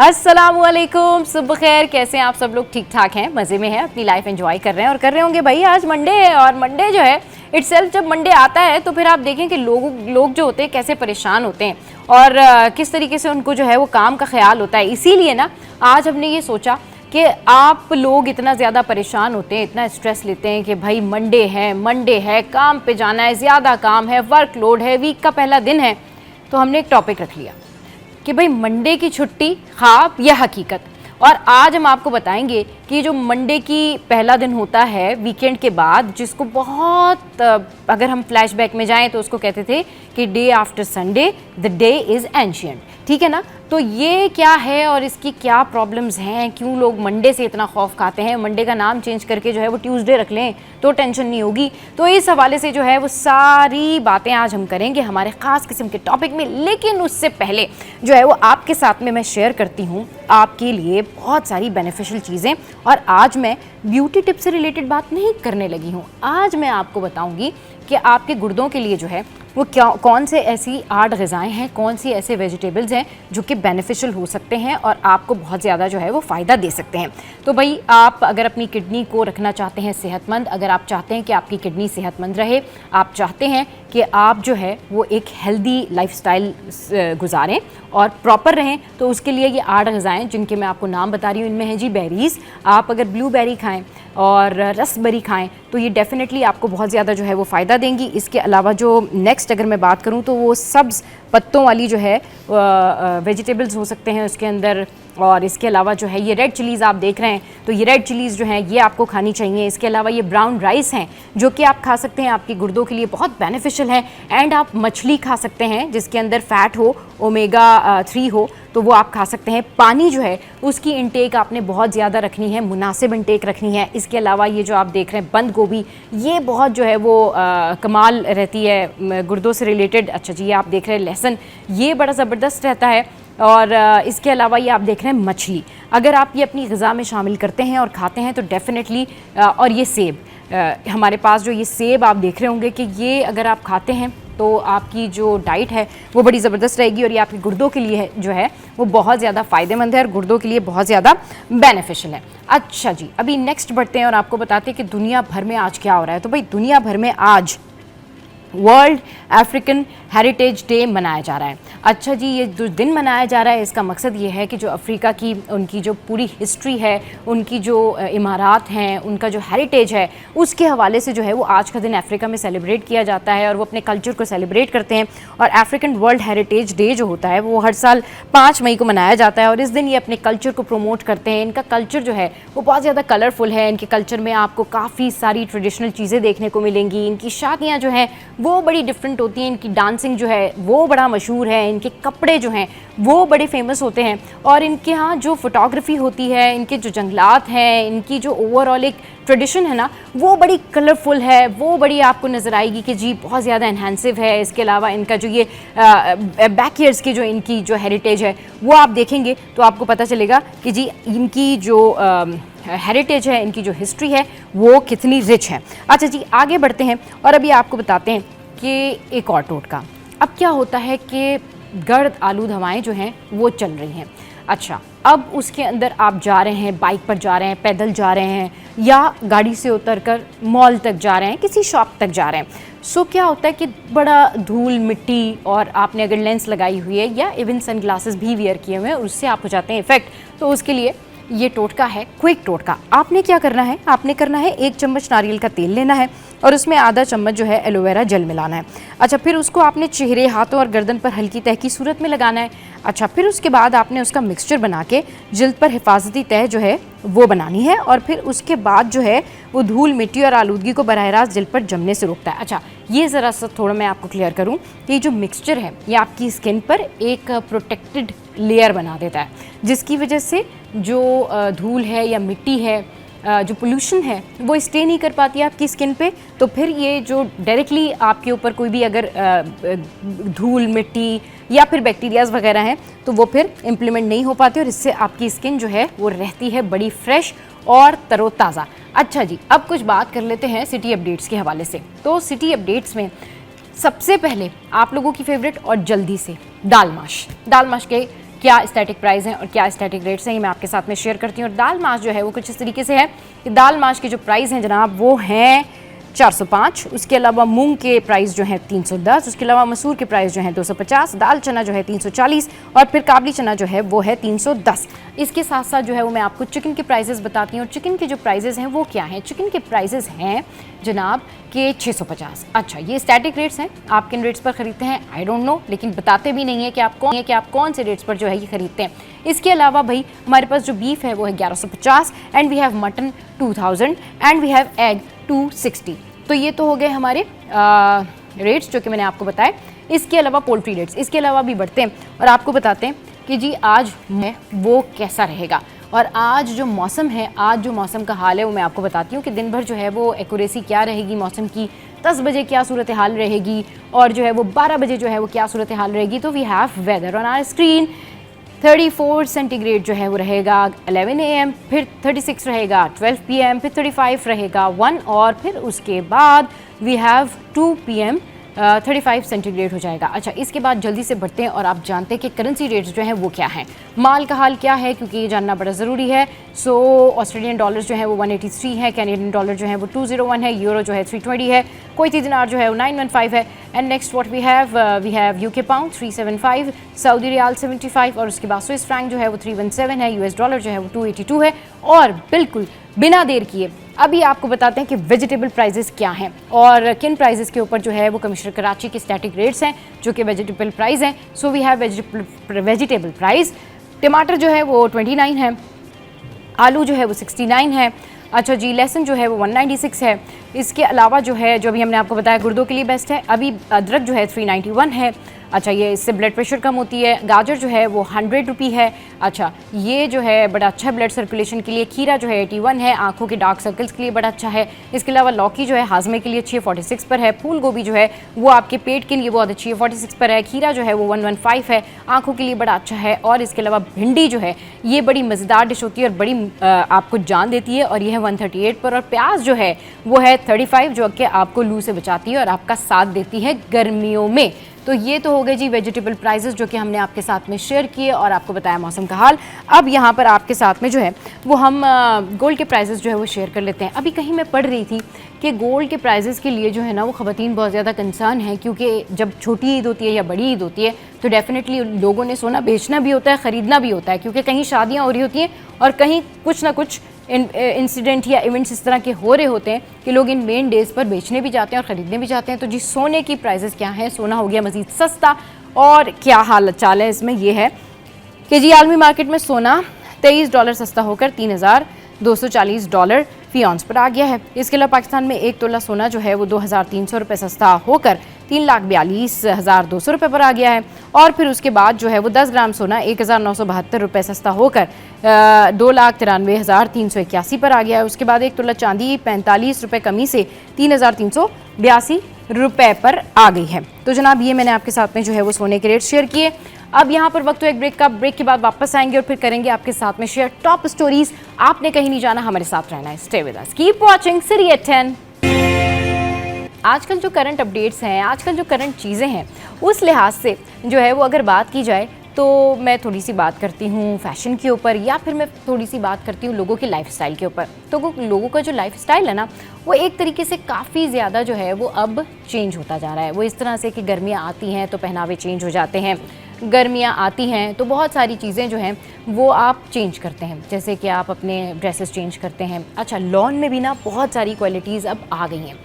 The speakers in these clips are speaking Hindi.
अस्सलामुअलैकुम, सुबह खैर। कैसे हैं आप सब लोग? ठीक ठाक हैं, मज़े में हैं, अपनी लाइफ एंजॉय कर रहे हैं और कर रहे होंगे। भाई आज मंडे है और मंडे जो है इटसेल्फ जब मंडे आता है तो फिर आप देखें कि लोग जो होते हैं कैसे परेशान होते हैं और किस तरीके से उनको जो है वो काम का ख्याल होता है। इसीलिए ना आज हमने ये सोचा कि आप लोग इतना ज़्यादा परेशान होते हैं, इतना स्ट्रेस लेते हैं कि भाई मंडे है, काम पे जाना है, ज़्यादा काम है, वर्कलोड है, वीक का पहला दिन है। तो हमने एक टॉपिक रख लिया कि भाई मंडे की छुट्टी ख्वाब या हकीकत। और आज हम आपको बताएंगे कि जो मंडे की पहला दिन होता है वीकेंड के बाद, जिसको बहुत अगर हम फ्लैशबैक में जाएं तो उसको कहते थे कि day after Sunday the day is ancient, ठीक है ना। तो ये क्या है और इसकी क्या प्रॉब्लम्स हैं, क्यों लोग मंडे से इतना खौफ खाते हैं, मंडे का नाम चेंज करके जो है वो ट्यूसडे रख लें तो टेंशन नहीं होगी। तो इस हवाले से जो है वो सारी बातें आज हम करेंगे हमारे ख़ास किस्म के टॉपिक में। लेकिन उससे पहले जो है वो आपके साथ में मैं शेयर करती हूँ आपके लिए बहुत सारी बेनिफिशियल चीज़ें। और आज मैं ब्यूटी टिप से रिलेटेड बात नहीं करने लगी हूँ। आज मैं आपको बताऊँगी कि आपके गुर्दों के लिए जो है वो क्या, कौन से ऐसी 8 ग़िज़ाएँ हैं, कौन सी ऐसे वेजिटेबल्स हैं जो कि बेनिफिशियल हो सकते हैं और आपको बहुत ज़्यादा जो है वो फ़ायदा दे सकते हैं। तो भाई आप अगर अपनी किडनी को रखना चाहते हैं सेहतमंद, अगर आप चाहते हैं कि आपकी किडनी सेहतमंद रहे, आप चाहते हैं कि आप जो है वो एक हेल्दी लाइफस्टाइल गुजारें और प्रॉपर रहें, तो उसके लिए ये 8 ग़िज़ाएँ जिनके मैं आपको नाम बता रही हूँ, इनमें है जी बेरीज़। आप अगर ब्लूबेरी खाएँ और रसबेरी खाएं तो ये डेफिनेटली आपको बहुत ज़्यादा जो है वो फ़ायदा देंगी। इसके अलावा जो नेक्स्ट अगर मैं बात करूं तो वो सब्ज़ पत्तों वाली जो है वेजिटेबल्स हो सकते हैं उसके अंदर। और इसके अलावा जो है ये रेड चिलीज़ आप देख रहे हैं, तो ये रेड चिलीज़ जो हैं ये आपको खानी चाहिए। इसके अलावा ये ब्राउन राइस हैं जो कि आप खा सकते हैं, आपके गुर्दों के लिए बहुत बेनिफिशियल है। एंड आप मछली खा सकते हैं जिसके अंदर फ़ैट हो, ओमेगा 3 हो, तो वो आप खा सकते हैं। पानी जो है उसकी इंटेक आपने बहुत ज़्यादा रखनी है, मुनासिब इंटेक रखनी है। इसके अलावा ये जो आप देख रहे हैं बंद गोभी, ये बहुत जो है वो कमाल रहती है गुर्दों से रिलेटेड। अच्छा जी, ये आप देख रहे हैं लहसुन, ये बड़ा ज़बरदस्त रहता है। और इसके अलावा ये आप देख रहे हैं मछली, अगर आप ये अपनी ग़िज़ा में शामिल करते हैं और खाते हैं तो डेफ़िनेटली। और ये सेब, हमारे पास जो ये सेब आप देख रहे होंगे कि ये अगर आप खाते हैं तो आपकी जो डाइट है वो बड़ी ज़बरदस्त रहेगी और ये आपके गुर्दों के लिए जो है वो बहुत ज़्यादा फ़ायदेमंद है और गुर्दों के लिए बहुत ज़्यादा बेनिफिशियल है। अच्छा जी, अभी नेक्स्ट बढ़ते हैं और आपको बताते हैं कि दुनिया भर में आज क्या हो रहा है। तो भाई दुनिया भर में आज वर्ल्ड अफ्रीकन हेरिटेज डे मनाया जा रहा है। अच्छा जी, ये जो दिन मनाया जा रहा है इसका मकसद ये है कि जो अफ्रीका की उनकी जो पूरी हिस्ट्री है, उनकी जो इमारात हैं, उनका जो हेरिटेज है, उसके हवाले से जो है वो आज का दिन अफ्रीका में सेलिब्रेट किया जाता है और वो अपने कल्चर को सेलिब्रेट करते हैं। और अफ्रीकन वर्ल्ड हेरिटेज डे जो होता है वो हर साल 5 मई को मनाया जाता है और इस दिन ये अपने कल्चर को प्रमोट करते हैं। इनका कल्चर जो है वो बहुत ज़्यादा कलरफुल है। इनके कल्चर में आपको काफ़ी सारी ट्रेडिशनल चीज़ें देखने को मिलेंगी। इनकी शादियाँ जो हैं वो बड़ी डिफरेंट होती हैं, इनकी डांसिंग जो है वो बड़ा मशहूर है, इनके कपड़े जो हैं वो बड़े फेमस होते हैं और इनके यहाँ जो फोटोग्राफी होती है, इनके जो जंगलात हैं, इनकी जो ओवरऑल एक ट्रेडिशन है ना वो बड़ी कलरफुल है, वो बड़ी आपको नज़र आएगी कि जी बहुत ज़्यादा एनहांसिव है। इसके अलावा इनका जो ये बैकयार्ड्स की जो इनकी जो हेरिटेज है वो आप देखेंगे तो आपको पता चलेगा कि जी इनकी जो हेरिटेज है, इनकी जो हिस्ट्री है वो कितनी रिच है। अच्छा जी, आगे बढ़ते हैं और अभी आपको बताते हैं कि एक और टोटका। अब क्या होता है कि गर्द आलूद हवाएं जो हैं वो चल रही हैं। अच्छा, अब उसके अंदर आप जा रहे हैं, बाइक पर जा रहे हैं, पैदल जा रहे हैं या गाड़ी से उतरकर मॉल तक जा रहे हैं, किसी शॉप तक जा रहे हैं। सो क्या होता है कि बड़ा धूल मिट्टी, और आपने अगर लेंस लगाई हुई है या इवन सनग्लासेस भी वियर किए हुए हैं, उससे आप हो जाते हैं इफेक्ट। तो उसके लिए ये टोटका है, क्विक टोटका। आपने क्या करना है, आपने करना है 1 चम्मच नारियल का तेल लेना है और उसमें आधा चम्मच जो है एलोवेरा जेल मिलाना है। अच्छा, फिर उसको आपने चेहरे, हाथों और गर्दन पर हल्की तह की सूरत में लगाना है। अच्छा, फिर उसके बाद आपने उसका मिक्सचर बना के जिल्द पर हिफाजती तह जो है वो बनानी है और फिर उसके बाद जो है वो धूल मिट्टी और आलूदगी को बराह रास्त जिल्द पर जमने से रोकता है। अच्छा, ये ज़रा सा थोड़ा मैं आपको क्लियर करूँ कि ये जो मिक्सचर है ये आपकी स्किन पर एक प्रोटेक्टेड लेयर बना देता है, जिसकी वजह से जो धूल है या मिट्टी है, जो पोल्यूशन है वो स्टे नहीं कर पाती है आपकी स्किन पे। तो फिर ये जो डायरेक्टली आपके ऊपर कोई भी अगर धूल मिट्टी या फिर बैक्टीरियाज वगैरह हैं तो वो फिर इम्प्लीमेंट नहीं हो पाती और इससे आपकी स्किन जो है वो रहती है बड़ी फ्रेश और तरोताज़ा। अच्छा जी, अब कुछ बात कर लेते हैं सिटी अपडेट्स के हवाले से। तो सिटी अपडेट्स में सबसे पहले आप लोगों की फेवरेट और जल्दी से दाल माश के क्या स्टैटिक प्राइस हैं और क्या स्टैटिक रेट्स हैं, ये मैं आपके साथ में शेयर करती हूँ। और दाल माश जो है वो कुछ इस तरीके से है कि दाल माश के जो प्राइस हैं जनाब वो हैं 405, उसके अलावा मूंग के प्राइस जो है 310, उसके अलावा मसूर के प्राइस जो है 250, दाल चना जो है 340 और फिर काबली चना जो है वो है 310। इसके साथ साथ जो है वो मैं आपको चिकन के प्राइसेस बताती हूँ। और चिकन के जो प्राइसेस हैं वो क्या हैं? चिकन के प्राइसेस हैं जनाब के 650। अच्छा, ये स्टैटिक रेट्स हैं, आप किन रेट्स पर खरीदते हैं आई डोंट नो, लेकिन बताते भी नहीं है कि आप कौन से रेट्स पर जो है ये खरीदते हैं। इसके अलावा भाई हमारे पास जो बीफ है वो है 1150 and we have mutton 2000 and we have egg 260। तो ये तो हो गए हमारे रेट्स जो कि मैंने आपको बताए। इसके अलावा पोल्ट्री रेट्स, इसके अलावा भी बढ़ते हैं और आपको बताते हैं कि जी आज वो कैसा रहेगा। और आज जो मौसम है, आज जो मौसम का हाल है वो मैं आपको बताती हूँ कि दिन भर जो है वो एक्यूरेसी क्या रहेगी मौसम की, 10 बजे क्या सूरत हाल रहेगी और जो है वो 12 बजे जो है वो क्या सूरत हाल रहेगी। तो we have weather on our screen. 34 centigrade जो है वो रहेगा 11 AM, फिर 36 रहेगा 12 PM, फिर 35 रहेगा 1 और फिर उसके बाद वी हैव 2 PM 35 सेंटीग्रेड हो जाएगा। अच्छा, इसके बाद जल्दी से बढ़ते हैं और आप जानते हैं कि करेंसी रेट्स जो हैं वो क्या हैं, माल का हाल क्या है, क्योंकि ये जानना बड़ा ज़रूरी है। सो ऑस्ट्रेलियन डॉलर्स जो है वो 183 है, कैनेडियन डॉलर जो है वो 201 है, यूरो जो है 320 है, कुवैती दिनार जो है वो 915 है and next what we have UK pound 375, Saudi riyal 75 और उसके बाद स्विस फ्रैंक जो है वो 317 है, यूएस डॉलर जो है वो 282 है। और बिल्कुल बिना देर किए अभी आपको बताते हैं कि वेजिटेबल प्राइसेस क्या हैं और किन प्राइसेस के ऊपर जो है वो कमिश्नर कराची के स्टैटिक रेट्स हैं जो कि वेजिटेबल प्राइस हैं। So we have vegetable price. टमाटर जो है वो 29 है, आलू जो है वो 69 है। अच्छा जी, लहसुन जो है वो 196 है। इसके अलावा जो है, जो अभी हमने आपको बताया गुर्दों के लिए बेस्ट है, अभी अदरक जो है 391 है। अच्छा, ये इससे ब्लड प्रेशर कम होती है। गाजर जो है वो 100 रुपये है। अच्छा, ये जो है बड़ा अच्छा है ब्लड सर्कुलेशन के लिए। खीरा जो है 81 है, आंखों के डार्क सर्कल्स के लिए बड़ा अच्छा है। इसके अलावा लौकी जो है हाजमे के लिए अच्छी है, 46 पर है। फूल गोभी जो है वो आपके पेट के लिए बहुत अच्छी है, 46 पर है। खीरा जो है वो 115 है, आंखों के लिए बड़ा अच्छा है। और इसके अलावा भिंडी जो है ये बड़ी मज़ेदार डिश होती है और बड़ी आपको जान देती है और ये है 138 पर। और प्याज जो है वो है 35 जो कि आपको लू से बचाती है और आपका साथ देती है गर्मियों में। तो ये तो हो गए जी वेजिटेबल प्राइसेस जो कि हमने आपके साथ में शेयर किए और आपको बताया मौसम का हाल। अब यहाँ पर आपके साथ में जो है वो हम गोल्ड के प्राइसेस जो है वो शेयर कर लेते हैं। अभी कहीं मैं पढ़ रही थी कि गोल्ड के प्राइसेस के लिए जो है ना वो ख़वातीन बहुत ज़्यादा कंसर्न है, क्योंकि जब छोटी ईद होती है या बड़ी ईद होती है तो डेफिनेटली लोगों ने सोना बेचना भी होता है, ख़रीदना भी होता है, क्योंकि कहीं शादियाँ हो रही होती हैं और कहीं कुछ ना कुछ इंसिडेंट या इवेंट्स इस तरह के हो रहे होते हैं कि लोग इन मेन डेज़ पर बेचने भी जाते हैं और ख़रीदने भी जाते हैं। तो जी सोने की प्राइसेस क्या हैं? सोना हो गया मज़ीद सस्ता और क्या हाल चाल है इसमें? ये है कि जी आलमी मार्केट में सोना $23 सस्ता होकर $3,240 फी ऑन्स पर आ गया है। इसके अलावा पाकिस्तान में 1 तोला सोना जो है वो 2,300 रुपये सस्ता होकर 3,42,200 रुपये पर आ गया है। और फिर उसके बाद जो है वो 10 ग्राम सोना 1,972 रुपये सस्ता होकर 2,93,381 पर आ गया है। उसके बाद 1 तोला चांदी 45 रुपये कमी से 3,382 रुपये पर आ गई है। तो जनाब ये मैंने आपके साथ में जो है वो सोने के रेट शेयर किए। अब यहाँ पर वक्त हो एक ब्रेक का, ब्रेक के बाद वापस आएंगे और फिर करेंगे आपके साथ में शेयर टॉप स्टोरीज। आपने कहीं नहीं जाना, हमारे साथ रहना है। Stay with us, keep watching city at 10। आजकल जो करंट अपडेट्स हैं, आजकल जो करंट चीज़ें हैं, उस लिहाज से जो है वो अगर बात की जाए तो मैं थोड़ी सी बात करती हूँ फैशन के ऊपर या फिर मैं थोड़ी सी बात करती हूँ लोगों के लाइफस्टाइल के ऊपर। तो लोगों का जो लाइफस्टाइल है ना वो एक तरीके से काफ़ी ज़्यादा जो है वो अब चेंज होता जा रहा है। वो इस तरह से कि गर्मियाँ आती हैं तो पहनावे चेंज हो जाते हैं, गर्मियाँ आती हैं तो बहुत सारी चीज़ें जो हैं वो आप चेंज करते हैं, जैसे कि आप अपने ड्रेसेस चेंज करते हैं। अच्छा, लॉन में भी ना बहुत सारी क्वालिटीज़ अब आ गई हैं,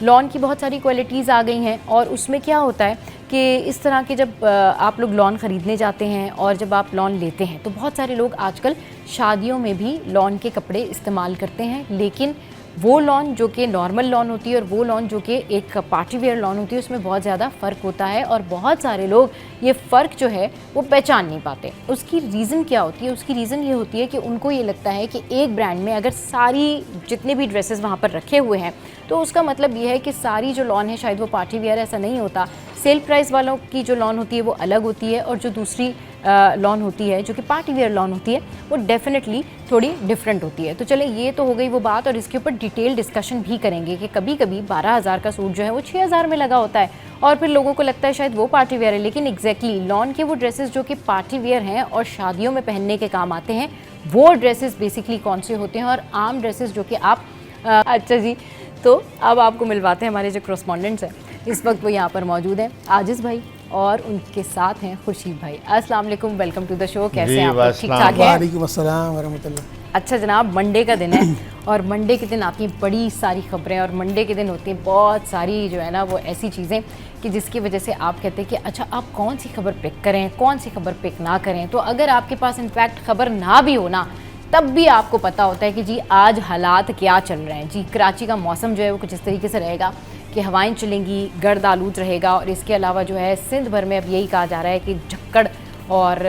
लॉन की बहुत सारी क्वालिटीज़ आ गई हैं। और उसमें क्या होता है कि इस तरह के जब आप लोग लॉन ख़रीदने जाते हैं और जब आप लॉन लेते हैं तो बहुत सारे लोग आजकल शादियों में भी लॉन के कपड़े इस्तेमाल करते हैं। लेकिन वो लॉन जो कि नॉर्मल लॉन होती है और वो लॉन जो कि एक पार्टी वेयर लॉन होती है उसमें बहुत ज़्यादा फ़र्क होता है और बहुत सारे लोग ये फ़र्क जो है वो पहचान नहीं पाते। उसकी रीज़न क्या होती है? उसकी रीज़न ये होती है कि उनको ये लगता है कि एक ब्रांड में अगर सारी जितने भी ड्रेसेस वहाँ पर रखे हुए हैं तो उसका मतलब ये है कि सारी जो लॉन है शायद वो पार्टी वेयर। ऐसा नहीं होता। सेल प्राइस वालों की जो लॉन होती है वो अलग होती है और जो दूसरी लॉन होती है, जो कि पार्टी वेयर लॉन होती है, वो डेफिनेटली थोड़ी डिफरेंट होती है। तो चले, ये तो हो गई वो बात, और इसके ऊपर डिटेल डिस्कशन भी करेंगे कि कभी कभी 12,000 का सूट जो है वो 6,000 में लगा होता है और फिर लोगों को लगता है शायद वो पार्टी वेयर है, लेकिन एग्जैक्टली लॉन के वो ड्रेसेस जो कि पार्टी वेयर हैं और शादियों में पहनने के काम आते हैं, वो ड्रेसेस बेसिकली कौन से होते हैं, और आम ड्रेसेस जो कि आप अच्छा जी, तो अब आपको मिलवाते हैं हमारे जो करस्पॉन्डेंट्स हैं। इस वक्त वो यहाँ पर मौजूद हैं, आजिज़ भाई और उनके साथ हैं खुर्शीद भाई। अस्सलाम वालेकुम, वेलकम टू द शो। कैसे हैं आप? ठीक ठाक हैं? वालेकुम अस्सलाम वरहमतुल्लाह। अच्छा जनाब, मंडे का दिन है और मंडे के दिन आती हैं बड़ी सारी खबरें, और मंडे के दिन होती हैं बहुत सारी जो है ना वो ऐसी चीज़ें कि जिसकी वजह से आप कहते हैं कि अच्छा आप कौन सी खबर पिक करें, कौन सी खबर पिक ना करें। तो अगर आपके पास इनफैक्ट खबर ना भी हो ना, तब भी आपको पता होता है कि जी आज हालात क्या चल रहे हैं। जी कराची का मौसम जो है वो कुछ इस तरीके से रहेगा कि हवाएं चलेंगी, गर्द आलूद रहेगा, और इसके अलावा जो है सिंध भर में अब यही कहा जा रहा है कि झक्कड़ और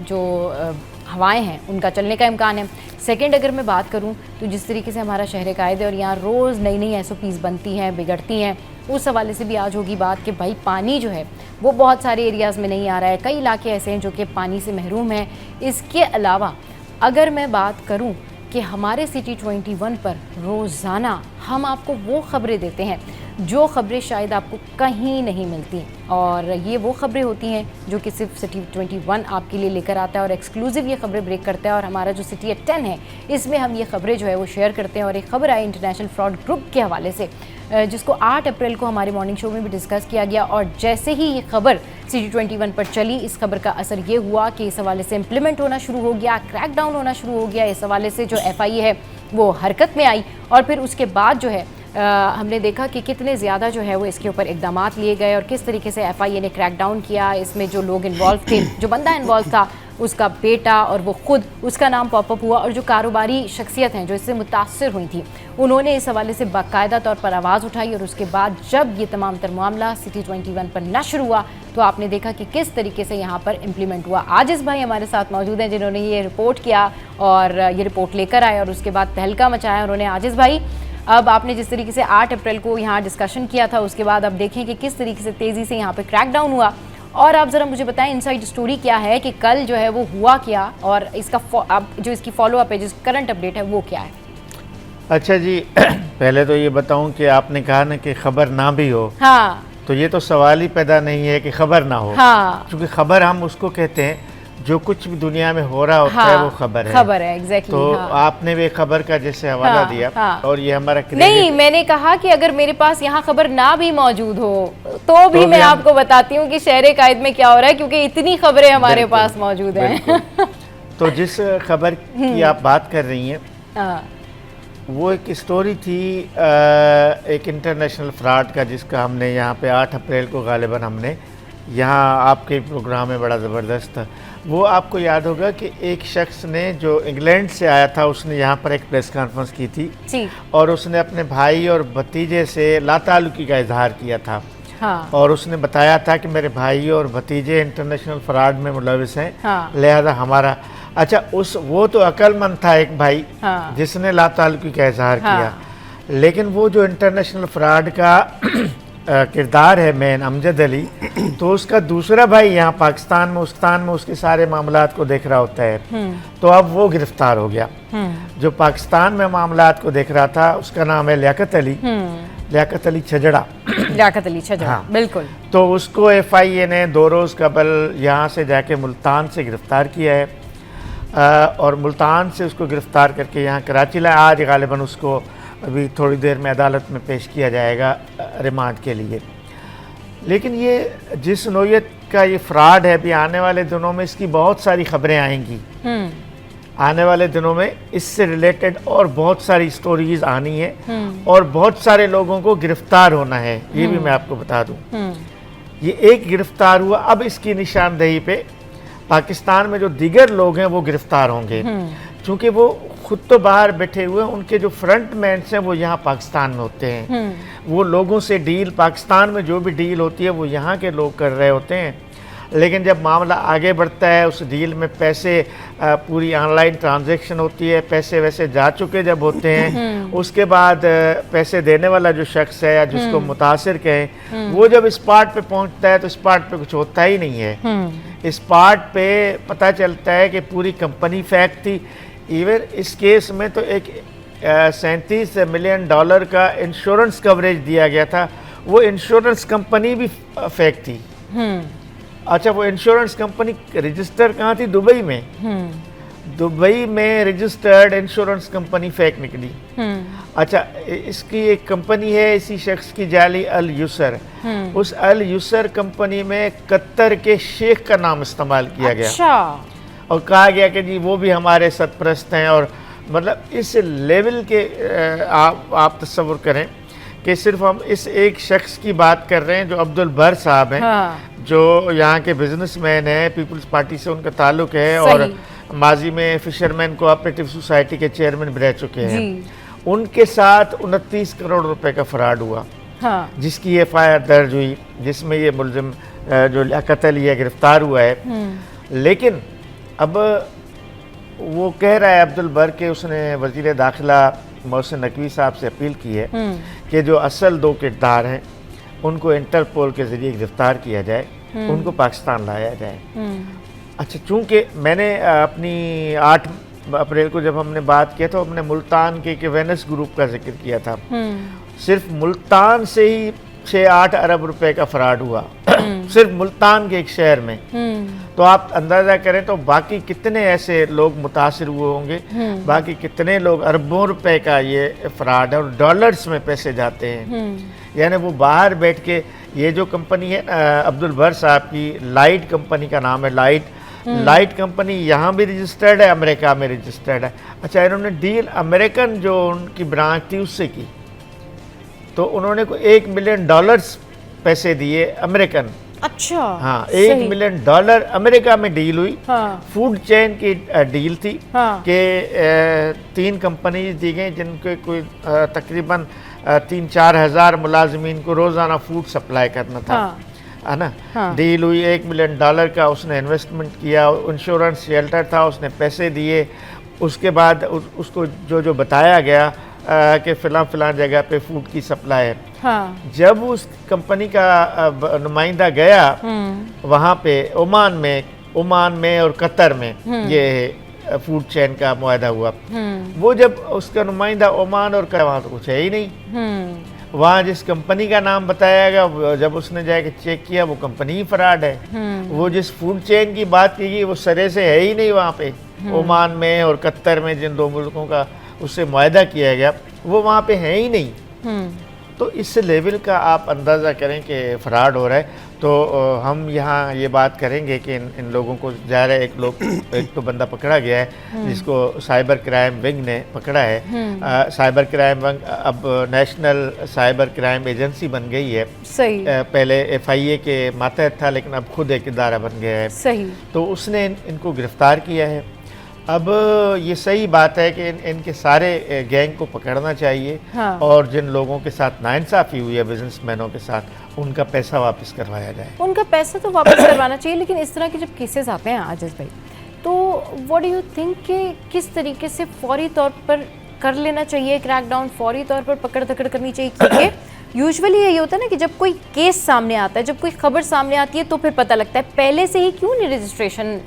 जो हवाएं हैं उनका चलने का इम्कान है। सेकंड अगर मैं बात करूं तो जिस तरीके से हमारा शहर कायद है और यहाँ रोज़ नई नई SOPs बनती हैं, बिगड़ती हैं, उस हवाले से भी आज होगी बात कि भाई पानी जो है वो बहुत सारे एरियाज़ में नहीं आ रहा है, कई इलाके ऐसे हैं जो कि पानी से महरूम हैं। इसके अलावा अगर मैं बात करूं कि हमारे सिटी 21 पर रोज़ाना हम आपको वो ख़बरें देते हैं जो ख़बरें शायद आपको कहीं नहीं मिलती, और ये वो ख़बरें होती हैं जो कि सिर्फ सिटी 21 आपके लिए लेकर आता है और एक्सक्लूसिव ये ख़बरें ब्रेक करता है। और हमारा जो सिटी एट 10 है इसमें हम ये ख़बरें जो है वो शेयर करते हैं। और एक ख़बर आई इंटरनेशनल फ्रॉड ग्रुप के हवाले से, जिसको 8 अप्रैल को हमारे मॉर्निंग शो में भी डिस्कस किया गया, और जैसे ही ये खबर सिटी 21 पर चली, इस खबर का असर ये हुआ कि इस हवाले से इम्प्लीमेंट होना शुरू हो गया, क्रैकडाउन होना शुरू हो गया। इस हवाले से जो FIA है वो हरकत में आई, और फिर उसके बाद जो है हमने देखा कि कितने ज़्यादा जो है वो इसके ऊपर इक़दामात लिए गए और किस तरीके से FIA ने क्रैकडाउन किया। इसमें जो लोग इन्वॉल्व थे, जो बंदा इन्वॉल्व था, उसका बेटा और वो ख़ुद, उसका नाम पॉपअप हुआ, और जो कारोबारी शख्सियत हैं जो इससे मुतासर हुई थी, उन्होंने इस हवाले से बाकायदा तौर पर आवाज़ उठाई। और उसके बाद जब ये तमाम तर मामला सिटी 21 पर नशर हुआ तो आपने देखा कि किस तरीके से यहाँ पर इम्प्लीमेंट हुआ। आजिज़ भाई हमारे साथ मौजूद हैं जिन्होंने ये रिपोर्ट किया और ये रिपोर्ट लेकर आए और उसके बाद तहलका मचाया उन्होंने। आजिज़ भाई, अब आपने जिस तरीके से 8 अप्रैल को यहाँ डिस्कशन किया था, उसके बाद अब देखें कि किस तरीके से तेज़ी से यहाँ पे क्रैकडाउन हुआ, और आप ज़रा मुझे बताएं इनसाइड स्टोरी क्या है कि कल जो है वो हुआ क्या, और इसका अब जो इसकी फॉलोअप है, जो करंट अपडेट है वो क्या है। अच्छा जी, पहले तो ये बताऊं कि आपने कहा ना कि खबर ना भी हो, हाँ, तो ये तो सवाल ही पैदा नहीं है कि खबर ना हो, हाँ, क्योंकि खबर हम उसको कहते हैं जो कुछ भी दुनिया में हो रहा होता है वो खबर है। खबर है, एग्जैक्टली। तो आपने भी खबर का जैसे हवाला दिया, और ये हमारा नहीं, मैंने कहा कि अगर मेरे पास यहाँ खबर ना भी मौजूद हो तो भी मैं आपको बताती हूँ कि शहर कायद में क्या हो रहा है, क्योंकि इतनी खबरें हमारे पास मौजूद हैं। तो जिस खबर की आप बात कर रही हैं वो एक स्टोरी थी एक इंटरनेशनल फ्रॉड का, जिसका हमने यहाँ पे 8 अप्रैल को गालिबन हमने यहाँ आपके प्रोग्राम में बड़ा ज़बरदस्त था। वो आपको याद होगा कि एक शख्स ने जो इंग्लैंड से आया था, उसने यहाँ पर एक प्रेस कॉन्फ्रेंस की थी जी, और उसने अपने भाई और भतीजे से लाताल्लुकी का इजहार किया था। हाँ, और उसने बताया था कि मेरे भाई और भतीजे इंटरनेशनल फ्रॉड में मुलविस हैं, हाँ, लिहाजा हमारा अच्छा वो तो अक्लमंद था एक भाई, हाँ, जिसने लाताल्लुकी का इजहार हाँ, किया। लेकिन वो जो इंटरनेशनल फ्रॉड का किरदार है मैन अमजद अली, तो उसका दूसरा भाई यहाँ पाकिस्तान में उसके सारे मामलात को देख रहा होता है। तो अब वो गिरफ्तार हो गया। जो पाकिस्तान में मामलात को देख रहा था उसका नाम है लियाकत अली छजड़ा। हाँ, बिल्कुल। तो उसको FIA ने 2 रोज़ कबल यहाँ से जाके मुल्तान से गिरफ़्तार किया है, और मुल्तान से उसको गिरफ़्तार करके यहाँ कराची लाया। आज गालिबन उसको अभी थोड़ी देर में अदालत में पेश किया जाएगा रिमांड के लिए। लेकिन ये जिस नौयत का ये फ्रॉड है, अभी आने वाले दिनों में इसकी बहुत सारी खबरें आएंगी। आने वाले दिनों में इससे रिलेटेड और बहुत सारी स्टोरीज आनी है, और बहुत सारे लोगों को गिरफ्तार होना है, ये भी मैं आपको बता दूं। ये एक गिरफ्तार हुआ, अब इसकी निशानदेही पे पाकिस्तान में जो दीगर लोग हैं वो गिरफ्तार होंगे, क्योंकि वो खुद तो बाहर बैठे हुए हैं, उनके जो फ्रंट मैन्स हैं वो यहाँ पाकिस्तान में होते हैं। वो लोगों से डील, पाकिस्तान में जो भी डील होती है वो यहाँ के लोग कर रहे होते हैं। लेकिन जब मामला आगे बढ़ता है, उस डील में पैसे पूरी ऑनलाइन ट्रांजैक्शन होती है, पैसे वैसे जा चुके जब होते हैं, उसके बाद पैसे देने वाला जो शख्स है या जिसको मुतासिर कहें, वो जब इस पार्ट पे पहुंचता है तो इस पार्ट पे कुछ होता ही नहीं है। इस पार्ट पे पता चलता है कि पूरी कंपनी फेक थी। इवन इस केस में तो एक $37 मिलियन का इंश्योरेंस कवरेज दिया गया था, वो इंश्योरेंस कंपनी भी फेक थी। अच्छा, वो इंश्योरेंस कंपनी रजिस्टर कहाँ थी? दुबई में। दुबई में रजिस्टर्ड इंश्योरेंस कंपनी फेक निकली। अच्छा, इसकी एक कंपनी है इसी शख्स की, जाली अल यूसर। उस अल यूसर कंपनी में कतर के शेख का नाम इस्तेमाल किया गया और कहा गया कि जी वो भी हमारे सरपरस्त हैं। और मतलब इस लेवल के आप तस्वुर करें कि सिर्फ हम इस एक शख्स की बात कर रहे हैं जो अब्दुल बर साहब हैं। जो यहाँ के बिजनेसमैन हैं, पीपल्स पार्टी से उनका ताल्लुक है और माजी में फिशरमैन कोऑपरेटिव सोसाइटी के चेयरमैन भी रह चुके हैं। उनके साथ 29 करोड़ रुपए का फ्रॉड हुआ, जिसकी एफआईआर दर्ज हुई, जिसमें ये मुलजिम जो लियाकत अली है गिरफ्तार हुआ है। लेकिन अब वो कह रहा है अब्दुल बर के उसने वजीर दाखिला मोहसिन नकवी साहब से अपील की है कि जो असल 2 किरदार हैं उनको इंटरपोल के ज़रिए गिरफ्तार किया जाए, उनको पाकिस्तान लाया जाए। अच्छा, चूँकि मैंने अपनी 8 अप्रैल को जब हमने बात किया तो हमने मुल्तान के वेनस ग्रुप का जिक्र किया था। सिर्फ मुल्तान से ही 6-8 अरब रुपए का फ्रॉड हुआ सिर्फ मुल्तान के एक शहर में। तो आप अंदाज़ा करें तो बाकी कितने ऐसे लोग मुतासिर हुए होंगे, बाकी कितने लोग अरबों रुपए का ये फ्रॉड है और डॉलर्स में पैसे जाते हैं। यानी वो बाहर बैठ के, ये जो कंपनी है अब्दुल बर साहब की, लाइट कंपनी का नाम है, लाइट कंपनी यहाँ भी रजिस्टर्ड है, अमेरिका में रजिस्टर्ड है। अच्छा, इन्होंने डील अमेरिकन जो उनकी ब्रांच थी उससे की, तो उन्होंने को $1 मिलियन पैसे दिए अमेरिकन। अच्छा, हाँ, $1 मिलियन अमेरिका में डील हुई। फूड चेन की डील थी कि 3 कंपनीज दी गई जिनके कोई तकरीबन 3-4 हज़ार मुलाजमीन को रोज़ाना फूड सप्लाई करना था, है ना। डील हुई $1 मिलियन का, उसने इन्वेस्टमेंट किया, इंश्योरेंस शेल्टर था, उसने पैसे दिए। उसके बाद उसको जो बताया गया कि फ़िलां जगह पे फूड की सप्लाई है। जब उस कंपनी का नुमाइंदा गया वहाँ पे ओमान में और कतर में ये फूड चेन का मुआहदा हुआ, वो जब उसका नुमाइंदा ओमान और वहाँ तो कुछ है ही नहीं। वहाँ जिस कंपनी का नाम बताया गया, जब उसने जाके चेक किया वो कंपनी ही फ्रॉड है। वो जिस फूड चेन की बात की गई वो सरे से है ही नहीं वहाँ पे। ओमान में और कतर में जिन 2 मुल्कों का उससे मुआहदा किया गया वो वहाँ पे है ही नहीं। तो इस लेवल का आप अंदाज़ा करें कि फ्रॉड हो रहा है। तो हम यहाँ ये बात करेंगे कि इन लोगों को ज़ाहिर है, एक तो बंदा पकड़ा गया है जिसको साइबर क्राइम विंग ने पकड़ा है। साइबर क्राइम विंग अब नेशनल साइबर क्राइम एजेंसी बन गई है। सही। पहले FIA के मातहत था, लेकिन अब खुद एक इदारा बन गया है। सही। तो उसने इनको गिरफ्तार किया है। अब ये सही बात है कि इनके सारे गैंग को पकड़ना चाहिए। और जिन लोगों के साथ नाइंसाफ़ी हुई है बिजनेसमैनों के साथ, उनका पैसा वापस करवाया जाए। उनका पैसा तो वापस करवाना चाहिए, लेकिन इस तरह के जब केसेस आते हैं आजिज़ भाई, तो व्हाट डू यू थिंक कि किस तरीके से फौरी तौर पर कर लेना चाहिए क्रैकडाउन, फौरी तौर पर पकड़ दकड़ करनी चाहिए? क्योंकि यूजुअली यही होता है ना कि जब कोई केस सामने आता है, जब कोई खबर सामने आती है तो फिर पता लगता है। पहले से ही क्यों नहीं रजिस्ट्रेशन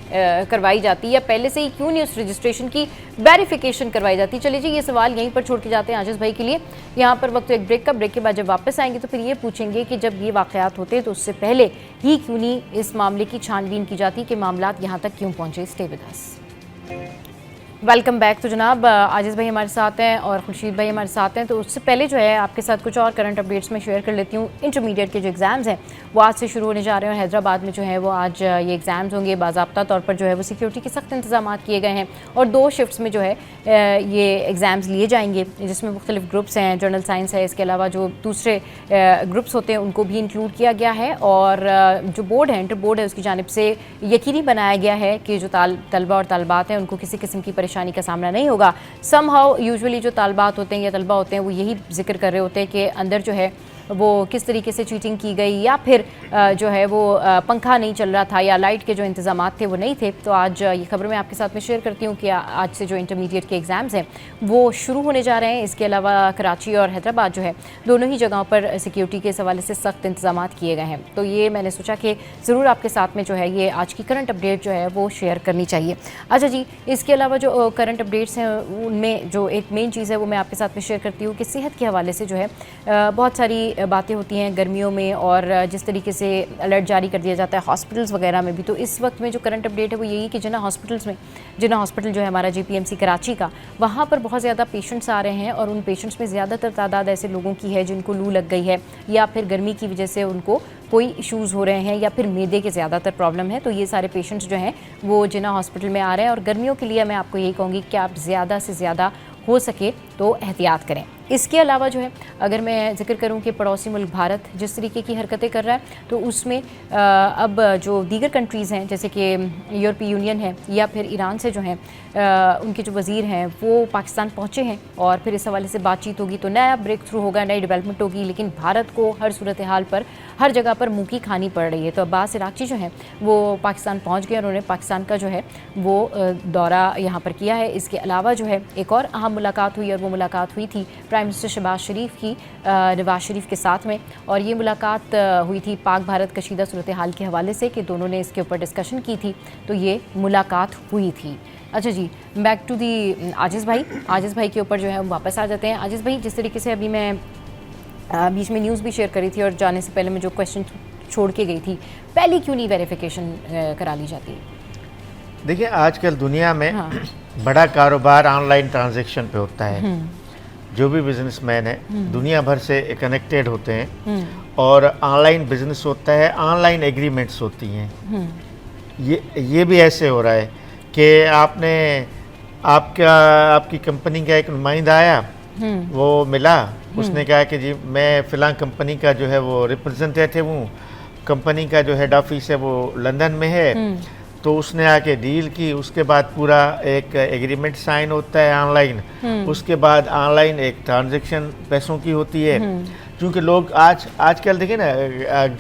करवाई जाती, या पहले से ही क्यों नहीं उस रजिस्ट्रेशन की वेरिफिकेशन करवाई जाती? चलिए जी, ये सवाल यहीं पर छोड़ के जाते हैं आजिज़ भाई के लिए। यहाँ पर वक्त एक ब्रेक का, ब्रेक के बाद जब वापस आएंगे तो फिर ये पूछेंगे कि जब ये वाक़यात होते हैं तो उससे पहले ही क्यों नहीं इस मामले की छानबीन की जाती कि मामलात यहाँ तक क्यों पहुँचे। Stay with us. Welcome back. तो जनाब आजिज़ भाई हमारे साथ हैं और खुर्शीद भाई हमारे साथ हैं। तो उससे पहले जो है आपके साथ कुछ और करंट अपडेट्स में शेयर कर लेती हूँ। इंटरमीडिएट के जो एग्ज़ाम्स हैं वो आज से शुरू होने जा रहे हैं और हैदराबाद में जो है वो आज ये एग्ज़ाम्स होंगे। बाज़ाब्ता तौर पर जो है वो सिक्योरिटी के सख्त इंतजाम किए गए हैं और 2 शिफ्ट्स में जो है ये एग्ज़ाम्स लिए जाएंगे, जिसमें मुख्तलिफ ग्रुप्स हैं, जनरल साइंस है, इसके अलावा जो दूसरे ग्रुप्स होते हैं उनको भी इंक्लूड किया गया है। और जो बोर्ड है, इंटर बोर्ड है, उसकी जानिब से यकीनी बनाया गया है कि जो तलबा और तलबात हैं उनको किसी किस्म की परेशानी परेशानी का सामना नहीं होगा। समहाउ यूजुअली जो तालबात होते हैं या तलबा होते हैं वो यही जिक्र कर रहे होते हैं कि अंदर जो है वो किस तरीके से चीटिंग की गई, या फिर जो है वो पंखा नहीं चल रहा था या लाइट के जो इंतज़ामात थे वो नहीं थे। तो आज ये खबर मैं आपके साथ में शेयर करती हूँ कि आज से जो इंटरमीडिएट के एग्ज़ाम्स हैं वो शुरू होने जा रहे हैं। इसके अलावा कराची और हैदराबाद जो है दोनों ही जगहों पर सिक्योरिटी के हवाले से सख्त इंतज़ामात किए गए हैं। तो ये मैंने सोचा कि ज़रूर आपके साथ में जो है ये आज की करंट अपडेट जो है वो शेयर करनी चाहिए। अच्छा जी, इसके अलावा जो करंट अपडेट्स हैं उनमें जो एक मेन चीज़ है वो मैं आपके साथ में शेयर करती हूँ कि सेहत के हवाले से जो है बहुत सारी बातें होती हैं गर्मियों में, और जिस तरीके से अलर्ट जारी कर दिया जाता है हॉस्पिटल्स वगैरह में भी। तो इस वक्त में जो करंट अपडेट है वो यही कि जिन्ना हॉस्पिटल जो है हमारा JPMC कराची का, वहाँ पर बहुत ज़्यादा पेशेंट्स आ रहे हैं और उन पेशेंट्स में ज़्यादातर तादाद ऐसे लोगों की है जिनको लू लग गई है या फिर गर्मी की वजह से उनको कोई इश्यूज़ हो रहे हैं या फिर मैदे के ज़्यादातर प्रॉब्लम है। तो ये सारे पेशेंट्स जो हैं वो जिन्ना हॉस्पिटल में आ रहे हैं, और गर्मियों के लिए मैं आपको यही कहूँगी कि आप ज़्यादा से ज़्यादा हो सके तो एहतियात करें। इसके अलावा जो है अगर मैं जिक्र करूं कि पड़ोसी मुल्क भारत जिस तरीके की हरकतें कर रहा है, तो उसमें अब जो दीगर कंट्रीज़ हैं जैसे कि यूरोपीय यूनियन है या फिर ईरान से जो हैं उनके जो वज़ीर हैं वो पाकिस्तान पहुंचे हैं, और फिर इस हवाले से बातचीत होगी तो नया ब्रेक थ्रू होगा, नई डेवलपमेंट होगी। लेकिन भारत को हर सूरत हाल पर हर जगह पर मुँह की खानी पड़ रही है। तो अब्बास इराक़ची जो हैं वो पाकिस्तान पहुँच गए और उन्होंने पाकिस्तान का जो है वो दौरा यहाँ पर किया है। इसके अलावा जो है एक और अहम मुलाकात हुई, और वो मुलाकात हुई थी प्राइम मिनिस्टर शहबाज शरीफ की नवाज शरीफ के साथ में, और ये मुलाकात हुई थी पाक भारत कशीदा सूरत हाल के हवाले से कि दोनों ने इसके ऊपर डिस्कशन की थी। तो ये मुलाकात हुई थी। अच्छा जी, बैक टू दी आजिज़ भाई के ऊपर जो है हम वापस आ जाते हैं। आजिज़ भाई, जिस तरीके से अभी मैं बीच में न्यूज़ भी शेयर करी थी और जाने से पहले मैं जो क्वेश्चन छोड़ के गई थी, पहले क्यों नहीं वेरिफिकेशन करा ली जाती? देखिए, आजकल दुनिया में बड़ा कारोबार ऑनलाइन ट्रांजैक्शन पे होता है। जो भी बिजनेसमैन है दुनिया भर से कनेक्टेड होते हैं, और ऑनलाइन बिजनेस होता है, ऑनलाइन एग्रीमेंट्स होती हैं। ये भी ऐसे हो रहा है कि आपकी कंपनी का एक नुमाइंदा आया, वो मिला, उसने कहा कि जी मैं फ़िलहाल कंपनी का जो है वो रिप्रेजेंटेटिव हूँ, कंपनी का जो हेड ऑफिस है वो लंदन में है। तो उसने आके डील की, उसके बाद पूरा एक एग्रीमेंट साइन होता है ऑनलाइन, उसके बाद ऑनलाइन एक ट्रांजैक्शन पैसों की होती है। क्योंकि लोग आजकल देखिए ना,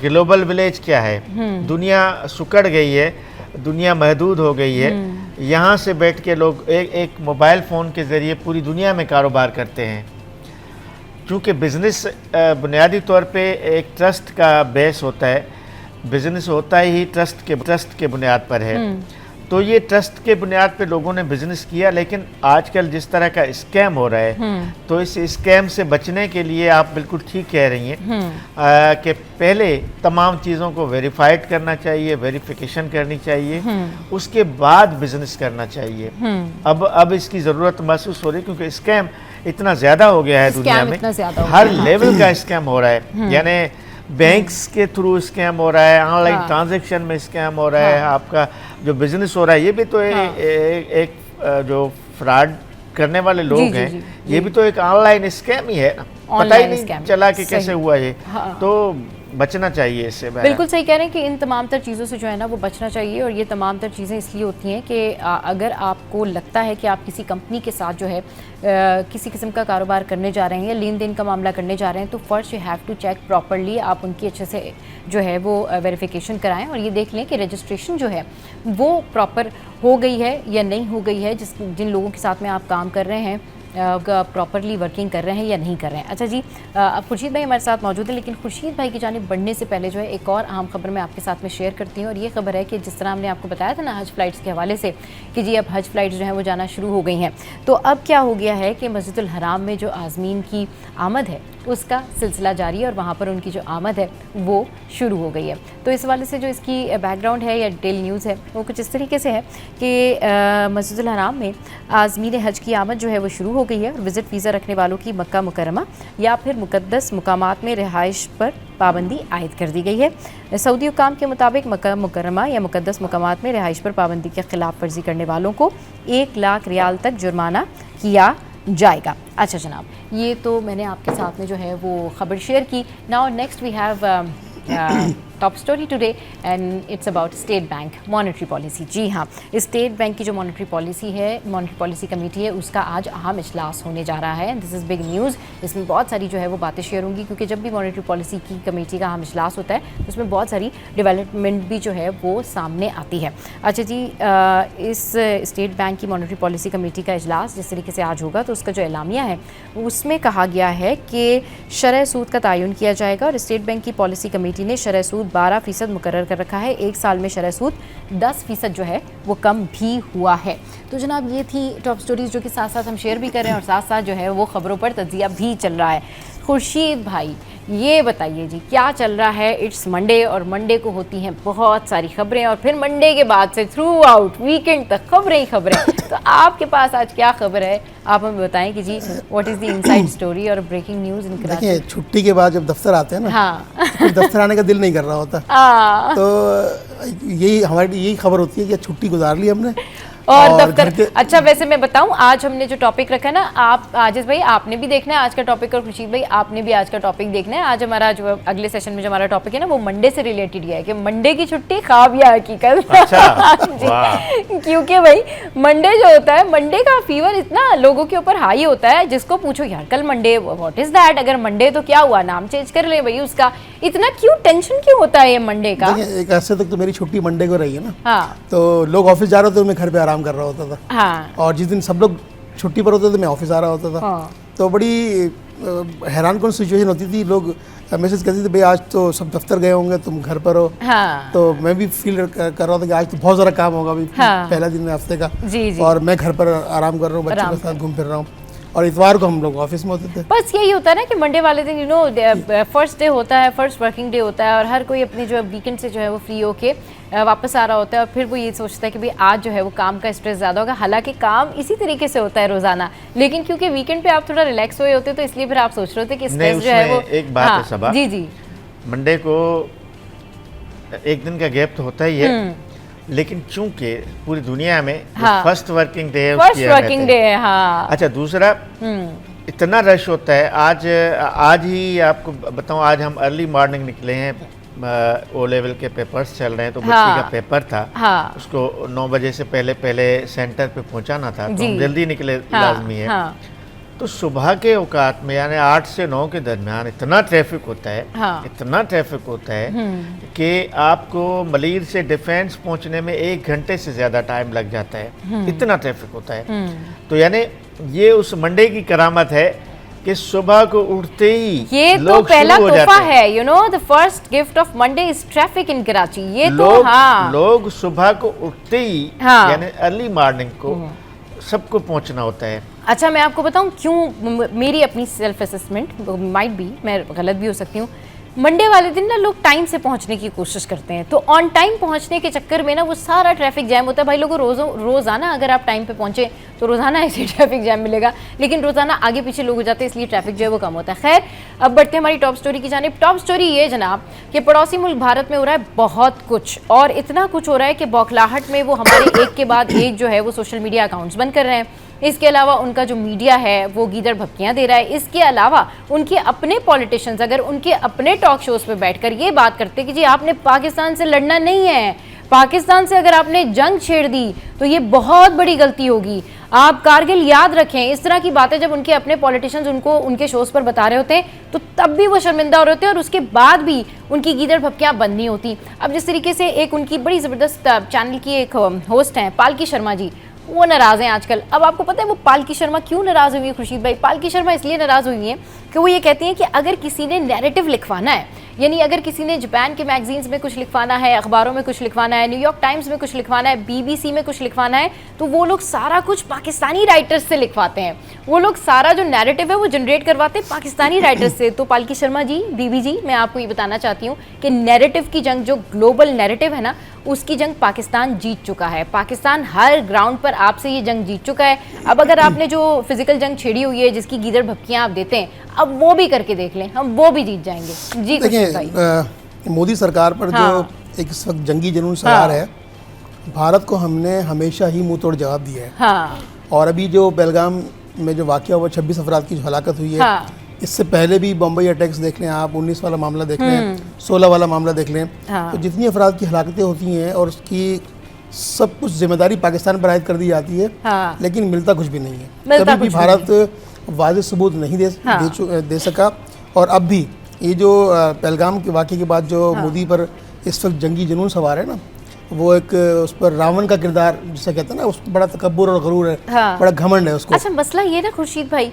ग्लोबल विलेज क्या है, दुनिया सुकड़ गई है, दुनिया महदूद हो गई है। यहाँ से बैठ के लोग एक मोबाइल फ़ोन के ज़रिए पूरी दुनिया में कारोबार करते हैं। क्योंकि बिज़नेस बुनियादी तौर पे एक ट्रस्ट का बेस होता है, बिज़नेस होता ही ट्रस्ट के बुनियाद पर है। तो ये ट्रस्ट के बुनियाद पे लोगों ने बिज़नेस किया। लेकिन आजकल जिस तरह का स्कैम हो रहा है, तो इस स्कैम से बचने के लिए आप बिल्कुल ठीक कह रही हैं कि पहले तमाम चीज़ों को वेरीफाइड करना चाहिए, वेरिफिकेशन करनी चाहिए, उसके बाद बिज़नेस करना चाहिए। अब इसकी ज़रूरत महसूस हो रही है, क्योंकि स्कैम इतना ज़्यादा हो गया है दुनिया में, हर लेवल का स्कैम हो रहा है। यानी बैंक्स के थ्रू स्कैम हो रहा है, ऑनलाइन ट्रांजैक्शन में स्कैम हो रहा है, आपका जो बिजनेस हो रहा है ये भी तो एक जो फ्रॉड करने वाले लोग हैं, ये भी तो एक ऑनलाइन स्कैम ही है ना, पता ही नहीं चला कि कैसे हुआ ये। तो बचना चाहिए इससे। बिल्कुल सही कह रहे हैं कि इन तमाम तर चीज़ों से जो है ना वो बचना चाहिए। और ये तमाम तर चीज़ें इसलिए होती हैं कि अगर आपको लगता है कि आप किसी कंपनी के साथ जो है किसी किस्म का कारोबार करने जा रहे हैं या लेन देन का मामला करने जा रहे हैं, तो first you have to check properly, आप उनकी अच्छे से जो है वो वेरिफिकेशन कराएं और ये देख लें कि रजिस्ट्रेशन जो है वो प्रॉपर हो गई है या नहीं हो गई है, जिन लोगों के साथ में आप काम कर रहे हैं प्रॉपरली वर्किंग कर रहे हैं या नहीं कर रहे हैं। अच्छा जी, अब खुर्शीद भाई हमारे साथ मौजूद है, लेकिन खुर्शीद भाई की जानिब बढ़ने से पहले जो है एक और अहम खबर मैं आपके साथ में शेयर करती हूँ। और ये खबर है कि जिस तरह हमने आपको बताया था ना हज फ़्लाइट्स के हवाले से कि जी अब हज फ़्लाइट्स जो हैं वो जाना शुरू हो गई हैं, तो अब क्या हो गया है कि मस्जिदुल हराम में जो आज़मीन की आमद है उसका सिलसिला जारी है और वहाँ पर उनकी जो आमद है वो शुरू हो गई है। तो इस वाले से जो इसकी बैकग्राउंड है या डिटेल न्यूज़ है वो कुछ इस तरीके से है कि मस्जिदुल हराम में आज़मीन हज की आमद जो है वो शुरू हो गई है और विज़िट वीज़ा रखने वालों की मक्का मुकरमा या फिर मुक़द्दस मुकामात में रिहाइश पर पाबंदी आयद कर दी गई है। सऊदी हुकाम के मुताबिक मक्का मुकरमा या मुक़द्दस मुकामात में रिहाइश पर पाबंदी के खिलाफ वर्जी करने वालों को 1 लाख रियाल तक जुर्माना किया जाएगा। अच्छा जनाब, ये तो मैंने आपके साथ में जो है वो ख़बर शेयर की। Now next we have top story today and it's about State Bank monetary policy. जी हाँ, स्टेट बैंक की जो मॉनेटरी पॉलिसी है, मॉनेटरी पॉलिसी कमेटी है, उसका आज अहम इजलास होने जा रहा है। This is big news. इसमें बहुत सारी जो है वो बातें शेयर होंगी, क्योंकि जब भी मॉनेटरी पॉलिसी की कमेटी का अहम इजलास होता है तो उसमें बहुत सारी डेवलपमेंट भी जो है वो सामने आती है। अच्छा जी, इस स्टेट बैंक की मॉनेटरी पॉलिसी कमेटी का इजलास जिस तरीके से आज होगा, तो उसका जो एलामिया है उसमें कहा गया है कि शरह सूद का तयन किया जाएगा और स्टेट बैंक की पॉलिसी कमेटी ने शरह सूद 12% मुकर्रर कर रखा है। एक साल में शरह सूद 10% जो है वो कम भी हुआ है। तो जनाब, ये थी टॉप स्टोरीज जो कि साथ साथ हम शेयर भी कर रहे हैं और साथ साथ जो है वो खबरों पर तजिया भी चल रहा है। खुर्शीद भाई, ये बताइए जी क्या चल रहा है। इट्स मंडे और मंडे को होती हैं बहुत सारी खबरें और फिर मंडे के बाद से थ्रू आउट वीकेंड तक खबरें ही खबरें। तो आपके पास आज क्या खबर है, आप हमें बताएं कि जी what is the inside story और ब्रेकिंग न्यूज़ इन कराची। देखिए, छुट्टी के बाद जब दफ्तर आते हैं ना, हाँ तो दफ्तर आने का दिल नहीं कर रहा होता। तो यही हमारी यही खबर होती है कि छुट्टी गुजार ली हमने और दफ्तर। अच्छा, वैसे मैं बताऊं, आज हमने जो टॉपिक रखा है ना, आप आजिज भाई आपने भी देखना है आज का टॉपिक और खुर्शीद भाई आपने भी आज का टॉपिक देखना है। आज हमारा जो अगले सेशन में जो हमारा टॉपिक है ना, वो मंडे से रिलेटेड ही है कि मंडे की छुट्टी ख्वाब या हकीकत। अच्छा, क्योंकि भाई मंडे जो होता है, मंडे का फीवर इतना लोगों के ऊपर हाई होता है, जिसको पूछो यार कल मंडे, व्हाट इज दैट, अगर मंडे तो क्या हुआ, नाम चेंज कर ले भाई उसका। इतना क्यों टेंशन क्यों होता है ये मंडे का? एक ऐसे तक तो मेरी छुट्टी मंडे को रही है ना। हाँ, तो लोग ऑफिस जा रहे होते, मैं घर पे आराम कर रहा होता था। हाँ, और जिस दिन सब लोग छुट्टी पर होते थे, मैं ऑफिस आ रहा होता था। हाँ। तो बड़ी हैरान कौन सिचुएशन होती थी। लोग मैसेज करते थे, भाई आज तो सब दफ्तर गए होंगे, तुम घर पर हो। हाँ। तो मैं भी फील कर रहा था कि आज तो बहुत ज़्यादा काम होगा अभी। हाँ। पहला दिन है हफ्ते का। जी, जी। और मैं घर पर आराम कर रहा हूँ, बच्चों के साथ घूम फिर रहा हूँ। और इतवार को हम लोग ऑफिस में होते थे। बस यही होता है ना कि मंडे वाले दिन फर्स्ट डे होता है, फर्स्ट वर्किंग डे होता है और हर कोई अपनी जो वीकेंड से जो है वो फ्री होके वापस आ रहा होता है और फिर वो ये सोचता है कि भाई आज जो है वो काम का स्ट्रेस ज़्यादा होगा। हालांकि काम इसी तरीके से होता है रोजाना, लेकिन क्योंकि वीकेंड पे आप थोड़ा रिलैक्स हुए होते तो इसलिए फिर आप सोच रहे होते कि स्ट्रेस जो है वो। एक बात है सबा, जी जी, मंडे को एक दिन का गैप तो होता ही है, लेकिन चूंकि पूरी दुनिया में फर्स्ट वर्किंग डे है, फर्स्ट वर्किंग डे है। हाँ। अच्छा, दूसरा इतना रश होता है। आज ही आपको बताऊं, आज हम अर्ली मॉर्निंग निकले हैं, ओ लेवल के पेपर्स चल रहे हैं, तो बच्ची का पेपर था। हाँ। उसको 9 बजे से पहले सेंटर पे पहुंचाना था, तो हम जल्दी निकले। लाजमी है। हाँ। तो सुबह के औकात में यानी 8 से 9 के दरमियान इतना ट्रैफिक होता है। हाँ। इतना ट्रैफिक होता है कि आपको मलीर से डिफेंस पहुंचने में 1 घंटे से ज़्यादा टाइम लग जाता है। इतना ट्रैफिक होता है। तो यानी ये उस मंडे की करामत है कि सुबह को उठते ही ये तो पहला तोहफा है। You know, the first gift of Monday is traffic in Karachi. ये लोग, तो हाँ, लोग सुबह को उठते ही हाँ, यानी अर्ली मॉर्निंग को सबको पहुंचना होता है। अच्छा, मैं आपको बताऊं क्यों। मेरी अपनी सेल्फ असेसमेंट माइट बी, मैं गलत भी हो सकती हूँ। मंडे वाले दिन ना लोग टाइम से पहुंचने की कोशिश करते हैं, तो ऑन टाइम पहुंचने के चक्कर में ना वो सारा ट्रैफिक जैम होता है। भाई लोगों, रोज़ाना अगर आप टाइम पे पहुंचे तो रोज़ाना ऐसे ट्रैफिक जैम मिलेगा, लेकिन रोज़ाना आगे पीछे लोग हो जाते हैं, इसलिए ट्रैफिक जो है वो कम होता है। खैर, अब बढ़ते हैं हमारी टॉप स्टोरी की जानिब। टॉप स्टोरी ये जनाब कि पड़ोसी मुल्क भारत में हो रहा है बहुत कुछ, और इतना कुछ हो रहा है कि बौखलाहट में वो हमारे एक के बाद एक जो है वो सोशल मीडिया अकाउंट्स बंद कर रहे हैं। इसके अलावा उनका जो मीडिया है वो गीदड़ भपकियां दे रहा है। इसके अलावा उनके अपने पॉलिटिशियंस अगर उनके अपने टॉक शोज पे बैठकर ये बात करते कि जी आपने पाकिस्तान से लड़ना नहीं है, पाकिस्तान से अगर आपने जंग छेड़ दी तो ये बहुत बड़ी गलती होगी, आप कारगिल याद रखें, इस तरह की बातें जब उनके अपने पॉलिटिशियंस उनको उनके शोज पर बता रहे होते हैं तो तब भी वो शर्मिंदा हो रहे होते हैं और उसके बाद भी उनकी गीदड़ भपकियां बंद नहीं होती। अब जिस तरीके से एक उनकी बड़ी ज़बरदस्त चैनल की एक होस्ट हैं पालकी शर्मा जी, वो नाराज़ हैं आजकल। अब आपको पता है वो पालकी शर्मा क्यों नाराज़ हुई है खुर्शीद भाई? पालकी शर्मा इसलिए नाराज़ हुई है कि वो ये कहती हैं कि अगर किसी ने नैरेटिव लिखवाना है, यानी अगर किसी ने जापान के मैगजीन्स में कुछ लिखवाना है, अखबारों में कुछ लिखवाना है, न्यूयॉर्क टाइम्स में कुछ लिखवाना है, BBC में कुछ लिखवाना है, तो वो लोग सारा कुछ पाकिस्तानी राइटर्स से लिखवाते हैं। वो लोग सारा जो नैरेटिव है वो जनरेट करवाते हैं पाकिस्तानी राइटर्स से। तो पालकी शर्मा जी, बीबी जी, मैं आपको ये बताना चाहती हूँ कि नैरेटिव की जंग, जो ग्लोबल नैरेटिव है ना, उसकी जंग पाकिस्तान जीत चुका है। पाकिस्तान हर ग्राउंड पर आपसे ये जंग जीत चुका है। अब अगर आपने जो फिजिकल जंग छेड़ी हुई है, जिसकी गीदड़ भपकियां आप देते हैं, अब वो भी करके देख लें, हम वो भी जीत जाएंगे। जी देखिए, मोदी सरकार पर जो एक इस वक्त जंगी जुनून सवार है, भारत को हमने हमेशा ही मुंह तोड़ जवाब दिया है। और अभी जो बेलगाम में जो वाकया हुआ, 26 अफराद की जो हलाकत हुई है, इससे पहले भी बम्बई अटैक्स देख लें आप, 19 वाला मामला देख लें, 16 वाला मामला देख लें, तो जितनी अफराद की हलाकतें होती हैं और उसकी सब कुछ जिम्मेदारी पाकिस्तान पर आयद कर दी जाती है, लेकिन मिलता कुछ भी नहीं है। कभी भी भारत वाज़ेह सबूत नहीं दे सका। और अब भी ये जो पहलगाम के वाक़े के बाद जो मोदी पर इस वक्त जंगी जुनून सवार है ना, वो एक उस पर रावण का किरदार जिसे कहते हैं ना, उस बड़ा तकब्बुर और गरूर है, बड़ा घमंड है उसको। अच्छा, मसला ये ना खुर्शीद भाई,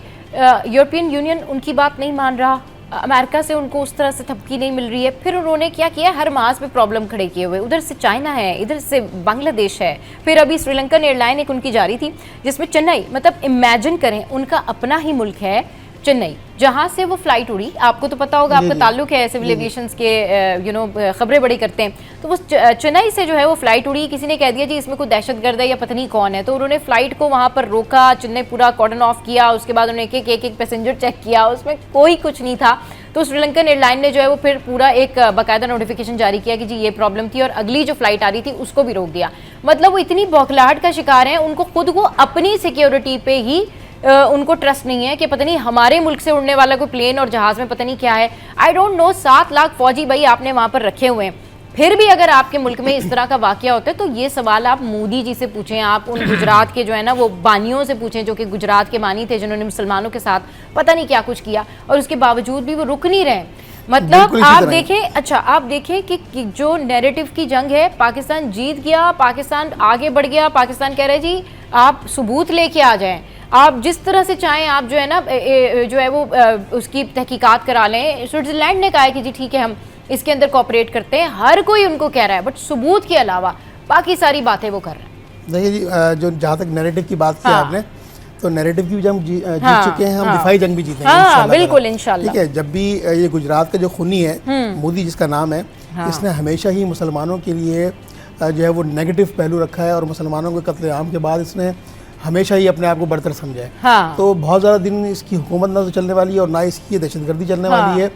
यूरोपियन यूनियन उनकी बात नहीं मान रहा, अमेरिका से उनको उस तरह से थपकी नहीं मिल रही है, फिर उन्होंने क्या किया, हर मास पे प्रॉब्लम खड़े किए हुए। उधर से चाइना है, इधर से बांग्लादेश है, फिर अभी श्रीलंकन एयरलाइन एक उनकी जारी थी जिसमें चेन्नई, मतलब इमेजिन करें उनका अपना ही मुल्क है चेन्नई, जहां से वो फ्लाइट उड़ी। आपको तो पता होगा, आपका ताल्लुक है सिविल एविएशन के, खबरें बड़ी करते हैं। तो वो चेन्नई से जो है वो फ्लाइट उड़ी, किसी ने कह दिया जी इसमें कोई दहशतगर्द है या पता नहीं कौन है, तो उन्होंने फ्लाइट को वहां पर रोका, चेन्नई पूरा कॉर्डन ऑफ किया, उसके बाद उन्होंने एक पैसेंजर चेक किया, उसमें कोई कुछ नहीं था। तो श्रीलंकन एयरलाइन ने जो है वो फिर पूरा एक बाकायदा नोटिफिकेशन जारी किया कि जी ये प्रॉब्लम थी, और अगली जो फ्लाइट आ रही थी उसको भी रोक दिया। मतलब वो इतनी बौखलाहट का शिकार हैं, उनको खुद को अपनी सिक्योरिटी पे ही उनको ट्रस्ट नहीं है कि पता नहीं हमारे मुल्क से उड़ने वाला कोई प्लेन और जहाज में पता नहीं क्या है। आई डोंट नो, 7 लाख फौजी भाई आपने वहां पर रखे हुए हैं, फिर भी अगर आपके मुल्क में इस तरह का वाकया होता है तो ये सवाल आप मोदी जी से पूछें, आप उन गुजरात के जो है ना वो बानियों से पूछें, जो कि गुजरात के बानी थे जिन्होंने मुसलमानों के साथ पता नहीं क्या कुछ किया, और उसके बावजूद भी वो रुक नहीं रहे। मतलब आप देखें, अच्छा आप देखें कि जो नैरेटिव की जंग है, पाकिस्तान जीत गया, पाकिस्तान आगे बढ़ गया, पाकिस्तान कह रहे जी आप सबूत लेके आ जाएं, आप जिस तरह से चाहें आप जो है ना जो है वो उसकी तहकीकात करा लें। स्विट्जरलैंड ने कहा है कि जी ठीक है हम इसके अंदर कोऑपरेट करते हैं, हर कोई उनको कह रहा है, बट सबूत के अलावा बाकी सारी बातें वो कर रहे हैं। देखिए जी, जो जहाँ तक नैरेटिव की बात की आपने, तो नैरेटिव की भी जंग जीत चुके हैं हम, दिफाई जंग भी जीतेंगे इंशाल्लाह। बिल्कुल इंशाल्लाह। ठीक है, जब भी ये गुजरात का जो खूनी है मोदी जिसका नाम है, इसने हमेशा ही मुसलमानों के लिए जो है वो नेगेटिव पहलू रखा है, और मुसलमानों के कत्लेआम के बाद इसने हमेशा ही अपने आप को बढ़तर समझा है। तो बहुत ज़्यादा दिन इसकी हुकूमत ना तो चलने वाली है और ना इसकी दहशतगर्दी चलने वाली है।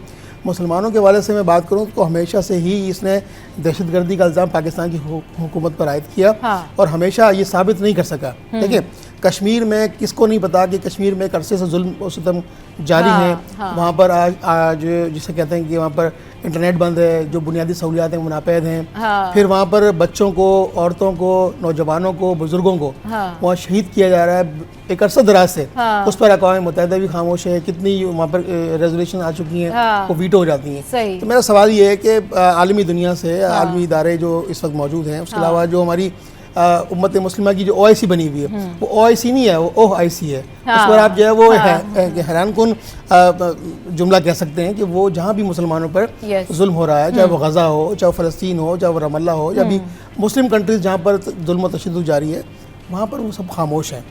मुसलमानों के वाले से मैं बात करूं तो हमेशा से ही इसने दहशतगर्दी का इल्ज़ाम पाकिस्तान की हुकूमत पर आयद किया, और हमेशा ये साबित नहीं कर सका। देखिए, कश्मीर में किसको नहीं पता कि कश्मीर में एक अरसे से जुल्म और सितम जारी है। वहाँ पर आज जिसे कहते हैं कि वहाँ पर इंटरनेट बंद है, जो बुनियादी सहूलियात हैं वो नापैद हैं। फिर वहाँ पर बच्चों को, औरतों को, नौजवानों को, बुजुर्गों को वहाँ शहीद किया जा रहा है एक अरसा दराज से। उस पर अक़वाम मुत्तहिदा भी खामोश है, कितनी वहाँ पर रेजोल्यूशन आ चुकी हैं वो वीटो हो जाती हैं। तो मेरा सवाल ये है कि आलमी दुनिया से आलमी इदारे जो इस वक्त मौजूद हैं, उसके अलावा जो हमारी उम्मत मुस्लिमा की जो OIC बनी हुई है, वो OIC नहीं है, वो OIC है। उस पर आप जो है वो हैरान कुन जुमला कह सकते हैं कि वो जहाँ भी मुसलमानों पर जुल्म हो रहा है, चाहे वो गज़ा हो, चाहे फ़लस्तीन हो, चाहे वो रमल्ला हो, या भी मुस्लिम कंट्रीज़ जहाँ पर जुल्म व तशद्दुद जारी है, वहाँ पर वो सब खामोश हैं।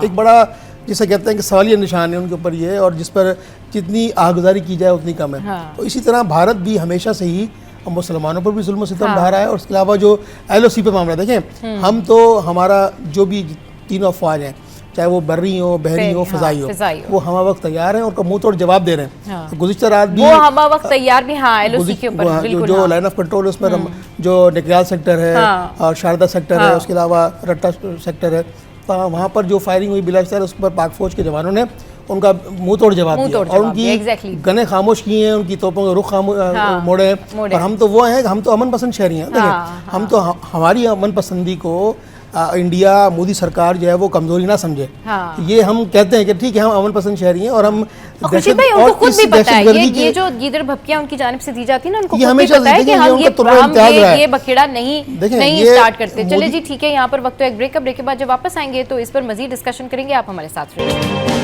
एक बड़ा जिसे कहते हैं कि सवालिया निशान है उनके ऊपर ये, और जिस पर जितनी आगुजारी की जाए उतनी कम है। तो इसी तरह भारत भी हमेशा से ही मुसलमानों पर भी जुल्म सितम ढा रहा है। और उसके अलावा जो LOC पे मामला देखें, हम तो हमारा जो भी तीनों अफवाज हैं, चाहे वो बर्री हो, बहरी हो, फ़ज़ाई हो, वो हम वक्त तैयार हैं, उनका मुंह तोड़ जवाब दे रहे हैं। तो गुज़िश्ता रात भी वो हम वक्त तैयार भी, LOC के ऊपर जो लाइन ऑफ कंट्रोल है उसमें जो निकयाल सेक्टर है और शारदा सेक्टर है, उसके अलावा रट्टा सेक्टर है, तो वहाँ पर जो फायरिंग हुई बिलाशतर, उस पर पाक फौज के जवानों ने उनका मुंह तोड़ जवाब दिया, और उनकी गने खामोश किए हैं, उनकी तोपों के रुख मोड़े हैं। और हम तो वो हैं, हम तो अमन पसंद शहरी हैं। देखिए, हम तो हमारी अमन पसंदी को इंडिया मोदी सरकार जो है वो कमजोरी ना समझे। ये हम कहते हैं कि ठीक है हम अमन पसंद शहरी हैं, और हम ये जो गीदड़ भपकियां उनकी जानिब से दी जाती है ना, उनको हमेशा पता है कि हम ये बखेड़ा नहीं स्टार्ट करते। चलिए जी ठीक है, यहाँ पर वक्त एक ब्रेक का, ब्रेक के बाद जब वापस आएंगे तो इस पर मजीद डिस्कशन करेंगे। आप हमारे साथ रहिए।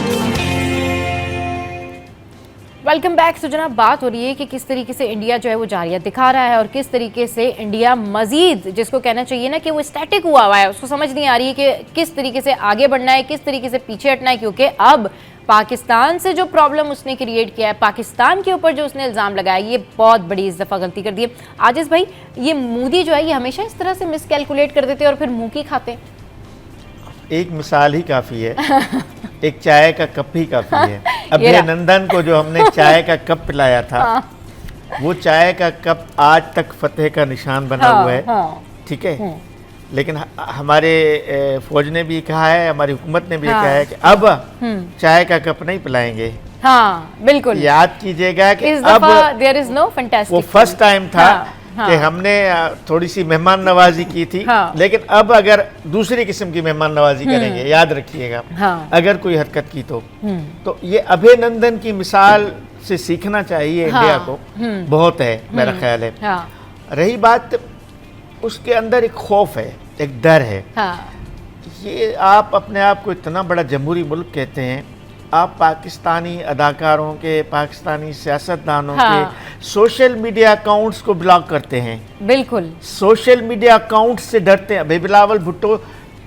Welcome back. तो जनाब, बात हो रही है कि किस तरीके से इंडिया जो है वो जारियत दिखा रहा है, और किस तरीके से इंडिया मजीद, जिसको कहना चाहिए ना कि वो स्टैटिक हुआ है, उसको समझ नहीं आ रही है कि किस तरीके से आगे बढ़ना है, किस तरीके से पीछे हटना है। क्योंकि अब पाकिस्तान से जो प्रॉब्लम उसने क्रिएट किया है, पाकिस्तान के ऊपर जो उसने इल्ज़ाम लगाया, ये बहुत बड़ी इस दफ़ा गलती कर दी है। आजिज़ भाई, ये मोदी जो है ये हमेशा इस तरह से मिसकैलकुलेट कर देते और फिर मुँह की खाते। एक मिसाल ही काफ़ी है, एक चाय का कप ही काफ़ी है। अभिनंदन को जो हमने चाय का कप पिलाया था, वो चाय का कप आज तक फतेह का निशान बना हुआ है। ठीक है, लेकिन हमारे फौज ने भी कहा है, हमारी हुकूमत ने भी कहा है कि अब चाय का कप नहीं पिलाएंगे, हाँ बिल्कुल, याद कीजिएगा कि इस अब दफा देयर इज नो फैंटास्टिक, वो फर्स्ट टाइम था हाँ, कि हमने थोड़ी सी मेहमान नवाजी की थी, हाँ, लेकिन अब अगर दूसरी किस्म की मेहमान नवाजी करेंगे, याद रखिएगा, हाँ, अगर कोई हरकत की तो ये अभिनंदन की मिसाल से सीखना चाहिए इंडिया को, बहुत है मेरा ख्याल है। हाँ, रही बात, उसके अंदर एक खौफ है, एक डर है। हाँ, ये आप अपने आप को इतना बड़ा जमहूरी मुल्क कहते हैं, आप पाकिस्तानी अदाकारों के, पाकिस्तानी सियासतदानों हाँ, के सोशल मीडिया अकाउंट्स को ब्लॉक करते हैं, बिल्कुल, सोशल मीडिया अकाउंट से डरते हैं। अभी बिलावल भुट्टो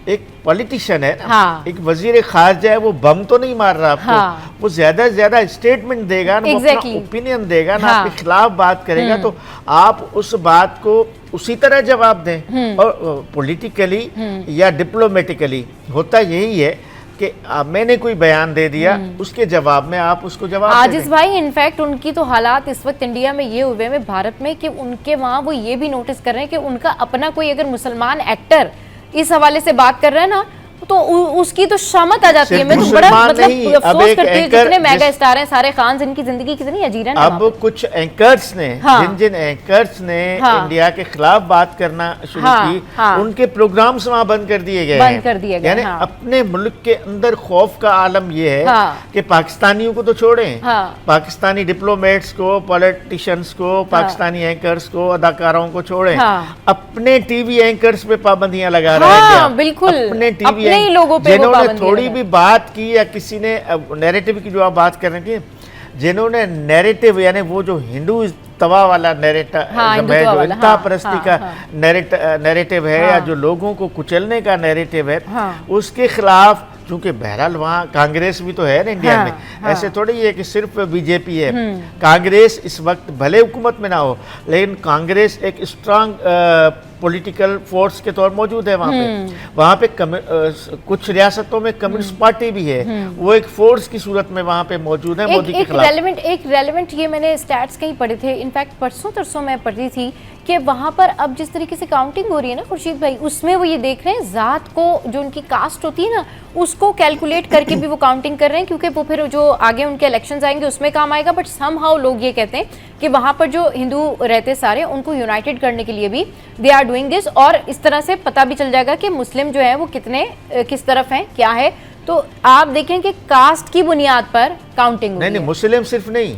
एक पॉलिटिशियन है, हाँ, एक वजीर खारजा है, वो बम तो नहीं मार रहा आपको, हाँ, वो ज्यादा से ज्यादा स्टेटमेंट देगा ना, Exactly. वो अपना ओपिनियन देगा ना, हाँ, आपके खिलाफ बात करेगा, तो आप उस बात को उसी तरह जवाब दें। और पॉलिटिकली या डिप्लोमेटिकली होता यही है कि मैंने कोई बयान दे दिया, उसके जवाब में आप उसको जवाब दे आजिज दें। भाई, इनफैक्ट उनकी तो हालात इस वक्त इंडिया में ये हुए में, भारत में, कि उनके वहाँ वो ये भी नोटिस कर रहे हैं कि उनका अपना कोई अगर मुसलमान एक्टर इस हवाले से बात कर रहा है ना, तो उसकी तो शामत आ जाती है। मैं तो बड़ा मतलब अफसोस करती हूँ, जितने मेगा स्टार हैं सारे खान, इनकी जिंदगी कितनी अजीब है। अब कुछ एंकर्स ने, जिन एंकर्स ने इंडिया के खिलाफ बात करना शुरू की, उनके प्रोग्राम्स वहां बंद कर दिए गए, बंद कर दिए गए। यानी अपने मुल्क के अंदर खौफ का आलम यह है कि पाकिस्तानियों को तो छोड़ें, पाकिस्तानी डिप्लोमेट्स को, पॉलिटिशियंस को, पाकिस्तानी एंकर्स को, अदाकारों को छोड़ें, अपने टीवी एंकर्स पे पाबंदियां लगा रहा है। बिल्कुल, अपने टीवी नहीं लोगों पे जिन्होंने थोड़ी भी बात की, या किसी ने नैरेटिव की जो आप बात कर रहे थे, जिन्होंने नैरेटिव, यानी वो जो हिंदू तवा वाला नैरेटिव है, जो इंता परस्ती का नैरेटिव है, या जो लोगों को कुचलने का नैरेटिव है, उसके खिलाफ, चूंकि बहरहाल वहाँ कांग्रेस भी तो है ना इंडिया में, ऐसे थोड़ी है कि सिर्फ बीजेपी है। कांग्रेस इस वक्त भले हुकूमत में ना हो, लेकिन कांग्रेस एक स्ट्रांग पॉलिटिकल फोर्स के तौर मौजूद है वहाँ पे कुछ रियासतों में कम्युनिस्ट पार्टी भी है, वो एक फोर्स की सूरत में वहाँ पे मौजूद है मोदी के खिलाफ। एक रेलेवेंट ये मैंने स्टैट्स कहीं पढ़े थे, इनफैक्ट परसों तरसों मैं पढ़ी थी कि वहाँ पर अब जिस तरीके से काउंटिंग हो रही है ना खुर्शीद भाई, उसमें वो ये देख रहे हैं ज़ात को, जो उनकी कास्ट होती है ना, उसको कैलकुलेट करके भी वो काउंटिंग कर रहे हैं, क्योंकि वो फिर जो आगे उनके इलेक्शंस आएंगे उसमें काम आएगा। बट समहाउ लोग ये कहते हैं कि वहाँ पर जो हिंदू रहते सारे, उनको यूनाइटेड करने के लिए भी दे आर डूइंग दिस, और इस तरह से पता भी चल जाएगा कि मुस्लिम जो है वो कितने किस तरफ हैं, क्या है। तो आप देखें कि कास्ट की बुनियाद पर काउंटिंग नहीं, मुस्लिम सिर्फ नहीं,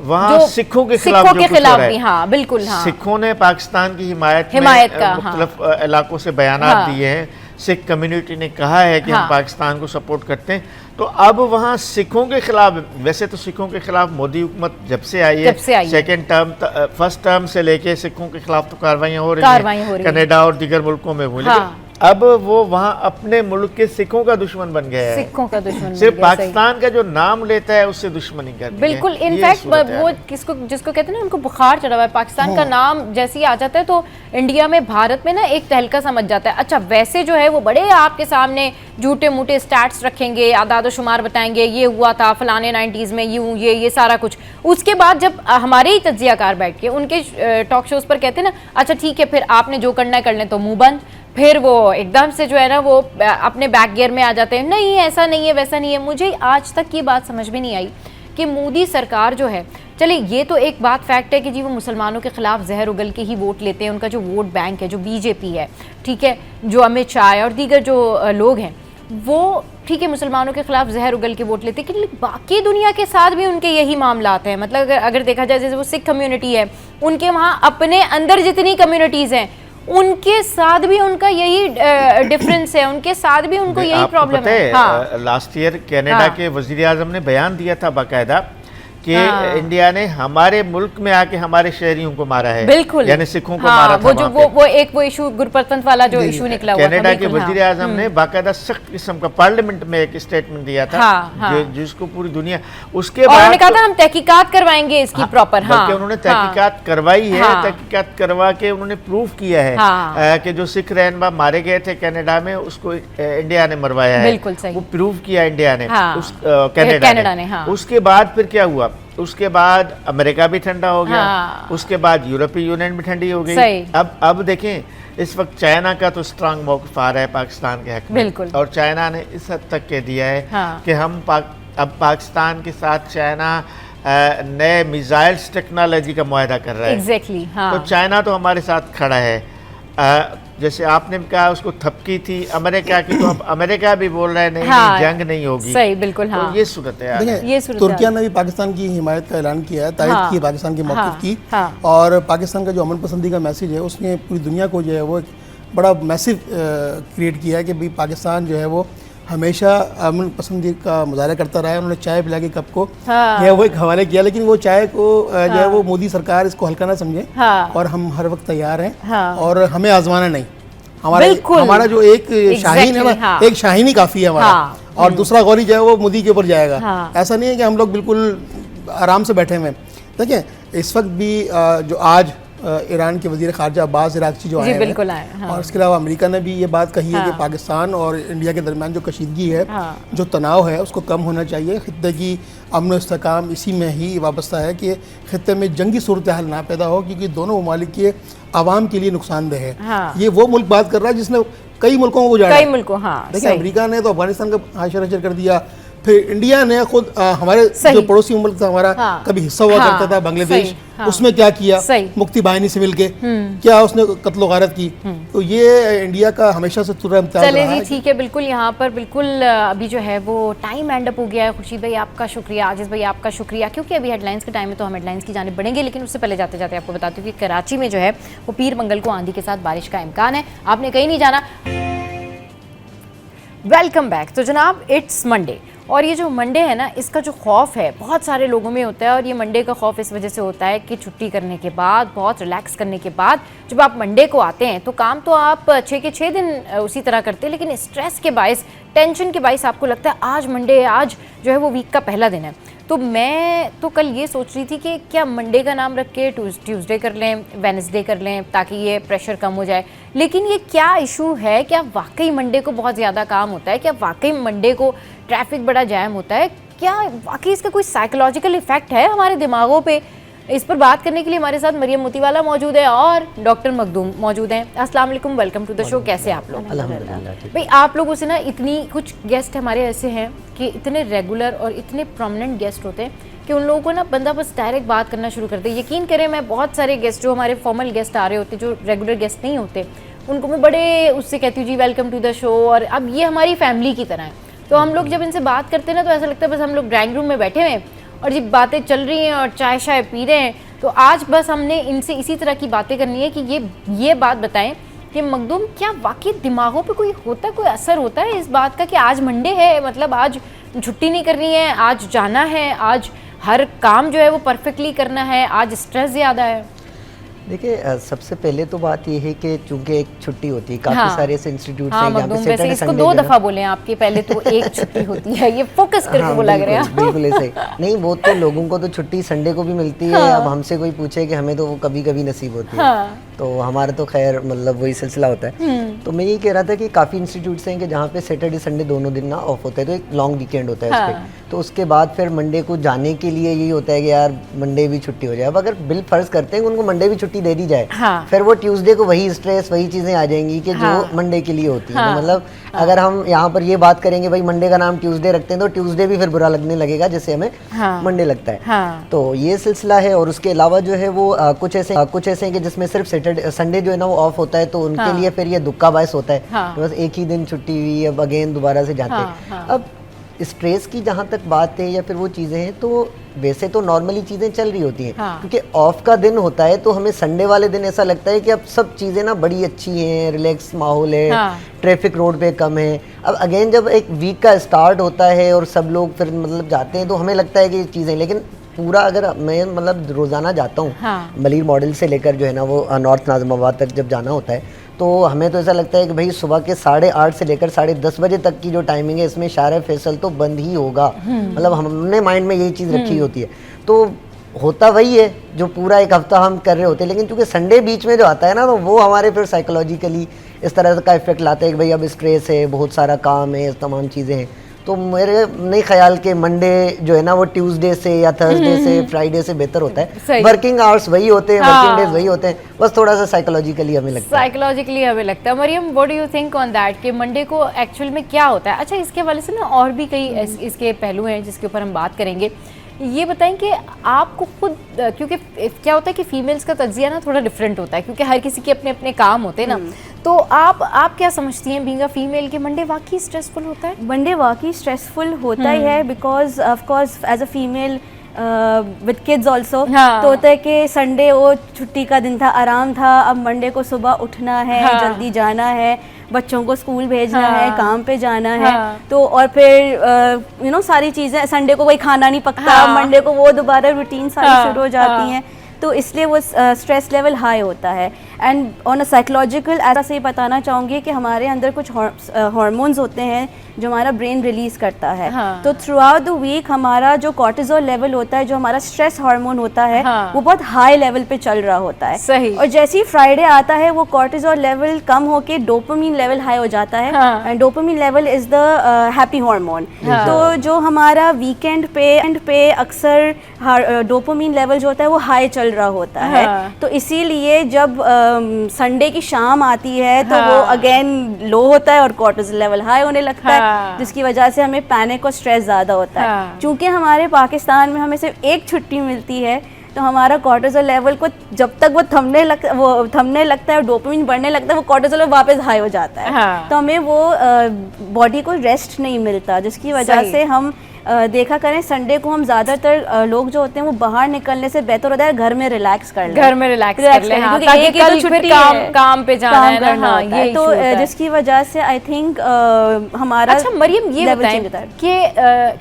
वहाँ सिखों के खिलाफ भी, हाँ बिल्कुल, हाँ, सिखों ने पाकिस्तान की हिमायत का मुख्तलिफ इलाकों से बयानात दिए हैं। सिख कम्युनिटी ने कहा है कि हम पाकिस्तान को सपोर्ट करते हैं। तो अब वहाँ सिखों के खिलाफ, वैसे तो सिखों के खिलाफ मोदी हुकूमत जब से आई है, सेकेंड टर्म, फर्स्ट टर्म से लेके सिखों के खिलाफ तो कार्रवाइयाँ हो रही हैं कनाडा और दीगर मुल्कों में हुई, लेकिन अब वो वहाँ अपने मुल्क के सिखों का दुश्मन बन गया है, सिखों का दुश्मन, सिर्फ पाकिस्तान का जो नाम लेता है उससे दुश्मनी करती है। बिल्कुल, इनफैक्ट वो जिसको कहते हैं ना, उनको बुखार चढ़ा हुआ है, पाकिस्तान का नाम जैसे ही आ जाता है तो इंडिया में, भारत में ना एक तहलका समझ जाता है। अच्छा, वैसे जो है वो बड़े आपके सामने झूठे मूठे स्टैट्स रखेंगे, आदाद शुमार बताएंगे, ये हुआ था फलाने 90s में, ये सारा कुछ। उसके बाद जब हमारे ही तज्जियाकार बैठ के उनके टॉक शोज पर कहते हैं ना, अच्छा ठीक है, फिर आपने जो करना है कर लें, तो मुंह बंद, फिर वो एकदम से जो है ना वो अपने बैक गियर में आ जाते हैं, नहीं ऐसा नहीं है, वैसा नहीं है। मुझे आज तक ये बात समझ में नहीं आई कि मोदी सरकार जो है, चलिए ये तो एक बात फैक्ट है कि जी वो मुसलमानों के खिलाफ जहर उगल के ही वोट लेते हैं, उनका जो वोट बैंक है, जो बीजेपी है, ठीक है, जो अमित शाह है और दीगर जो लोग हैं, वो ठीक है मुसलमानों के खिलाफ जहर उगल के वोट लेते हैं, लेकिन बाकी दुनिया के साथ भी उनके यही मामलात हैं। मतलब अगर देखा जाए, जैसे वो सिख कम्युनिटी है, उनके वहाँ अपने अंदर जितनी कम्युनिटीज़ हैं, उनके साथ भी उनका यही डिफरेंस है, उनके साथ भी उनको यही प्रॉब्लम है। लास्ट ईयर कनाडा के वजीर आजम ने बयान दिया था बाकायदा कि इंडिया ने हमारे मुल्क में आके हमारे शहरियों को मारा है, बिल्कुल, यानी सिखों को मारा था। वो इशू गुरपतंत वाला जो इशू निकला हुआ था, कनाडा के वजीर आजम ने बाकायदा सख्त किस्म का पार्लियामेंट में एक स्टेटमेंट दिया था, जिसको पूरी दुनिया, उसके बाद उन्होंने कहा था हम तहकीकात करवाएंगे इसकी प्रॉपर। बल्कि उन्होंने तहकीकात करवाई है, तहकीकात करवा के उन्होंने प्रूफ किया है कि जो सिख रहनुमा मारे गए थे कनाडा में, उसको इंडिया ने मरवाया है, वो प्रूफ किया इंडिया ने, कनाडा ने। उसके बाद फिर क्या हुआ, उसके बाद अमेरिका भी ठंडा हो गया, उसके बाद यूरोपीय यूनियन भी ठंडी हो गई। अब देखें इस वक्त चाइना का तो स्ट्रांग मौक़िफ़ आ रहा है पाकिस्तान के हक में, और चाइना ने इस हद तक कह दिया है कि हम अब पाकिस्तान के साथ चाइना नए मिसाइल्स टेक्नोलॉजी का मुआहदा कर रहा है। एग्जैक्टली हाँ। तो चाइना तो हमारे साथ खड़ा है। जैसे आपने भी कहा उसको थपकी थी अमेरिका की, तो अब अमेरिका भी बोल रहा है नहीं, हाँ, नहीं जंग नहीं होगी। सही, बिल्कुल हाँ। तो ये सूरत है। देखिए तुर्किया ने भी पाकिस्तान की हिमायत का ऐलान किया है, तारीफ की है पाकिस्तान के मौक़िफ़ की, और पाकिस्तान का जो अमन पसंदी का मैसेज है उसने पूरी दुनिया को जो है वो एक बड़ा मैसिव क्रिएट किया है कि भाई पाकिस्तान जो है वो हमेशा अमन पसंदी का मुजाहरा करता रहा है। उन्होंने चाय पिला के कप को जो है वो एक हवाले किया, लेकिन वो चाय को जो है वो मोदी सरकार इसको हल्का ना समझे, और हम हर वक्त तैयार हैं और हमें आजमाना नहीं। हमारा जो एक शाहीन है ना, एक शाहीन ही काफ़ी है हमारा, और दूसरा गौरी जो है वो मोदी के ऊपर जाएगा। ऐसा नहीं है कि हम लोग बिल्कुल आराम से बैठे हुए हैं। देखिए इस वक्त भी जो आज ईरान के वज़ीर ख़ारजा अब्बास इराक़ची जो आए हैं, और इसके अलावा अमेरिका ने भी ये बात कही है कि पाकिस्तान और इंडिया के दरमियान जो कशीदगी है, जो तनाव है, उसको कम होना चाहिए। ख़ित्ते की अमन इस्तेहकाम इसी में ही वाबस्ता है कि ख़ित्ते में जंगी सूरत हाल ना पैदा हो, क्योंकि दोनों ममालिक के आवाम के लिए नुकसानदेह है। ये वो मुल्क बात कर रहा है जिसने कई मुल्कों को उजाड़ा। देखिए अमेरिका ने तो अफगानिस्तान का हाशर कर दिया, फिर इंडिया ने खुद हमारे जो पड़ोसी मुल्क था हमारा, कभी हिस्सा हुआ करता था बांग्लादेश, उसमें क्या किया, मुक्ति बाहिनी से मिलके क्या उसने कत्लो गारत की। तो ये इंडिया का हमेशा से तुरंत चले जी ठीक है। बिल्कुल यहाँ पर बिल्कुल अभी जो है वो टाइम एंड अप हो गया है। खुर्शीद भाई आपका शुक्रिया, आजिज़ भाई आपका शुक्रिया, क्योंकि अभी हेडलाइंस के टाइम में तो हम हेडलाइंस की जानिब बढ़ेंगे, लेकिन उससे पहले जाते जाते आपको बताती हूँ कि कराची में जो है वो पीर मंगल को आंधी के साथ बारिश का इम्कान है। आपने कहीं नहीं जाना। Welcome back. तो जनाब इट्स मंडे, और ये जो मंडे है ना, इसका जो खौफ है बहुत सारे लोगों में होता है, और ये मंडे का खौफ इस वजह से होता है कि छुट्टी करने के बाद, बहुत रिलैक्स करने के बाद जब आप मंडे को आते हैं तो काम तो आप 6 के 6 दिन उसी तरह करते हैं, लेकिन स्ट्रेस के बायस, टेंशन के बायस आपको लगता है आज मंडे है, आज जो है वो वीक का पहला दिन है। तो मैं तो कल ये सोच रही थी कि क्या मंडे का नाम रख के ट्यूसडे कर लें, वेडनेसडे कर लें, ताकि ये प्रेशर कम हो जाए। लेकिन ये क्या इशू है, क्या वाकई मंडे को बहुत ज़्यादा काम होता है, क्या वाकई मंडे को ट्रैफिक बड़ा जैम होता है, क्या वाकई इसका कोई साइकोलॉजिकल इफेक्ट है हमारे दिमागों पे? इस पर बात करने के लिए हमारे साथ मरियम मोतीवाला मौजूद है और डॉक्टर मखदूम मौजूद हैं। अस्सलाम वालेकुम, वेलकम टू द शो। कैसे आप लोग? अल्हम्दुलिल्लाह। भाई आप लोगों से ना इतनी कुछ गेस्ट हमारे ऐसे हैं कि इतने रेगुलर और इतने प्रोमिनेंट गेस्ट होते हैं कि उन लोगों को ना बंदा बस डायरेक्ट बात करना शुरू करते हैं। यकीन करें, मैं बहुत सारे गेस्ट जो हमारे फॉर्मल गेस्ट आ रहे होते, जो रेगुलर गेस्ट नहीं होते, उनको मैं बड़े उससे कहती हूँ जी वेलकम टू द शो, और अब ये हमारी फैमिली की तरह है। तो हम लोग जब इनसे बात करते हैं ना, तो ऐसा लगता है बस हम लोग ड्राइंग रूम में बैठे हुए हैं और जब बातें चल रही हैं और चाय शाय पी रहे हैं। तो आज बस हमने इनसे इसी तरह की बातें करनी है कि ये बात बताएं कि मखदूम, क्या वाकई दिमागों पे कोई असर होता है इस बात का कि आज मंडे है, मतलब आज छुट्टी नहीं करनी है, आज जाना है, आज हर काम जो है वो परफेक्टली करना है, आज स्ट्रेस ज़्यादा है? देखिए सबसे पहले तो बात ये है कि चूंकि एक छुट्टी होती है, काफ़ी सारे ऐसे इंस्टीट्यूट हैं जहाँ पे सैटरडे इसको 2 दफ़ा बोले आपके, पहले तो एक छुट्टी होती है, ये फोकस करके बोला गया। बिल्कुल ऐसे नहीं, वो तो लोगों को तो छुट्टी संडे को भी मिलती है। अब हमसे कोई पूछे कि हमें तो वो कभी कभी नसीब होती है, तो हमारा तो खैर मतलब वही सिलसिला होता है। तो मैं ये कह रहा था कि काफ़ी इंस्टीट्यूट्स हैं कि जहाँ पे सैटरडे संडे दोनों दिन ना ऑफ होता है, तो एक लॉन्ग वीकेंड होता है उस पर। तो उसके बाद फिर मंडे को जाने के लिए यही होता है कि यार मंडे भी छुट्टी हो जाए। अब अगर बिल फर्ज करते हैं कि उनको मंडे भी छुट्टी दे दी जाए, फिर वो ट्यूसडे को वही स्ट्रेस, वही चीज़ें आ जाएंगी कि जो मंडे के लिए होती है। मतलब अगर हम यहाँ पर ये बात करेंगे भाई मंडे का नाम ट्यूसडे रखते हैं, तो ट्यूसडे भी फिर बुरा लगने लगेगा जैसे हमें मंडे लगता है। तो ये सिलसिला है। और उसके अलावा जो है वो कुछ ऐसे हैं कि जिसमें सिर्फ सैटरडे संडे जो है ना वो ऑफ होता है, तो उनके लिए फिर ये दुख का बायस होता है कि बस एक ही दिन छुट्टी हुई, अब अगेन दोबारा से जाते हैं। अब स्ट्रेस की जहाँ तक बात है या फिर वो चीज़ें हैं, तो वैसे तो नॉर्मली चीज़ें चल रही होती हैं, क्योंकि ऑफ का दिन होता है तो हमें संडे वाले दिन ऐसा लगता है कि अब सब चीज़ें ना बड़ी अच्छी हैं, रिलैक्स माहौल है, ट्रैफिक रोड पे कम है। अब अगेन जब एक वीक का स्टार्ट होता है और सब लोग फिर मतलब जाते हैं, तो हमें लगता है कि चीज़ें, लेकिन पूरा अगर मैं मतलब रोज़ाना जाता हूँ मलिर मॉडल से लेकर जो है ना वो नॉर्थ नाज़िमाबाद तक जब जाना होता है, तो हमें तो ऐसा लगता है कि भाई सुबह के 8:30 से लेकर 10:30 बजे तक की जो टाइमिंग है, इसमें शार फैसल तो बंद ही होगा। मतलब हमने माइंड में यही चीज़ रखी होती है, तो होता वही है जो पूरा एक हफ्ता हम कर रहे होते हैं। लेकिन चूंकि संडे बीच में जो आता है ना, तो वो हमारे फिर साइकोलॉजिकली इस तरह का इफेक्ट लाता है कि भाई अब स्ट्रेस है, बहुत सारा काम है, तमाम चीज़ें हैं, तो मेरे नहीं ख्याल के मंडे जो है ना वो ट्यूसडे से या थर्सडे से फ्राइडे से बेहतर होता है। वर्किंग आवर्स वही होते हैं, वर्किंग डेज वही होते हैं, बस थोड़ा सा साइकोलॉजिकली हमें लगता है। साइकोलॉजिकली हमें लगता है। Mariam, what do you think on that कि मंडे को एक्चुअल में क्या होता है? अच्छा, इसके वाले से ना और भी कई इसके पहलू हैं जिसके ऊपर हम बात करेंगे। ये बताएं कि आपको खुद, क्योंकि क्या होता है कि फीमेल्स का तज्जिया ना थोड़ा डिफरेंट होता है, क्योंकि हर किसी के अपने अपने काम होते हैं ना, तो आप क्या समझती हैं बीइंग अ फीमेल कि मंडे वाकई स्ट्रेसफुल होता है? मंडे वाकई स्ट्रेसफुल होता ही है, because of course as a female with kids also, तो होता है कि संडे वो छुट्टी का दिन था, आराम था, अब मंडे को सुबह उठना है, जल्दी जाना है, बच्चों को स्कूल भेजना है, काम पे जाना है, तो और फिर सारी चीज़ें, संडे को कोई खाना नहीं पकता, मंडे को वो दोबारा रूटीन सारी शुरू हो जाती हैं, तो इसलिए वो स्ट्रेस लेवल हाई होता है। एंड ऑन अ साइकोलॉजिकल ऐसा से बताना चाहूँगी कि हमारे अंदर कुछ हार्मोन्स होते हैं जो हमारा ब्रेन रिलीज करता है, तो थ्रू आउट द वीक हमारा जो कॉर्टिसोल लेवल होता है, जो हमारा स्ट्रेस हार्मोन होता है, वो बहुत हाई लेवल पे चल रहा होता है। सही। और जैसे ही फ्राइडे आता है वो कॉर्टिसोल लेवल कम होके डोपामिन लेवल हाई हो जाता है, and dopamine level is the happy hormone. तो जो हमारा वीकेंड पे अक्सर डोपामिन लेवल जो होता है वो हाई चल रहा होता है, तो इसीलिए जब संडे की शाम आती है तो वो अगेन लो होता है और कॉर्टिसोल लेवल हाई होने लगता है, जिसकी वजह से हमें पैनिक और स्ट्रेस ज़्यादा होता है। क्योंकि हमारे पाकिस्तान में हमें सिर्फ एक छुट्टी मिलती है, तो हमारा कॉर्टिसोल लेवल को जब तक वो थमने लगता है और डोपामिन बढ़ने लगता है, वो कॉर्टिसोल वापस हाई हो जाता है, तो हमें वो बॉडी को रेस्ट नहीं मिलता, जिसकी वजह से हम देखा करें संडे को हम ज़्यादातर लोग जो होते हैं वो बाहर निकलने से बेहतर होता है घर में रिलैक्स कर लें, घर में रिलैक्स कर लें, क्योंकि ताकि एक कल तो फिर छुट्टी काम पे जाना है ना, हाँ, ये तो जिसकी वजह से आई थिंक हमारा। अच्छा मरियम, ये बताएं कि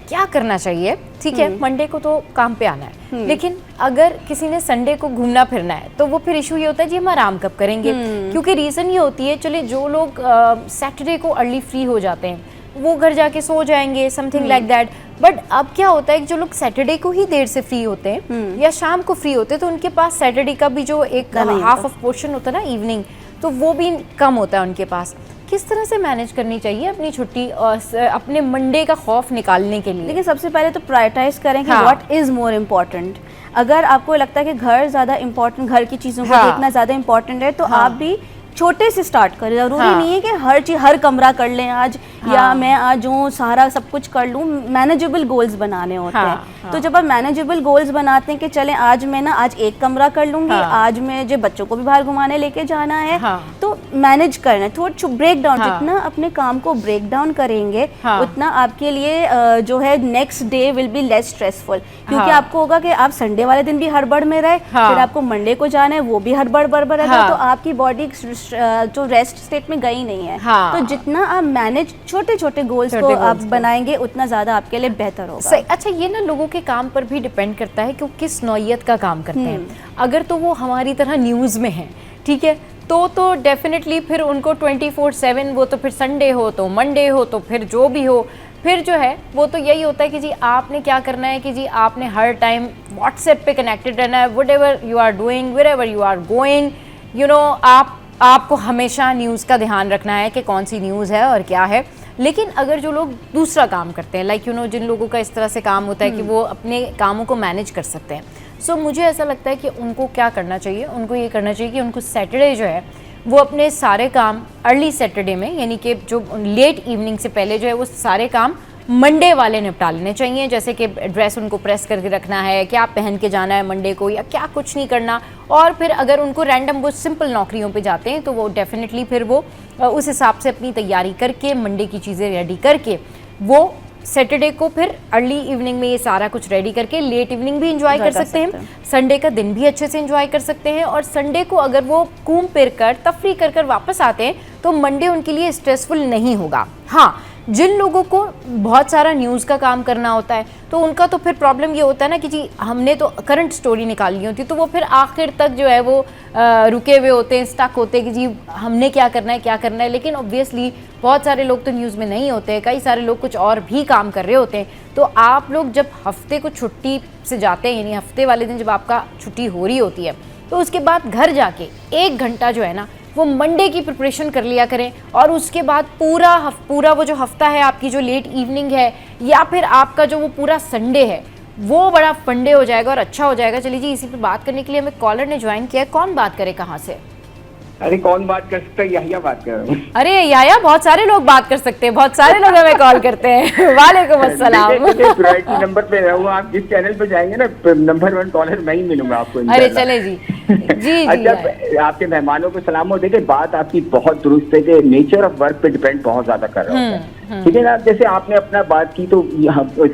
क्या करना चाहिए? ठीक है, मंडे को तो काम पे आना है, लेकिन अगर किसी ने संडे को घूमना फिरना है तो वो फिर इशू ये होता है जी हम आराम कब करेंगे, क्योंकि रीज़न ये होती है, चले जो लोग सैटरडे को अर्ली फ्री हो जाते हैं वो घर जाके सो जाएंगे, समथिंग लाइक दैट। बट अब क्या होता है कि जो लोग सैटरडे को ही देर से फ्री होते हैं या शाम को फ्री होते हैं, तो उनके पास सैटरडे का भी जो एक हाफ ऑफ पोर्शन होता है ना इवनिंग, तो वो भी कम होता है उनके पास। किस तरह से मैनेज करनी चाहिए अपनी छुट्टी और अपने मंडे का खौफ निकालने के लिए? लेकिन सबसे पहले तो प्रायोरिटाइज करें कि व्हाट इज़ मोर इम्पॉर्टेंट। अगर आपको लगता है कि घर ज़्यादा इम्पॉर्टेंट, घर की चीज़ों को देखना ज़्यादा इम्पॉर्टेंट है, तो आप भी छोटे से स्टार्ट करें। ज़रूरी नहीं है कि हर चीज़, हर कमरा कर लें आज, या मैं आज जो सारा सब कुछ कर लूँ। मैनेजेबल गोल्स बनाने होते हैं, तो जब आप मैनेजेबल गोल्स बनाते हैं कि चलें आज मैं ना आज एक कमरा कर लूँगी, आज मैं जो बच्चों को भी बाहर घुमाने लेके जाना है, तो मैनेज करना है, थोड़ा ब्रेक डाउन, जितना अपने काम को ब्रेक डाउन करेंगे उतना आपके लिए जो है next day will be less stressful, क्योंकि आपको होगा कि आप संडे वाले दिन भी हड़बड़ में रहे, फिर आपको मंडे को जाना है वो भी हड़बड़ रहेगा, तो आपकी बॉडी जो रेस्ट स्टेट में गई नहीं है। तो जितना आप मैनेज छोटे छोटे गोल्स को आप बनाएंगे उतना ज्यादा आपके लिए बेहतर होगा। सही। अच्छा, ये ना लोगों के काम पर भी डिपेंड करता है कि वो किस नौइयत का काम करते हैं। अगर तो वो हमारी तरह न्यूज़ में है, ठीक है, तो डेफिनेटली फिर उनको 24/7, वो तो फिर संडे हो तो मंडे हो तो फिर जो भी हो, फिर जो है वो तो यही होता है कि जी आपने क्या करना है कि जी आपने हर टाइम व्हाट्सएप पे कनेक्टेड रहना है, whatever you are doing, wherever you are going, आपको हमेशा न्यूज़ का ध्यान रखना है कि कौन सी न्यूज़ है और क्या है। लेकिन अगर जो लोग दूसरा काम करते हैं, लाइक जिन लोगों का इस तरह से काम होता है कि वो अपने कामों को मैनेज कर सकते हैं, सो मुझे ऐसा लगता है कि उनको क्या करना चाहिए, उनको ये करना चाहिए कि उनको सैटरडे जो है वो अपने सारे काम अर्ली सैटरडे में, यानी कि जो लेट इवनिंग से पहले जो है वो सारे काम मंडे वाले निपटा लेने चाहिए। जैसे कि ड्रेस उनको प्रेस करके रखना है, क्या पहन के जाना है मंडे को, या क्या कुछ नहीं करना। और फिर अगर उनको रैंडम वो सिंपल नौकरियों पे जाते हैं तो वो डेफिनेटली फिर वो उस हिसाब से अपनी तैयारी करके मंडे की चीज़ें रेडी करके वो सैटरडे को फिर अर्ली इवनिंग में ये सारा कुछ रेडी करके लेट इवनिंग भी इंजॉय कर सकते हैं, संडे का दिन भी अच्छे से इंजॉय कर सकते हैं। और संडे को अगर वो घूम फिर कर तफरी कर वापस आते हैं तो मंडे उनके लिए स्ट्रेसफुल नहीं होगा। हाँ, जिन लोगों को बहुत सारा न्यूज़ का काम करना होता है तो उनका तो फिर प्रॉब्लम ये होता है ना कि जी हमने तो करंट स्टोरी निकालनी होती है, तो वो फिर आखिर तक जो है वो रुके हुए होते हैं, स्टक होते हैं कि जी हमने क्या करना है। लेकिन ऑब्वियसली बहुत सारे लोग तो न्यूज़ में नहीं होते हैं, कई सारे लोग कुछ और भी काम कर रहे होते हैं। तो आप लोग जब हफ्ते को छुट्टी से जाते हैं, यानी हफ्ते वाले दिन जब आपका छुट्टी हो रही होती है, तो उसके बाद घर जाके 1 घंटा जो है ना वो मंडे की प्रिपरेशन कर लिया करें, और उसके बाद पूरा वो जो हफ्ता है, आपकी जो लेट इवनिंग है या फिर आपका जो वो पूरा संडे है, वो बड़ा फंडे हो जाएगा और अच्छा हो जाएगा। चलिए जी, इसी पे बात करने के लिए हमें कॉलर ने ज्वाइन किया है। कौन बात करे, कहाँ से? अरे कौन बात कर सकता है? याहिया बात कर रहा हूँ। अरे याया, बहुत सारे लोग बात कर सकते हैं, बहुत सारे लोग हमें कॉल करते हैं। वालेकुम अस्सलाम। प्रायोरिटी नंबर पे रहूँ, आप जिस चैनल पे जाएंगे ना, नंबर 1 कॉलर मैं ही मिलूंगा आपको। अरे चले जी जी। अच्छा, आपके मेहमानों को सलाम। और देखिए, बात आपकी बहुत दुरुस्त है कि नेचर ऑफ वर्क पे डिपेंड बहुत ज्यादा कर रहा है, ठीक है ना। जैसे आपने अपना बात की, तो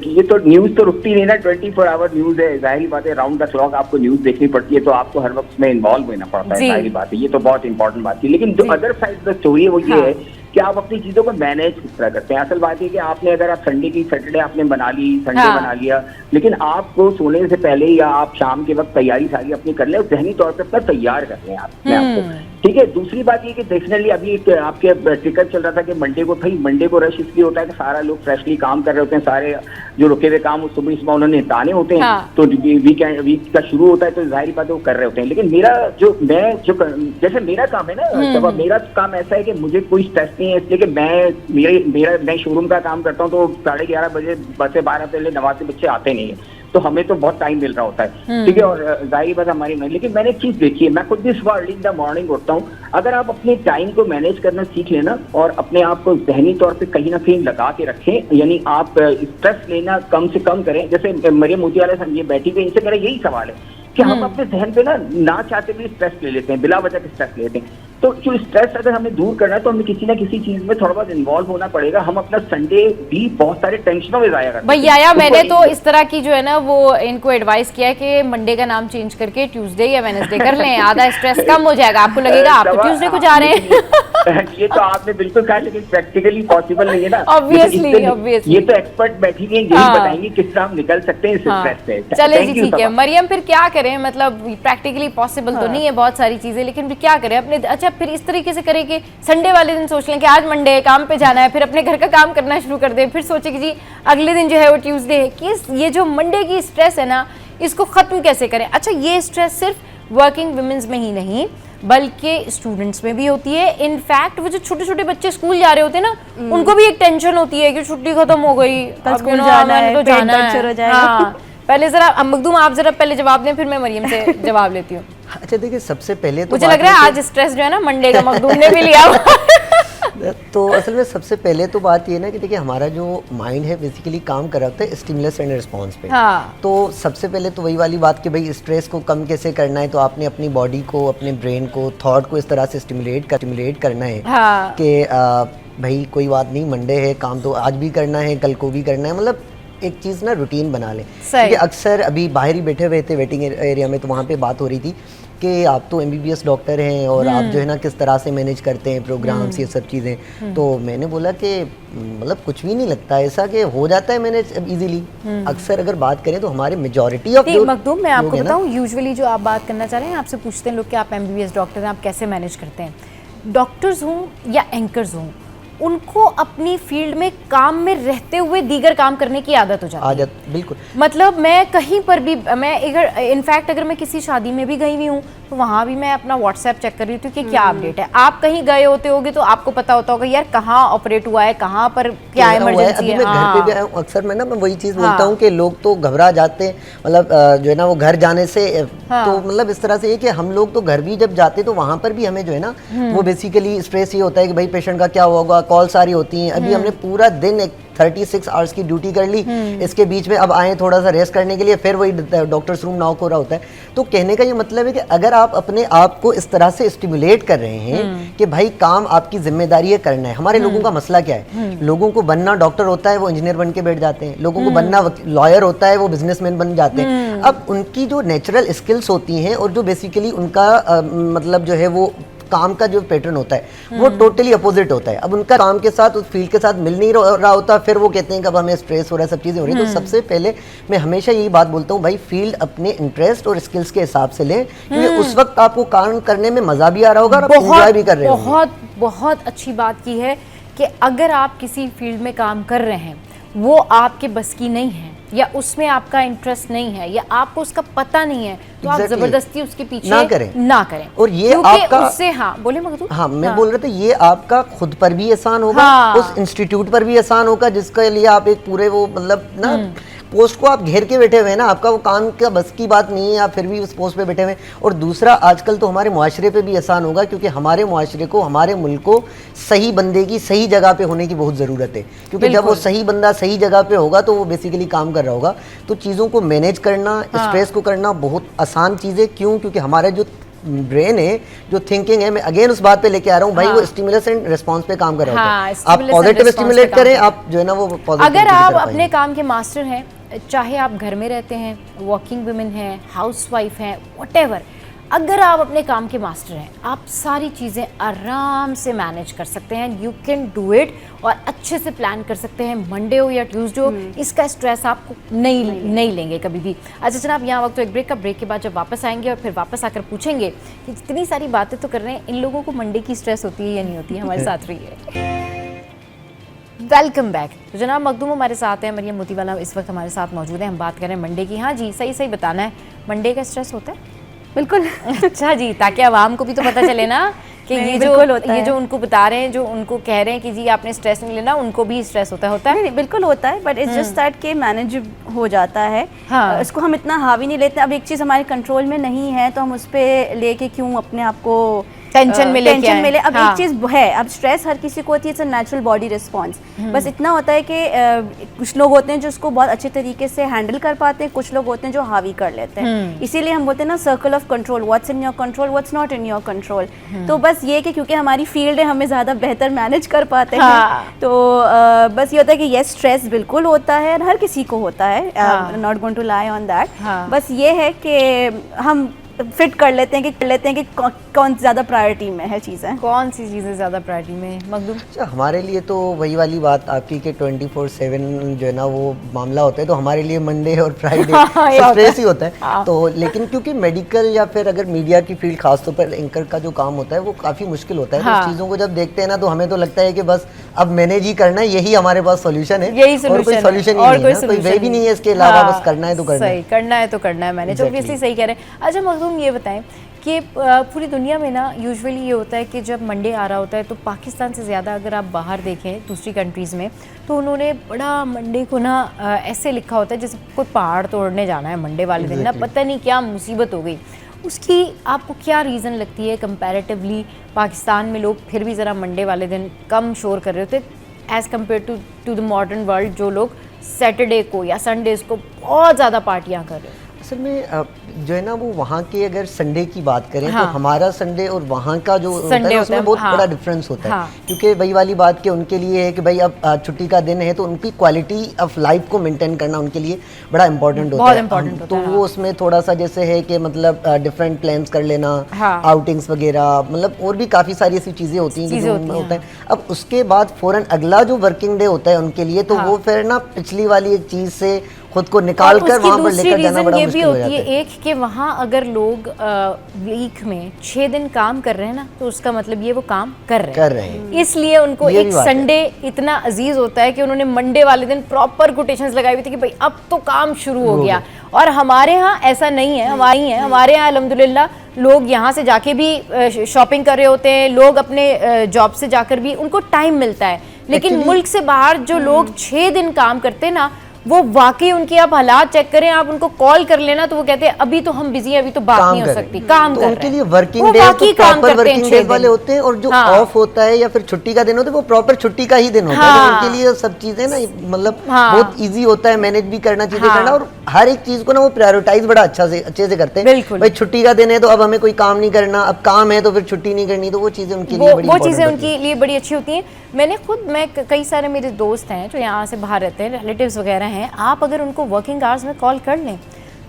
ये तो न्यूज तो रुकती नहीं ना, 24 आवर न्यूज है, जाहिर बात है, राउंड द क्लॉक आपको न्यूज देखनी पड़ती है, तो आपको हर वक्त में इन्वॉल्व होना पड़ता है, जाहिर बात है, ये तो बहुत इंपॉर्टेंट बात थी। लेकिन जो अदर साइड द स्टोरी है वो ये है कि आप अपनी चीजों को मैनेज किस तरह करते हैं। असल बात है कि आपने, अगर आप सैटरडे आपने बना ली, संडे बना लिया, लेकिन आपको सोने से पहले या आप शाम के वक्त तैयारी सारी अपनी कर लें और जहनी तौर पर अपना तैयार कर लें आप अपने आप को, ठीक है। दूसरी बात ये कि डेफिनेटली अभी आपके ट्रिकर चल रहा था कि मंडे को रश इसलिए होता है कि सारा लोग फ्रेशली काम कर रहे होते हैं, सारे जो रुके हुए काम सुबह उन्होंने निपटाने होते हैं, तो वीक का शुरू होता है, तो जाहिर बात है वो कर रहे होते हैं। लेकिन जैसे मेरा काम है ना, तब मेरा काम ऐसा है कि मुझे कोई स्ट्रेस नहीं है, इसलिए कि मैं शोरूम का काम करता हूँ, तो 11:30 बजे बस से 12 पहले नमाज के बच्चे आते नहीं है, तो हमें तो बहुत टाइम मिल रहा होता है, ठीक है। और जाहिर बात हमारी नहीं, लेकिन मैंने एक चीज देखी है, मैं खुद भी सुबह अर्ली इन द मॉर्निंग उठता हूँ। अगर आप अपने टाइम को मैनेज करना सीख लेना और अपने आप को जहनी तौर पे कहीं ना कहीं लगा के रखें, यानी आप स्ट्रेस लेना कम से कम करें। जैसे मरियम मोती वाले ये बैठी हुई, इनसे मेरा यही सवाल है कि हम अपने जहन पे ना चाहते भी स्ट्रेस ले लेते हैं, बिला वजह के स्ट्रेस लेते हैं। तो जो स्ट्रेस अगर हमें दूर करना है, तो हमें किसी ना किसी चीज में थोड़ा बहुत इन्वॉल्व होना पड़ेगा। हम अपना संडे भी बहुत सारे टेंशनों में जाया करते हैं। भैया, मैंने तो इस तरह की जो है ना, वो इनको एडवाइस किया है कि मंडे का नाम चेंज करके ट्यूसडे या वेडनेसडे कर लें, आधा स्ट्रेस कम हो जाएगा। आपको लगेगा आप तो ट्यूसडे को जा रहे हैं। ये तो आपने बिल्कुल कहा, लेकिन प्रैक्टिकली पॉसिबल नहीं है ना। ऑब्वियसली ये तो एक्सपर्ट बैठी हुई है, यही बताएंगे किस तरह हम निकल सकते हैं इस स्ट्रेस से। चले जी, ठीक है मरियम, फिर क्या करें? मतलब प्रैक्टिकली पॉसिबल तो नहीं है बहुत सारी चीजें, लेकिन फिर क्या करें अपने? अच्छा, फिर इस तरीके से करें कि संडे वाले दिन सोच लें कि आज मंडे है, काम पे जाना है, फिर अपने घर का काम करना शुरू कर दें, फिर सोचे कि जी अगले दिन जो है वो ट्यूसडे है, कि ये जो मंडे की स्ट्रेस है ना, इसको खत्म कैसे करें? अच्छा, ये स्ट्रेस सिर्फ वर्किंग वुमेन्स में ही नहीं बल्कि स्टूडेंट्स में भी होती है। इनफैक्ट वो जो छोटे छोटे बच्चे स्कूल जा रहे होते हैं ना, उनको भी एक टेंशन होती है कि छुट्टी खत्म हो गई, कल स्कूल जाना है, तो जाना है। हाँ। पहले जरा मखदूम आप जरा पहले जवाब दें, फिर मैं मरियम से जवाब लेती हूँ। अच्छा देखिए, सबसे पहले तो मुझे लग रहा है आज स्ट्रेस जो है ना मंडे का मखदूम ने भी लिया। तो असल में सबसे पहले तो बात ये ना कि देखिए, हमारा जो माइंड है बेसिकली काम कर रहा होता है स्टिमुलस एंड रिस्पॉन्स पे। हाँ। तो सबसे पहले तो वही वाली बात कि भाई स्ट्रेस को कम कैसे करना है, तो आपने अपनी बॉडी को, अपने ब्रेन को, थॉट को इस तरह से स्टिमुलेट करना है कि भाई कोई बात नहीं, मंडे है, काम तो आज भी करना है, कल को भी करना है, मतलब एक चीज़ ना रूटीन बना लें। क्योंकि अक्सर अभी बाहर ही बैठे हुए थे वेटिंग एरिया में, तो वहाँ पे बात हो रही थी कि आप तो MBBS डॉक्टर हैं और आप जो है ना किस तरह से मैनेज करते हैं प्रोग्राम्स, ये सब चीज़ें। तो मैंने बोला कि मतलब कुछ भी नहीं लगता ऐसा, कि हो जाता है मैनेज इजीली। अक्सर अगर बात करें तो हमारे मेजॉरिटी ऑफ मखदूम, मैं आपको बताऊं, यूजुअली जो आप बात करना चाह रहे हैं, आपसे पूछते हैं लोग कि आप MBBS डॉक्टर हैं, आप कैसे मैनेज करते हैं? डॉक्टर्स हों या एंकर्स हों, उनको अपनी फील्ड में काम में रहते हुए दीगर काम करने की आदत हो जाती है। बिल्कुल। मतलब मैं कहीं पर भी, मैं इनफैक्ट अगर मैं किसी शादी में भी गई हुई हूँ तो वहाँ भी मैं अपना WhatsApp चेक कर रही थी कि क्या अपडेट है। आप कहीं गए होते होगे तो आपको पता होता होगा यार कहाँ ऑपरेट हुआ है, कहाँ पर क्या इमरजेंसी है। मैं घर पे भी आया हूँ, अक्सर मैं वही चीज़ बोलता हूँ कि लोग तो घबरा जाते हैं, मतलब जो है ना वो घर जाने से, तो मतलब इस तरह से ये कि हम लोग तो घर भी जब जाते तो वहाँ पर भी हमें जो है ना वो बेसिकली स्ट्रेस ये होता है कि भाई पेशेंट का क्या होगा, कॉल सारी होती हैं। अभी हमने पूरा दिन एक 36 आवर्स की ड्यूटी कर ली, इसके बीच में अब आए थोड़ा सा रेस्ट करने के लिए, फिर वही डॉक्टर्स रूम नॉक हो रहा होता है। तो कहने का ये मतलब है कि अगर आप अपने आप को इस तरह से स्टिमुलेट कर रहे हैं कि भाई काम आपकी जिम्मेदारी है करना है। हमारे लोगों का मसला क्या है, लोगों को बनना डॉक्टर होता है वो इंजीनियर बन के बैठ जाते हैं, लोगों को बनना लॉयर होता है वो बिजनेसमैन बन जाते हैं। अब उनकी जो नेचुरल स्किल्स होती हैं और जो बेसिकली उनका मतलब जो है वो काम का जो पैटर्न होता है वो टोटली अपोजिट होता है। अब उनका काम के साथ उस फील्ड के साथ मिल नहीं रहा होता, फिर वो कहते हैं कि अब हमें स्ट्रेस हो रहा है, सब चीज़ें हो रही है। तो सबसे पहले मैं हमेशा यही बात बोलता हूँ, भाई फील्ड अपने इंटरेस्ट और स्किल्स के हिसाब से लें, क्योंकि उस वक्त आपको काम करने में मजा भी आ रहा होगा और आप एंजॉय भी कर रहे होंगे। बहुत बहुत अच्छी बात की है कि अगर आप किसी फील्ड में काम कर रहे हैं वो आपके बस की नहीं है या उसमें आपका इंटरेस्ट नहीं है या आपको उसका पता नहीं है, तो आप Exactly. जबरदस्ती उसके पीछे ना करें। और ये क्योंकि आपका उससे, हाँ बोले मखदूम। हाँ मैं बोल रहा था, ये आपका खुद पर भी एहसान होगा, हाँ। उस इंस्टीट्यूट पर भी एहसान होगा जिसके लिए आप एक पूरे वो मतलब ना पोस्ट को आप घेर के बैठे हुए हैं ना, आपका वो काम का बस की बात नहीं है, आप फिर भी उस पोस्ट पे बैठे हुए हैं। और दूसरा, आजकल तो हमारे मुआशरे पे भी एहसान होगा, क्योंकि हमारे मुआशरे को, हमारे मुल्क को सही बंदे की सही जगह पे होने की बहुत ज़रूरत है, क्योंकि जब वो सही बंदा सही जगह पे होगा तो वो बेसिकली काम कर रहा होगा। तो चीज़ों को मैनेज करना, स्ट्रेस को करना बहुत आसान चीज़ है। क्यों? क्योंकि हमारा जो ब्रेन है, जो थिंकिंग है, मैं अगेन उस बात पे लेके आ रहा हूँ भाई, वो स्टिमुलस एंड रिस्पांस पे काम कर रहा होता है। आप पॉजिटिव स्टिमुलेट करें, आप जो है ना वो पॉजिटिव। अगर आप अपने काम के मास्टर हैं, चाहे आप घर में रहते हैं, वर्किंग वुमेन हैं, हाउसवाइफ हैं, व्हाटएवर, अगर आप अपने काम के मास्टर हैं, आप सारी चीज़ें आराम से मैनेज कर सकते हैं। यू कैन डू इट, और अच्छे से प्लान कर सकते हैं। मंडे हो या ट्यूसडे हो, इसका स्ट्रेस आपको नहीं लेंगे कभी भी। अच्छा जनाब, यहाँ वक्त तो एक ब्रेक का, ब्रेक के बाद जब वापस आएंगे और फिर वापस आकर पूछेंगे कि जितनी सारी बातें तो कर रहे हैं, इन लोगों को मंडे की स्ट्रेस होती है या नहीं होती है। हमारे साथ रहिए। Welcome back. तो जनाब मखदूम हमारे साथ हैं, मरियम मोतीवाला इस वक्त हमारे साथ मौजूद है। हम बात करें मंडे की। हाँ जी, सही बताना है, मंडे का स्ट्रेस होता है? बिल्कुल। अच्छा जी, ताकि आवाम को भी तो पता चले ना कि ये जो उनको बता रहे हैं, जो उनको कह रहे हैं कि जी आपने स्ट्रेस नहीं लेना, उनको भी स्ट्रेस होता है। नहीं, बिल्कुल होता है, बट इट्स जस्ट दैट के मैनेज हो जाता है। हाँ। इसको हम इतना हावी नहीं लेते। अब एक चीज़ हमारे कंट्रोल में नहीं है तो हम उस पर लेके क्यों अपने आप को टेंशन में ले। अब एक चीज़ है, अब स्ट्रेस हर किसी को होती है, it's a natural body response. बस इतना होता है कि कुछ लोग होते हैं जो उसको बहुत अच्छे तरीके से हैंडल कर पाते हैं, कुछ लोग होते हैं जो हावी कर लेते हैं। इसीलिए हम बोलते हैं ना, circle of control, what's in your control, what's not in your control. तो बस ये कि क्योंकि हमारी फील्ड है, हमें ज़्यादा बेहतर मैनेज कर पाते हैं। तो बस ये होता है कि यस, स्ट्रेस बिल्कुल होता है, हर किसी को होता है, not going to lie on that. बस ये है कि हम फिट कर लेते हैं कि कौन ज़्यादा प्रायोरिटी में है चीज़ें, कौन सी चीज़ें ज़्यादा प्रायोरिटी में है मखदूम? अच्छा, हमारे लिए तो वही वाली बात आपकी कि 24/7 जो है ना वो मामला होता है, तो हमारे लिए मंडे और फ्राइडे स्ट्रेस ही होता है। तो लेकिन क्योंकि मेडिकल या फिर अगर मीडिया की फील्ड, खासतौर पर एंकर का जो काम होता है वो काफ़ी मुश्किल होता है। तो उस चीज़ों को जब देखते हैं ना, तो हमें तो लगता है कि बस अब मैनेज ही करना है, यही हमारे पास सॉल्यूशन है, और कोई सॉल्यूशन ही नहीं है, कोई वे भी नहीं है इसके अलावा, बस करना है तो करना है। करना है तो करना है मैनेज, ऑब्वियसली सही कह रहे हैं। अच्छा मखदूम, ये बताएं कि पूरी दुनिया में ना यूजुअली ये होता है कि जब मंडे आ रहा होता है, तो पाकिस्तान से ज़्यादा अगर आप बाहर देखें दूसरी कंट्रीज़ में, तो उन्होंने बड़ा मंडे को ना ऐसे लिखा होता है जैसे कोई पहाड़ तोड़ने जाना है मंडे वाले दिन ना, पता नहीं क्या मुसीबत हो गई। उसकी आपको क्या रीज़न लगती है? कंपैरेटिवली पाकिस्तान में लोग फिर भी ज़रा मंडे वाले दिन कम शोर कर रहे होते as compare to the modern world, जो लोग सैटरडे को या संडेज़ को बहुत ज़्यादा पार्टियाँ कर रहे हैं। असल में जो है ना वो वहाँ के, अगर संडे की बात करें तो हमारा संडे और वहाँ का जो होता है उसमें बहुत बड़ा डिफरेंस होता है। क्योंकि वही वाली बात कि उनके लिए है कि भाई अब छुट्टी का दिन है, तो उनकी क्वालिटी ऑफ लाइफ को मेंटेन करना उनके लिए बड़ा इंपॉर्टेंट होता है। तो वो उसमें थोड़ा सा जैसे है कि मतलब डिफरेंट प्लान्स कर लेना, आउटिंग्स वगैरह, मतलब और भी काफ़ी सारी ऐसी चीज़ें होती हैं जो होता है। अब उसके बाद फ़ौरन अगला जो वर्किंग डे होता है उनके लिए, तो वो फिर ना पिछली वाली एक चीज़ से खुद को निकाल कर वहाँ पर लेकर जाना बड़ा मुश्किल हो जाता है। एक कि वहाँ अगर लोग वीक में 6 दिन काम कर रहे हैं ना, तो उसका मतलब ये वो काम कर रहे हैं। इसलिए उनको एक संडे इतना अजीज होता है कि उन्होंने मंडे वाले दिन प्रॉपर कोटेशंस लगाई हुई थी कि भाई अब तो काम शुरू हो गया। और हमारे यहाँ ऐसा नहीं है, हमारे यहाँ अल्हम्दुलिल्लाह लोग यहाँ से जाके भी शॉपिंग कर रहे होते हैं, लोग अपने जॉब से जाकर भी उनको टाइम मिलता है। लेकिन मुल्क से बाहर जो लोग 6 दिन काम करते हैं ना, वो वाकई उनके आप हालात चेक करें, आप उनको कॉल कर लेना तो वो कहते हैं अभी तो हम बिजी हैं, अभी तो बात नहीं हो सकती, काम कर रहे हैं। उनके लिए वर्किंग डे तो प्रॉपर वर्किंग डे वाले होते हैं, और जो ऑफ होता है या फिर छुट्टी का दिन होता है वो प्रॉपर छुट्टी का ही दिन होता है। तो उनके लिए सब चीजें ना मतलब बहुत इजी होता है, मैनेज भी करना, चीजें करना, और हर एक चीज को ना वो प्रायोरिटाइज बड़ा अच्छे से करते हैं। भाई छुट्टी का दिन है तो अब हमें कोई काम नहीं करना, अब काम है तो फिर छुट्टी नहीं करनी, तो वो चीजें उनके लिए बड़ी अच्छी होती हैं। मैं कई सारे मेरे दोस्त हैं जो यहाँ से बाहर रहते हैं, रिलेटिव्स वगैरह हैं, आप अगर उनको वर्किंग आवर्स में कॉल कर लें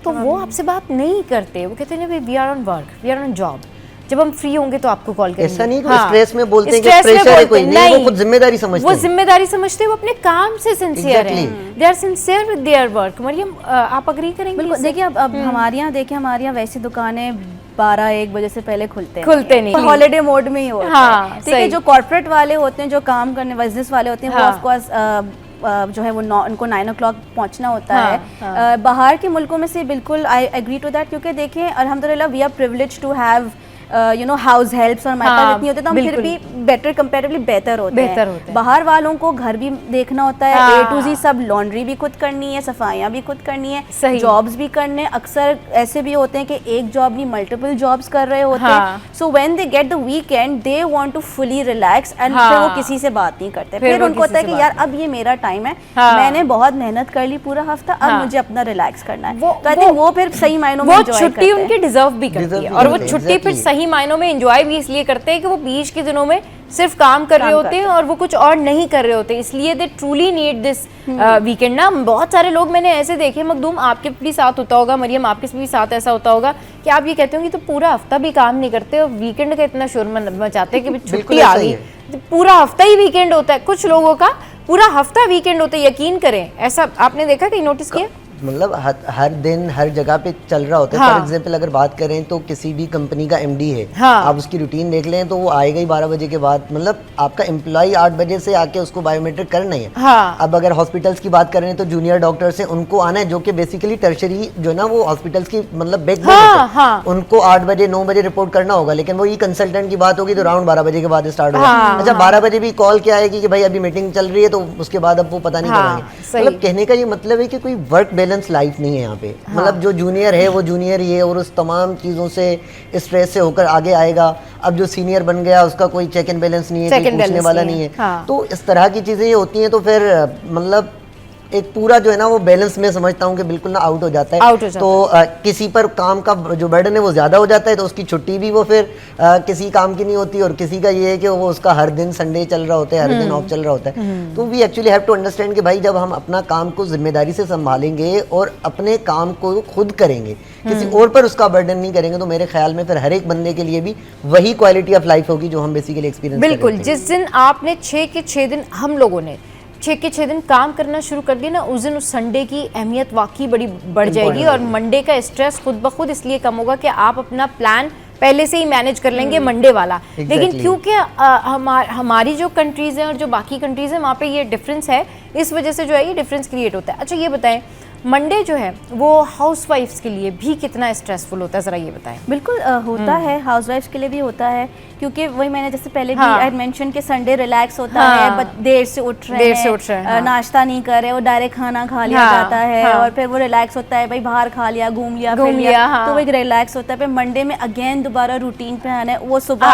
तो वो आपसे बात नहीं करते। वो कहते हैं भाई we are on work, we are on job, जब हम फ्री होंगे तो आपको कॉल करेंगे। ऐसा नहीं कि स्ट्रेस में बोलते हैं कि प्रेशर है कोई नहीं, वो खुद जिम्मेदारी समझते हैं। वो जिम्मेदारी समझते हैं, वो अपने काम से सिंसियर हैं, they are sincere with their work. Mariam आप एग्री करेंगे? बिल्कुल। देखिए अब हमारे यहाँ वैसी दुकानें 12-1 बजे से पहले खुलते नहीं, हॉलिडे मोड में ही होता है। ठीक है, जो कॉर्पोरेट वाले होते हैं, जो काम करने बिजनेस वाले होते हैं, वो ऑफ कोर्स जो है वो उनको 9 o'clock पहुंचना होता है। बाहर के मुल्कों में से बिल्कुल आई एग्री टू दैट, क्योंकि देखें अल्हम्दुलिल्लाह we are privilege to have house helps और हमारे पास इतनी होती है तो हम फिर भी बेटर कंपैरेटिवली बेहतर होते हैं। बाहर वालों को घर भी देखना होता है, A to Z सब, लॉन्ड्री भी खुद करनी है, सफाइयाँ भी खुद करनी है, जॉब्स भी करने, अक्सर ऐसे भी होते हैं कि एक जॉब नहीं मल्टीपल जॉब्स कर रहे होते हैं। So when they get the weekend they want to fully relax and फिर वो किसी से बात नहीं करते, फिर उनको होता है कि यार अब ये मेरा टाइम है, मैंने बहुत मेहनत कर ली पूरा हफ्ता, अब मुझे अपना रिलैक्स करना है। तो आई थिंक वो फिर सही मायनों में छुट्टी उनकी डिजर्व भी करती है, और वो छुट्टी फिर सही मायनों में एंजॉय भी इसलिए करते हैं कि वो बीच के दिनों में सिर्फ काम कर रहे होते हैं और वो कुछ और नहीं कर रहे होते, इसलिए दे ट्रूली नीड दिस वीकेंड ना। बहुत सारे लोग मैंने ऐसे देखे, मखदूम आपके भी साथ होता होगा, मरियम आपके भी साथ ऐसा होता होगा कि आप ये कहते हो कि तो पूरा हफ्ता भी काम नहीं करते और वीकेंड का इतना शोर मचाते हैं कि छुट्टी आ गई, पूरा हफ्ता ही वीकेंड होता है। कुछ लोगों का पूरा हफ्ता वीकेंड होता है, यकीन करें, ऐसा आपने देखा कहीं नोटिस किया? मतलब हर दिन हर जगह पे चल रहा होता है। फॉर एग्जांपल अगर बात करें तो किसी भी कंपनी का एमडी है, आप उसकी रूटीन देख लें तो वो आएगा ही 12 बजे के बाद, मतलब आपका एम्प्लॉय 8 बजे से आके उसको बायोमेट्रिक करना ही है। अब अगर हॉस्पिटल्स की बात करें तो जूनियर डॉक्टर्स हैं, उनको आना है, जो कि बेसिकली टर्शरी जो है ना वो हॉस्पिटल्स की मतलब बैकबोन है, उनको 8 बजे 9 बजे रिपोर्ट करना होगा। लेकिन वो ई कंसल्टेंट की बात होगी तो अराउंड 12 बजे के बाद स्टार्ट होगा। अच्छा 12 बजे भी कॉल क्या आएगी कि भाई अभी मीटिंग चल रही है, तो उसके बाद अब वो पता नहीं करेंगे। मतलब कहने का ये मतलब है कि कोई वर्क बैलेंस लाइफ नहीं है यहाँ पे। मतलब जो जूनियर है वो जूनियर ही है और उस तमाम चीजों से स्ट्रेस से होकर आगे आएगा। अब जो सीनियर बन गया उसका कोई चेक एंड बैलेंस नहीं है, कोई पूछने वाला नहीं है। तो इस तरह की चीजें ये होती हैं, तो फिर मतलब एक पूरा जो है ना वो बैलेंस में समझता हूँ कि बिल्कुल ना आउट हो जाता है। तो किसी पर काम का जो बर्डन है वो ज्यादा हो जाता है, तो उसकी छुट्टी भी वो फिर किसी काम की नहीं होती, और किसी का ये है कि वो उसका हर दिन संडे चल रहा होता है, हर दिन ऑफ चल रहा होता है। तो we actually have to understand कि भाई जब हम अपना काम को जिम्मेदारी से संभालेंगे और अपने काम को खुद करेंगे, किसी और पर उसका बर्डन नहीं करेंगे, तो मेरे ख्याल में फिर हर एक बंदे के लिए भी वही क्वालिटी ऑफ लाइफ होगी जो हम बेसिकली एक्सपीरियंस करेंगे। बिल्कुल, जिस दिन आपने 6 के 6 दिन हम लोगों ने 6 के 6 दिन काम करना शुरू कर दिया ना, उस दिन उस संडे की अहमियत वाकई बड़ी बढ़ जाएगी और मंडे का स्ट्रेस खुद ब खुद इसलिए कम होगा कि आप अपना प्लान पहले से ही मैनेज कर लेंगे मंडे वाला। लेकिन क्योंकि हमारी जो कंट्रीज़ हैं और जो बाकी कंट्रीज़ हैं वहाँ पे ये डिफरेंस है, इस वजह से जो है ये डिफरेंस क्रिएट होता है। अच्छा ये बताएं, मंडे जो है वो हाउसवाइफ्स के लिए भी कितना स्ट्रेसफुल होता है, ज़रा ये बताएं। बिल्कुल होता है, हाउसवाइफ्स के लिए भी होता है, क्योंकि वही मैंने जैसे पहले भी आई मेंशन कि संडे रिलैक्स होता है, देर से उठ रहे हैं, नाश्ता नहीं कर रहे, वो डायरेक्ट खाना खा लिया जाता है और फिर वो रिलैक्स होता है, भाई बाहर खा लिया, घूम लिया, तो वो एक रिलैक्स होता है। फिर मंडे में अगेन दोबारा रूटीन पे आना है। वो सुबह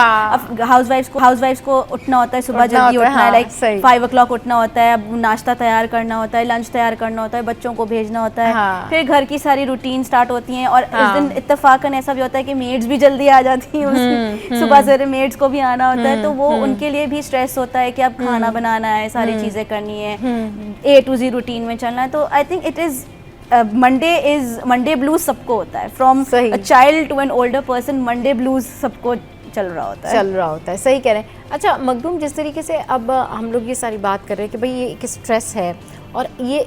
हाउसवाइफ्स को उठना होता है, सुबह जल्दी उठना है, लाइक 5 o'clock उठना होता है, अब नाश्ता तैयार करना होता है, लंच तैयार करना होता है, बच्चों को भेजना होता है, फिर घर की सारी रूटीन स्टार्ट होती हैं। और इस दिन इत्तेफाकन ऐसा भी होता है कि मेड्स भी जल्दी आ जाती हैं, सुबह से मेड्स को भी आना होता है, तो वो उनके लिए भी स्ट्रेस होता है कि अब खाना बनाना है, सारी चीजें करनी है, A to Z रूटीन में चलना है। तो I think it is Monday blues सबको होता है, from a child to an older person, Monday blues सबको चल रहा होता है। सही कह रहे हैं। अच्छा मखदूम, जिस तरीके से अब हम लोग ये सारी बात कर रहे हैं कि भाई ये एक स्ट्रेस है और ये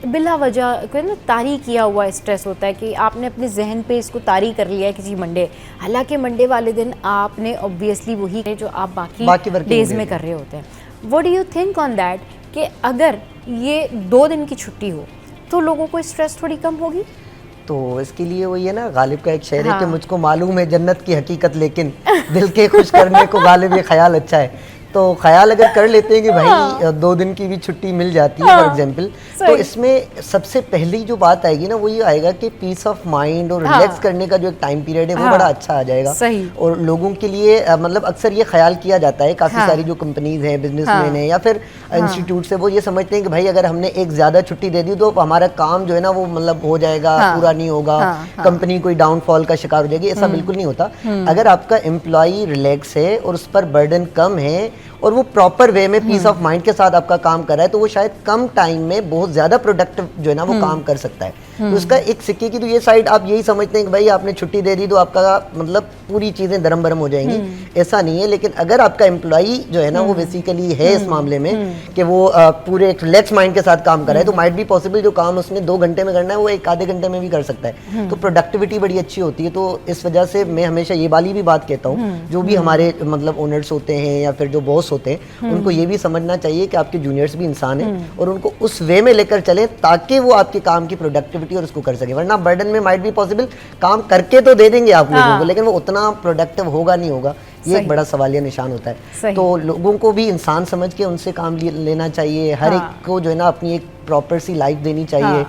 बिला वजह कोई ना तारी किया हुआ स्ट्रेस होता है कि आपने अपने जहन पे इसको तारी कर लिया है किसी मंडे, हालांकि मंडे वाले दिन आपने ऑब्वियसली वही जो आप बाकी डेज में कर रहे होते हैं। What do you think on that कि अगर ये 2 दिन की छुट्टी हो तो लोगों को स्ट्रेस थोड़ी कम होगी? तो इसके लिए वही है ना, गालिब का एक शेर है कि मुझको मालूम है जन्नत की हकीकत, लेकिन दिल के खुश करने को गालिब ये ख्याल अच्छा है। तो ख्याल अगर कर लेते हैं कि भाई 2 दिन की भी छुट्टी मिल जाती है फॉर एग्जांपल, तो इसमें सबसे पहली जो बात आएगी ना वो ये आएगा कि पीस ऑफ माइंड और रिलैक्स करने का जो एक टाइम पीरियड है वो बड़ा अच्छा आ जाएगा। और लोगों के लिए मतलब अक्सर ये ख्याल किया जाता है, काफ़ी सारी जो कंपनीज हैं, बिजनेसमैन हैं या फिर इंस्टीट्यूट से, वो ये समझते हैं कि भाई अगर हमने एक ज़्यादा छुट्टी दे दी तो हमारा काम जो है ना वो मतलब हो जाएगा, पूरा नहीं होगा, कंपनी कोई डाउनफॉल का शिकार हो जाएगी। ऐसा बिल्कुल नहीं होता। अगर आपका एम्प्लॉय रिलैक्स है और उस पर बर्डन कम है और वो प्रॉपर वे में पीस ऑफ माइंड के साथ आपका काम कर रहा है, तो वो शायद कम टाइम में बहुत ज्यादा प्रोडक्टिव जो है ना वो काम कर सकता है। तो उसका एक सिक्के की तो ये साइड आप यही समझते हैं कि भाई आपने छुट्टी दे दी तो आपका मतलब पूरी चीज़ें दरम बरम हो जाएंगी, ऐसा नहीं है। लेकिन अगर आपका एम्प्लॉई जो है ना वो बेसिकली है इस मामले में कि वो पूरे एक रिलैक्स माइंड के साथ काम कर रहा है, तो माइट बी पॉसिबल जो काम उसने 2 घंटे में करना है वो 1 आधे घंटे में भी कर सकता है, तो प्रोडक्टिविटी बड़ी अच्छी होती है। तो इस वजह से मैं हमेशा ये वाली भी बात कहता हूँ, जो भी हमारे मतलब ओनर्स होते हैं या फिर जो बॉस होते हैं, उनको ये भी समझना चाहिए कि आपके जूनियर्स भी इंसान हैं और उनको उस वे में लेकर चलें ताकि वो आपके काम की प्रोडक्टिविटी और उसको कर सके। वरना बर्डन में माइट बी पॉसिबल काम करके तो दे देंगे आप लोगों को, लेकिन वो उतना प्रोडक्टिव होगा नहीं होगा, ये एक बड़ा सवालिया निशान होता है। तो लोगों को भी इंसान समझ के उनसे काम लेना चाहिए। हर एक को जो है ना अपनी एक प्रॉपर सी लाइफ देनी चाहिए,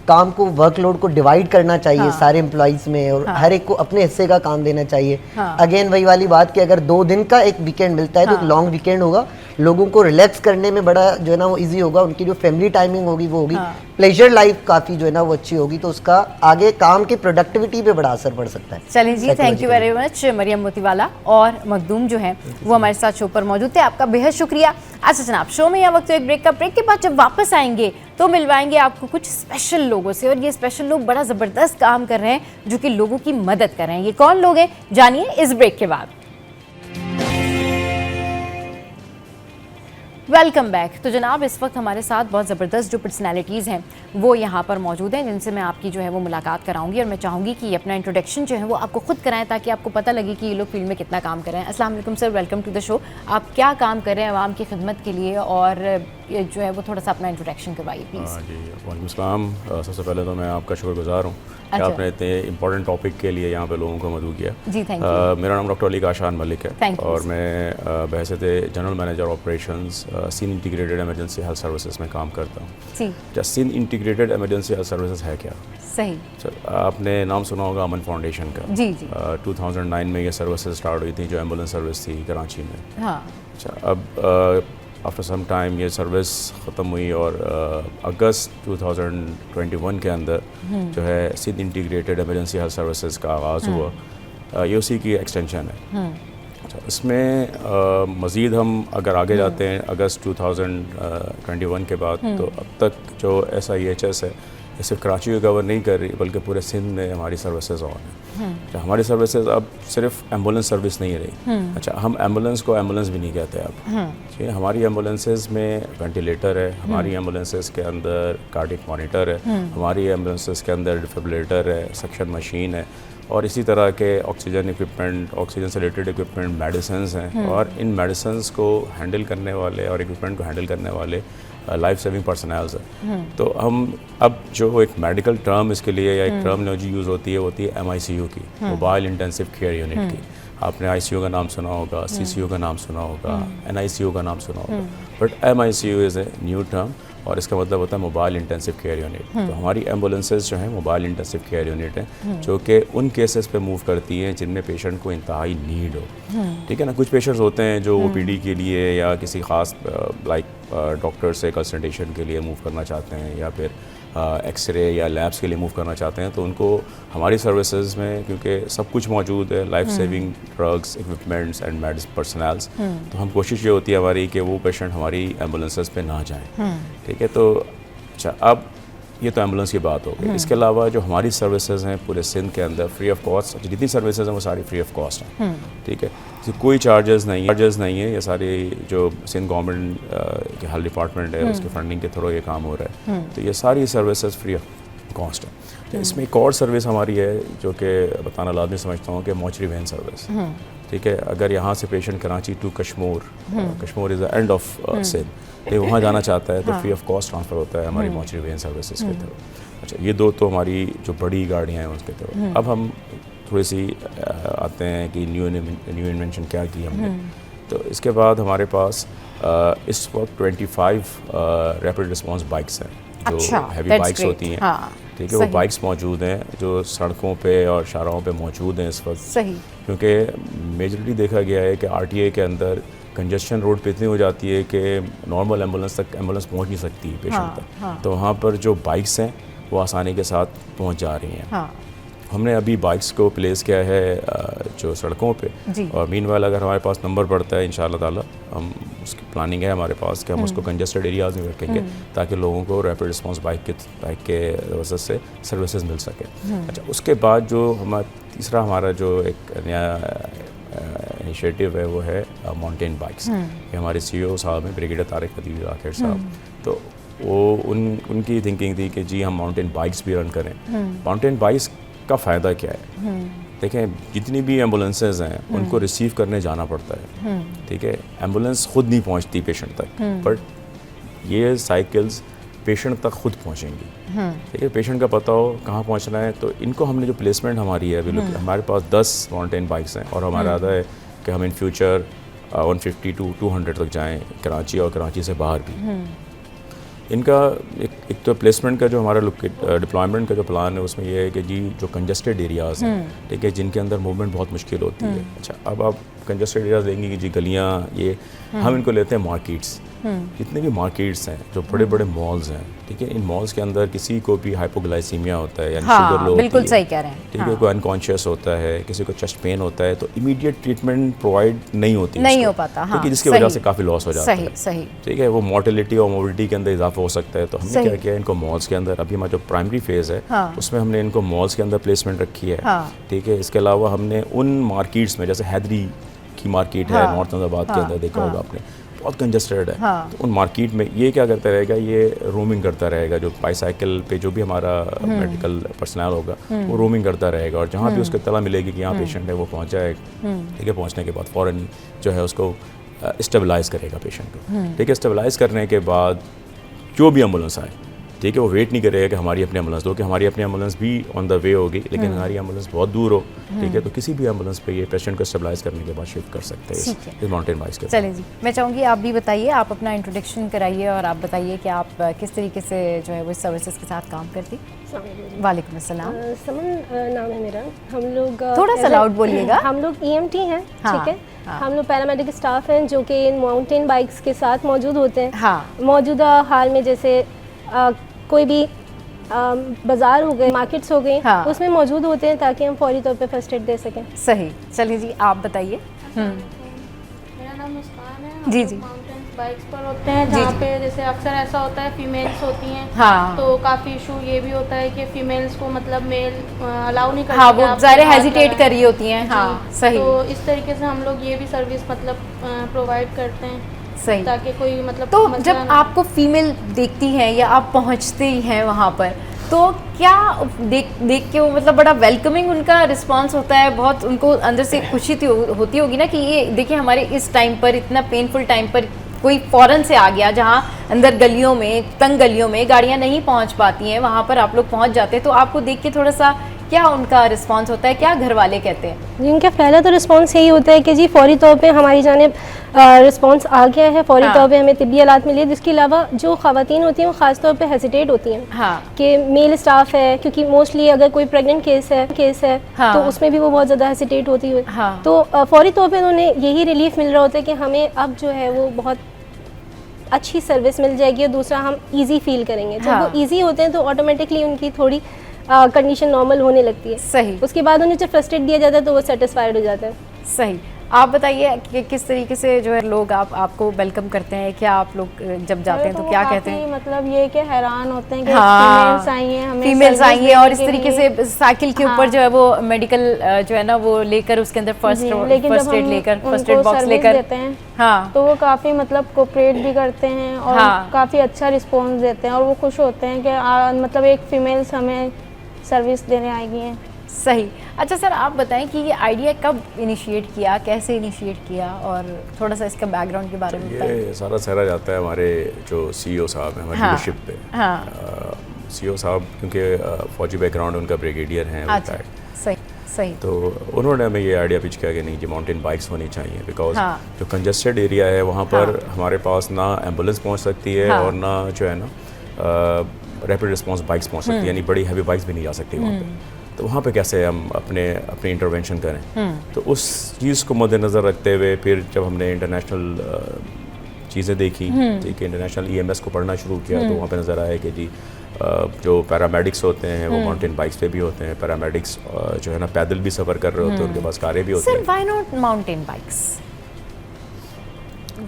काम को वर्कलोड को डिवाइड करना चाहिए सारे एम्प्लॉइज में, और हर एक को अपने हिस्से का काम देना चाहिए। अगेन वही वाली बात कि अगर 2 दिन का एक वीकेंड मिलता है तो एक लॉन्ग वीकेंड होगा, लोगों को रिलैक्स करने में बड़ा जो है ना वो इजी होगा, उनकी जो फैमिली टाइमिंग होगी वो होगी, प्लेजर लाइफ काफ़ी जो है ना वो अच्छी होगी, तो उसका आगे काम की प्रोडक्टिविटी पे बड़ा असर पड़ सकता है। चलिए जी, thank you very much Mariam Motiwala और मखदूम जो है वो हमारे साथ शो पर मौजूद थे, आपका बेहद शुक्रिया। अच्छा जनाब, शो में यह वक्त एक ब्रेक का, ब्रेक के बाद जब वापस आएंगे तो मिलवाएंगे आपको कुछ स्पेशल लोगों से, और ये स्पेशल लोग बड़ा ज़बरदस्त काम कर रहे हैं जो कि लोगों की मदद कर रहे हैं। ये कौन लोग हैं जानिए इस ब्रेक के बाद। Welcome back. तो जनाब इस वक्त हमारे साथ बहुत ज़बरदस्त जो पर्सनैलिटीज़ हैं वो यहाँ पर मौजूद हैं, जिनसे मैं आपकी जो है वो मुलाकात कराऊंगी, और मैं चाहूँगी कि अपना इंट्रोडक्शन जो है वो आपको खुद कराएं ताकि आपको पता लगे कि ये लोग फील्ड में कितना काम कर रहे हैं। अस्सलाम वालेकुम sir, welcome to the show. आप क्या काम कर रहे हैं आवाम की खिदमत के लिए, और ये जो है वो थोड़ा सा अपना इंट्रोडक्शन करवाइए प्लीज़। जी वालेकुम सलाम। सबसे पहले तो मैं आपका शुक्रगुजार हूँ कि आपने इतने इंपॉर्टेंट टॉपिक के लिए यहाँ पे लोगों को मदऊ किया। जी थैंक यू। मेरा नाम डॉक्टर अली काशान मलिक है, Thank you, और मैं बहसत general manager operations Sindh integrated emergency health services में काम करता हूँ। जी क्या Sindh integrated emergency health services है क्या? सही। सर आपने नाम सुना होगा अमन फाउंडेशन का। जी जी 2009 में ये सर्विसेज स्टार्ट हुई थी, जो एम्बुलेंस सर्विस थी कराची में। हाँ अच्छा, अब आफ्टर सम टाइम ये सर्विस ख़त्म हुई, और अगस्त 2021 के अंदर जो है Sindh integrated emergency health services का आगाज़ हुआ। ये उसी की एक्सटेंशन है। अच्छा, इसमें मज़ीद हम अगर आगे जाते हैं अगस्त 2021 के बाद, तो अब तक जो SIHS है ये सिर्फ कराची को कवर नहीं कर रही बल्कि पूरे सिंध में हमारी सर्विसेज ऑन है। अच्छा, हमारी सर्विसेज अब सिर्फ एम्बुलेंस सर्विस नहीं रही। अच्छा, हम एम्बुलेंस को एम्बुलेंस भी नहीं कहते अब। ठीक है, हमारी एम्बुलेंसेज में वेंटिलेटर है, हमारी एम्बुलेंसेज के अंदर कार्डिक मॉनिटर है, हमारी एम्बुलेंसेज के अंदर डिफिब्रिलेटर है, सक्शन मशीन है, और इसी तरह के ऑक्सीजन इक्विपमेंट, ऑक्सीजन से रिलेटेड इक्विपमेंट, मेडिसिन्स हैं, और इन मेडिसिन्स को हैंडल करने वाले और इक्विपमेंट को हैंडल करने वाले लाइफ सेविंग पर्सनल्स हैं। तो हम अब जो एक मेडिकल टर्म इसके लिए या एक टर्मिनोलॉजी यूज़ होती है MICU की, मोबाइल इंटेंसिव केयर यूनिट की। आपने ICU का नाम सुना होगा, CCU का नाम सुना होगा, NICU का नाम सुना होगा, but MICU is a new term, और इसका मतलब होता है मोबाइल इंटेंसिव केयर यूनिट। तो हमारी एम्बुलेंसेज जो हैं मोबाइल इंटेंसिव केयर यूनिट हैं, जो कि उन केसेस पे मूव करती हैं जिनमें पेशेंट को इंतहाई नीड हो। ठीक है ना, कुछ पेशेंट्स होते हैं जो OPD के लिए या किसी ख़ास लाइक डॉक्टर से कंसल्टेशन के लिए मूव करना चाहते हैं, या फिर एक्सरे या लैब्स के लिए मूव करना चाहते हैं, तो उनको हमारी सर्विसेज में क्योंकि सब कुछ मौजूद है, life saving drugs, equipments and medicine personals, तो हम कोशिश ये होती है हमारी कि वो पेशेंट हमारी एम्बुलेंसेज पे ना जाएं। ठीक है, तो अच्छा, अब ये तो एम्बुलेंस की बात हो गई। इसके अलावा जो हमारी सर्विसेज हैं पूरे सिंध के अंदर फ्री ऑफ कॉस्ट, जितनी सर्विसेज हैं वो सारी फ्री ऑफ कॉस्ट हैं। ठीक है, तो कोई चार्जेस नहीं है, ये सारी जो सिंध गवर्नमेंट के हेल्थ डिपार्टमेंट है उसके फंडिंग के थ्रू ये काम हो रहा है, तो ये सारी सर्विसेज फ्री ऑफ कॉस्ट है। तो इसमें एक और सर्विस हमारी है जो कि बताना लाजमी समझता हूँ कि मोचरी वैन सर्विस। ठीक है, अगर यहाँ से patient Karachi to Kashmir is the end of Sindh, तो वहाँ जाना चाहता है तो फ्री ऑफ कॉस्ट ट्रांसफ़र होता है हमारी मोचरी वैन सर्विसेज के थ्रू। अच्छा, ये दो तो हमारी जो बड़ी गाड़ियाँ हैं उसके थ्रू। अब हम थोड़ी सी आते हैं कि न्यू इन्वेंशन क्या की हमने। तो इसके बाद हमारे पास इस वक्त 25 रैपिड रिस्पॉन्स बाइक्स हैं, जो हैवी बाइक्स होती हैं। ठीक है, वो बाइक्स मौजूद हैं जो सड़कों पे और शाहराहों पे मौजूद हैं इस वक्त। सही, क्योंकि मेजरली देखा गया है कि RTA के अंदर कंजेशन रोड पे इतनी हो जाती है कि नॉर्मल एम्बुलेंस एम्बुलेंस पहुंच नहीं सकती पेशेंट तक। तो वहाँ पर जो बाइक्स हैं वो आसानी के साथ पहुँच जा रही हैं। हमने अभी बाइक्स को प्लेस किया है जो सड़कों पे, और मीनवाइल अगर हमारे पास नंबर पड़ता है इंशाल्लाह ताला हम उसकी प्लानिंग है हमारे पास कि हम उसको कंजेस्टेड एरियाज़ में रखेंगे ताकि लोगों को रैपिड रिस्पॉन्स बाइक के वजह से सर्विसेज मिल सके। अच्छा, उसके बाद जो तीसरा हमारा जो एक नया इनिशिएटिव है वो है माउंटेन बाइक्स। ये हमारे CEO साहब हैं ब्रिगेडियर तारिक अदील आखिर साहब, तो वो उनकी थिंकिंग थी कि जी हम माउंटेन बाइक्स भी रन करें। माउंटेन बाइक्स का फ़ायदा क्या है? देखें, जितनी भी एम्बुलेंसेज हैं उनको रिसीव करने जाना पड़ता है, ठीक है, एम्बुलेंस खुद नहीं पहुंचती पेशेंट तक, बट ये साइकिल्स पेशेंट तक खुद पहुंचेंगी, ठीक है, पेशेंट का पता हो कहाँ पहुंचना है। तो इनको हमने जो प्लेसमेंट हमारी है अभी हमारे पास 10 माउंटेन बाइक्स हैं और हमारा इरादा है कि हम इन फ्यूचर 150 to 200 तक जाएँ, कराची और कराची से बाहर भी। इनका एक तो प्लेसमेंट का जो हमारा डिप्लॉयमेंट का जो प्लान है उसमें ये है कि जी जो कंजेस्टेड एरियाज़ हैं, ठीक है, जिनके अंदर मूवमेंट बहुत मुश्किल होती है। अच्छा, अब आप कंजेस्टेड एरियाज़ देंगे कि जी गलियाँ, ये हम इनको लेते हैं मार्केट्स। जितने भी मार्केट्स हैं, जो बड़े बड़े मॉल्स हैं, ठीक है, इन मॉल्स के अंदर किसी को भी हाइपोग्लाइसीमिया होता है यानी शुगर लो, बिल्कुल सही कह रहे हैं, ठीक है, कोई अनकॉन्शियस होता है, किसी को चेस्ट पेन होता है, तो इमीडिएट ट्रीटमेंट प्रोवाइड नहीं होती, नहीं हो पाता, क्योंकि जिसकी वजह से काफ़ी लॉस हो जाता है। सही, ठीक है, वो मोर्टेलिटी और मोबिलिटी के अंदर इजाफा हो सकता है। तो हमने क्या किया, इनको मॉल्स के अंदर, अभी हमारा जो प्राइमरी फेज़ है उसमें हमने इनको मॉल्स के अंदर प्लेसमेंट रखी है, ठीक है। इसके अलावा हमने उन मार्केट्स में, जैसे हैदरी की मार्केट है नॉर्थ अहमदाबाद के अंदर, देखा होगा आपने, बहुत कंजेस्टेड है, तो उन मार्केट में ये क्या करता रहेगा, ये रोमिंग करता रहेगा, जो बाईसाइकिल पे जो भी हमारा मेडिकल पर्सनल होगा वो रोमिंग करता रहेगा, और जहाँ भी उसको इत्तला मिलेगी कि यहाँ पेशेंट है वो पहुँच जाएगा, ठीक है, पहुँचने के बाद फ़ौरन जो है उसको स्टेबलाइज़ करेगा पेशेंट को, ठीक है। स्टेबलाइज़ करने के बाद जो भी एम्बुलेंस आए, ठीक है, वो वेट नहीं करेगा कि हमारी अपनी एम्बुलेंस दो, कि हमारी अपनी एम्बुलेंस भी ऑन द वे होगी, लेकिन हमारी एम्बुलेंस बहुत दूर हो, ठीक है, तो किसी भी एम्बुलेंस पे ये पेशेंट को स्टेबलाइज करने के बाद शिफ्ट कर सकते हैं इस माउंटेन बाइक्स के। चलिए जी, मैं चाहूँगी आप भी बताइए, आप अपना इंट्रोडक्शन कराइए और आप बताइए कि आप किस तरीके से जो है वो इस सर्विसेज के साथ काम करती। वालेकुम अस्सलाम। समन नाम है मेरा। हम लोग थोड़ा सा लाउड बोलिएगा। हम लोग EMT हैं, ठीक है। हम लोग पैरामेडिक स्टाफ हैं जो कि इन माउंटेन बाइक्स के साथ मौजूद होते हैं। मौजूदा हाल में जैसे कोई भी बाजार हो गए, मार्केट्स हो गए, उसमें मौजूद होते हैं ताकि हम फौरी तौर पे फर्स्ट एड दे सकें। सही, चलिए जी आप बताइए। मेरा नाम मुस्कान है। जी जी। माउंटेन बाइक्स पर होते हैं जहाँ पे जैसे अक्सर ऐसा होता है फीमेल्स होती हैं, तो काफ़ी इशू ये भी होता है कि फीमेल्स को मतलब मेल अलाउ नहीं करते। हाँ, वो ज़ाहिर हेजिटेट कर रही होती हैं। हाँ, सही। तो इस तरीके से हम लोग ये भी सर्विस मतलब प्रोवाइड करते हैं, सही, ताकि कोई मतलब तो जब आपको फीमेल देखती हैं या आप पहुंचते ही हैं वहाँ पर, तो क्या देख के वो मतलब बड़ा वेलकमिंग उनका रिस्पांस होता है, बहुत उनको अंदर से खुशी होती होगी ना कि ये देखिए हमारे इस टाइम पर, इतना पेनफुल टाइम पर कोई फ़ौरन से आ गया, जहाँ अंदर गलियों में, तंग गलियों में गाड़ियाँ नहीं पहुँच पाती हैं, वहाँ पर आप लोग पहुँच जाते हैं, तो आपको देख के थोड़ा सा क्या उनका रिस्पांस होता है, क्या घर वाले कहते हैं? जी, उनका पहला तो रिस्पांस यही होता है कि जी फौरी तौर पे हमारी जानिब रिस्पांस आ गया है, फौरी तौर पे हमें तिब्बी हालात मिली है। जिसके अलावा जो ख़वातीन होती हैं वो ख़ास तौर पे हेजिटेट होती हैं कि मेल स्टाफ है, क्योंकि मोस्टली अगर कोई प्रेग्नेंट केस है तो उसमें भी वो बहुत ज़्यादा हेजिटेट होती है। तो फौरी तौर पर उन्हें यही रिलीफ मिल रहा होता है कि हमें अब जो है वो बहुत अच्छी सर्विस मिल जाएगी, और दूसरा हम ईजी फील करेंगे। जब वो ईजी होते हैं तो ऑटोमेटिकली उनकी थोड़ी कंडीशन नॉर्मल होने लगती है। सही। उसके बाद उन्हें जब फर्स्ट एड दिया जाता है तो वो सेटिस्फाइड हो जाता है। सही। आप बताइए कि किस तरीके से जो है लोग आपको वेलकम करते हैं, क्या आप लोग जब जाते हैं तो क्या कहते हैं? मतलब ये कि हैरान होते हैं कि फीमेल्स आई हैं, हमें फीमेल्स आई हैं, और इस तरीके से साइकिल के ऊपर जो है वो मेडिकल जो है ना वो लेकर उसके अंदर फर्स्ट एड लेकर, फर्स्ट एड बॉक्स लेकर देते हैं, तो वो काफ़ी मतलब कोऑपरेट भी करते हैं और काफ़ी अच्छा रिस्पॉन्स देते हैं, और वो खुश होते हैं कि मतलब एक फीमेल्स हमें सर्विस देने आएगी हैं। सही। अच्छा सर, आप बताएं कि ये आइडिया कब इनिशिएट किया, कैसे इनिशिएट किया, और थोड़ा सा इसका बैकग्राउंड के बारे में बताएं। ये सारा सहरा जाता है हमारे जो CEO साहब हैं हमारी लीडरशिप पे। CEO साहब क्योंकि फौजी बैकग्राउंड उनका ब्रिगेडियर हैं, अच्छा, सही। तो उन्होंने हमें ये आइडिया पिच किया कि नहीं जी माउंटेन बाइक्स होनी चाहिए, बिकॉज जो कंजेस्टेड एरिया है वहाँ पर हमारे पास ना एम्बुलेंस पहुँच सकती है और ना जो है ना रैपिड रिस्पॉन्स बाइक्स पहुँच सकती है, यानी बड़ी हैवी बाइक्स भी नहीं जा सकती वहाँ पे। तो वहाँ पे कैसे हम अपने इंटरवेंशन करें, तो उस चीज़ को मद्देनज़र रखते हुए फिर जब हमने इंटरनेशनल चीज़ें देखी, ठीक है, इंटरनेशनल EMS को पढ़ना शुरू किया, तो वहाँ पे नज़र आया कि जी जो पैरामेडिक्स होते हैं वो माउंटेन बाइक्स पे भी होते हैं, पैरामेडिक्स जो है ना पैदल भी सफ़र कर रहे होते हैं, उनके पास कारें भी होती हैं। Sir, why not mountain bikes?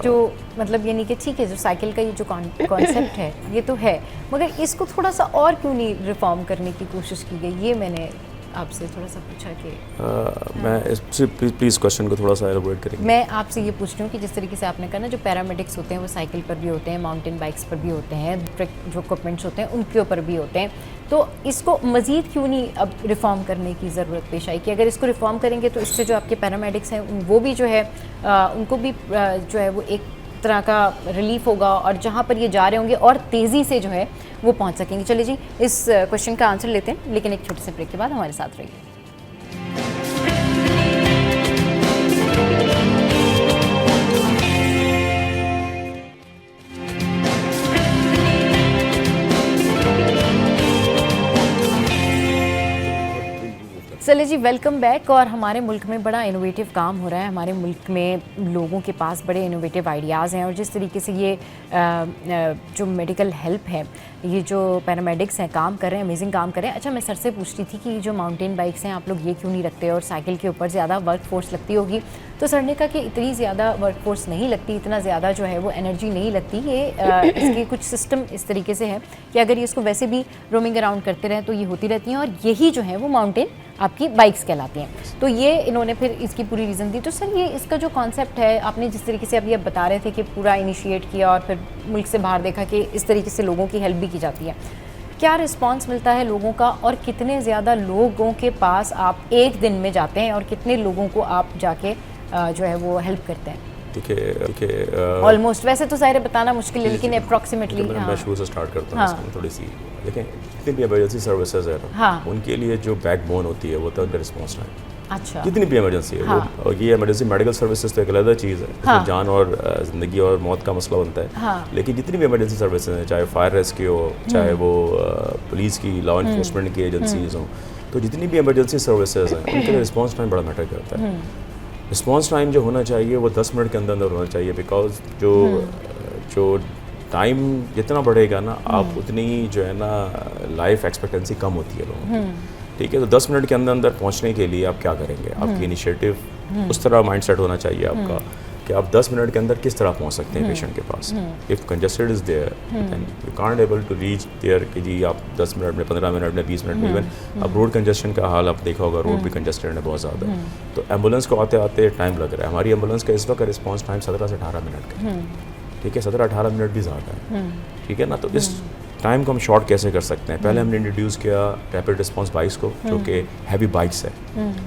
जो मतलब यानी कि ठीक है, जो साइकिल का ये जो कॉन्सेप्ट है ये तो है, मगर इसको थोड़ा सा और क्यों नहीं रिफॉर्म करने की कोशिश की गई, ये मैंने आपसे थोड़ा सा पूछा कि मैं इस प्लीज़ क्वेश्चन को थोड़ा सा एलाबोरेट करेंगे। मैं आपसे ये पूछ रही हूँ कि जिस तरीके से आपने कहा ना, जो पैरामेडिक्स होते हैं वो साइकिल पर भी होते हैं, माउंटेन बाइक्स पर भी होते हैं, जो इक्विपमेंट्स होते हैं उनके ऊपर भी होते हैं, तो इसको मज़ीद क्यों नहीं अब रिफ़ॉर्म करने की ज़रूरत पेश आई कि अगर इसको रिफ़ॉर्म करेंगे तो इससे जो आपके पैरामेडिक्स हैं वो भी जो है उनको भी जो है वो एक तरह का रिलीफ होगा, और जहाँ पर ये जा रहे होंगे और तेज़ी से जो है वो पहुँच सकेंगे। चलिए जी, इस क्वेश्चन का आंसर लेते हैं, लेकिन एक छोटे से ब्रेक के बाद हमारे साथ रहिए। चलिए जी, वेलकम बैक। और हमारे मुल्क में बड़ा इनोवेटिव काम हो रहा है, हमारे मुल्क में लोगों के पास बड़े इनोवेटिव आइडियाज़ हैं, और जिस तरीके से ये जो मेडिकल हेल्प है, ये जो पैरामेडिक्स हैं काम कर रहे हैं, अमेजिंग काम कर रहे हैं। अच्छा, मैं सर से पूछती थी कि जो माउंटेन बाइक्स हैं आप लोग ये क्यों नहीं रखते, और साइकिल के ऊपर ज़्यादा वर्क फोर्स लगती होगी, तो सर ने कहा कि इतनी ज़्यादा वर्क फोर्स नहीं लगती, इतना ज़्यादा जो है वो एनर्जी नहीं लगती, ये इसके कुछ सिस्टम इस तरीके से है कि अगर ये इसको वैसे भी रोमिंग अराउंड करते रहें तो ये होती रहती हैं, और यही जो है वो माउंटेन आपकी बाइक्स कहलाती हैं। तो ये इन्होंने फिर इसकी पूरी रीज़न दी। तो सर, ये इसका जो कॉन्सेप्ट है, आपने जिस तरीके से अभी आप बता रहे थे कि पूरा इनिशिएट किया और फिर मुल्क से बाहर देखा कि इस तरीके से लोगों की हेल्प भी की जाती है, क्या रिस्पांस मिलता है लोगों का, और कितने ज़्यादा लोगों के पास आप एक दिन में जाते हैं और कितने लोगों को आप जाके जो है वो हेल्प करते हैं? देखिए ऑलमोस्ट, वैसे तो ज़ाहिर बताना मुश्किल है, लेकिन अप्रॉक्सिमेटली मैं शुरू से स्टार्ट करता हूँ थोड़ी सी। देखें, जितनी भी इमरजेंसी सर्विसेज है उनके लिए जो बैकबोन होती है वो तो उनका रिस्पॉन्स टाइम। अच्छा, जितनी भी इमरजेंसी है वो, ये इमरजेंसी मेडिकल सर्विसेज तो एक अलग चीज़ है, इसमें जान और ज़िंदगी और मौत का मसला बनता है, लेकिन जितनी भी इमरजेंसी सर्विसेज हैं, चाहे फायर रेस्क्यू हो, चाहे वो पुलिस की, लॉ इन्फोर्समेंट की एजेंसीज हों, तो जितनी भी इमरजेंसी सर्विसेज हैं उनके लिए रिस्पॉन्स टाइम बड़ा मैटर करता है। रिस्पॉन्स टाइम जो होना चाहिए वो 10 मिनट के अंदर अंदर होना चाहिए, बिकॉज जो टाइम जितना बढ़ेगा ना, आप उतनी जो है ना लाइफ एक्सपेक्टेंसी कम होती है लोगों की, ठीक है। तो 10 मिनट के अंदर अंदर पहुंचने के लिए आप क्या करेंगे, आपकी इनिशिएटिव उस तरह माइंडसेट होना चाहिए आपका कि आप 10 मिनट के अंदर किस तरह पहुंच सकते हैं पेशेंट के पास। If congested is there then you can't able to reach there कि जी आप 10 मिनट में, 15 मिनट में, 20 मिनट में, इवन अब रोड कंजेस्शन का हाल आप देखा होगा, रोड भी कंजेस्टेड है बहुत ज़्यादा, तो एम्बुलेंस को आते आते टाइम लग रहा है। हमारी एम्बुलेंस का इस वक्त रिस्पॉन्स टाइम 17 से 18 मिनट का, ठीक है, 17-18 मिनट भी ज़्यादा है, ठीक है ना। तो इस टाइम को हम शॉर्ट कैसे कर सकते हैं? पहले हमने इंट्रोड्यूस किया रैपिड रिस्पांस बाइक्स को, जो कि हैवी बाइक्स है,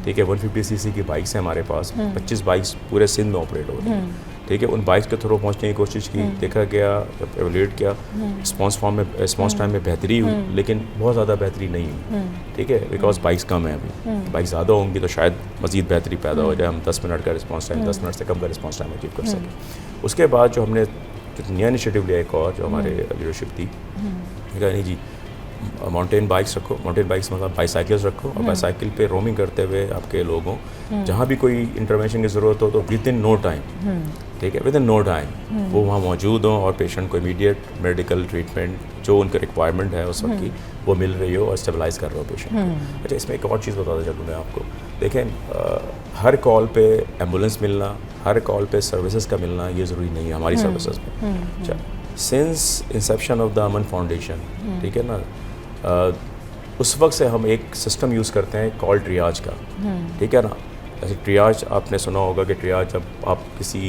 ठीक है, 150 सीसी की बाइक्स हैं हमारे पास, 25 बाइक्स पूरे सिंध में ऑपरेट हो रही हैं, ठीक है। उन बाइक्स के थ्रू पहुंचने की कोशिश की, देखा गया, एवेल्यूएट किया, रिस्पॉन्स टाइम में बेहतरी हुई, लेकिन बहुत ज़्यादा बेहतरी नहीं हुई, ठीक है, बिकॉज बाइक्स कम है अभी। बाइक ज़्यादा होंगी तो शायद मज़ीद बेहतरी पैदा हो जाए, हम 10 मिनट का रिस्पॉन्स टाइम, 10 मिनट से कम का रिस्पॉन्स टाइम अचीव कर सकें। उसके बाद जो हमने नया इनिशिएटिव लिया, एक और जो हमारे लीडरशिप थी, नहीं जी माउंटेन बाइक्स रखो, माउंटेन बाइक्स मतलब बाईसाइकिल्स रखो, और बाईसाइकिल पे रोमिंग करते हुए आपके लोगों जहाँ भी कोई इंटरवेंशन की ज़रूरत हो तो विद इन नो टाइम, ठीक है, विद इन नो टाइम वो वहाँ मौजूद हों और पेशेंट को इमीडिएट मेडिकल ट्रीटमेंट जो उनके रिक्वायरमेंट है उस वक्त की वो मिल रही हो और स्टेबलाइज कर रहे हो पेशेंट को। अच्छा, इसमें एक और चीज़ बताता चलूँ मैं आपको। देखें, हर कॉल पे एम्बुलेंस मिलना, हर कॉल पे सर्विसेज का मिलना ये ज़रूरी नहीं है हमारी सर्विसेज में। अच्छा, since Inception of the Aman foundation, ठीक है ना, उस वक्त से हम एक सिस्टम यूज़ करते हैं कॉल ट्रियाज का, ठीक है ना। जैसे ट्रियाज आपने सुना होगा कि ट्रियाज जब आप किसी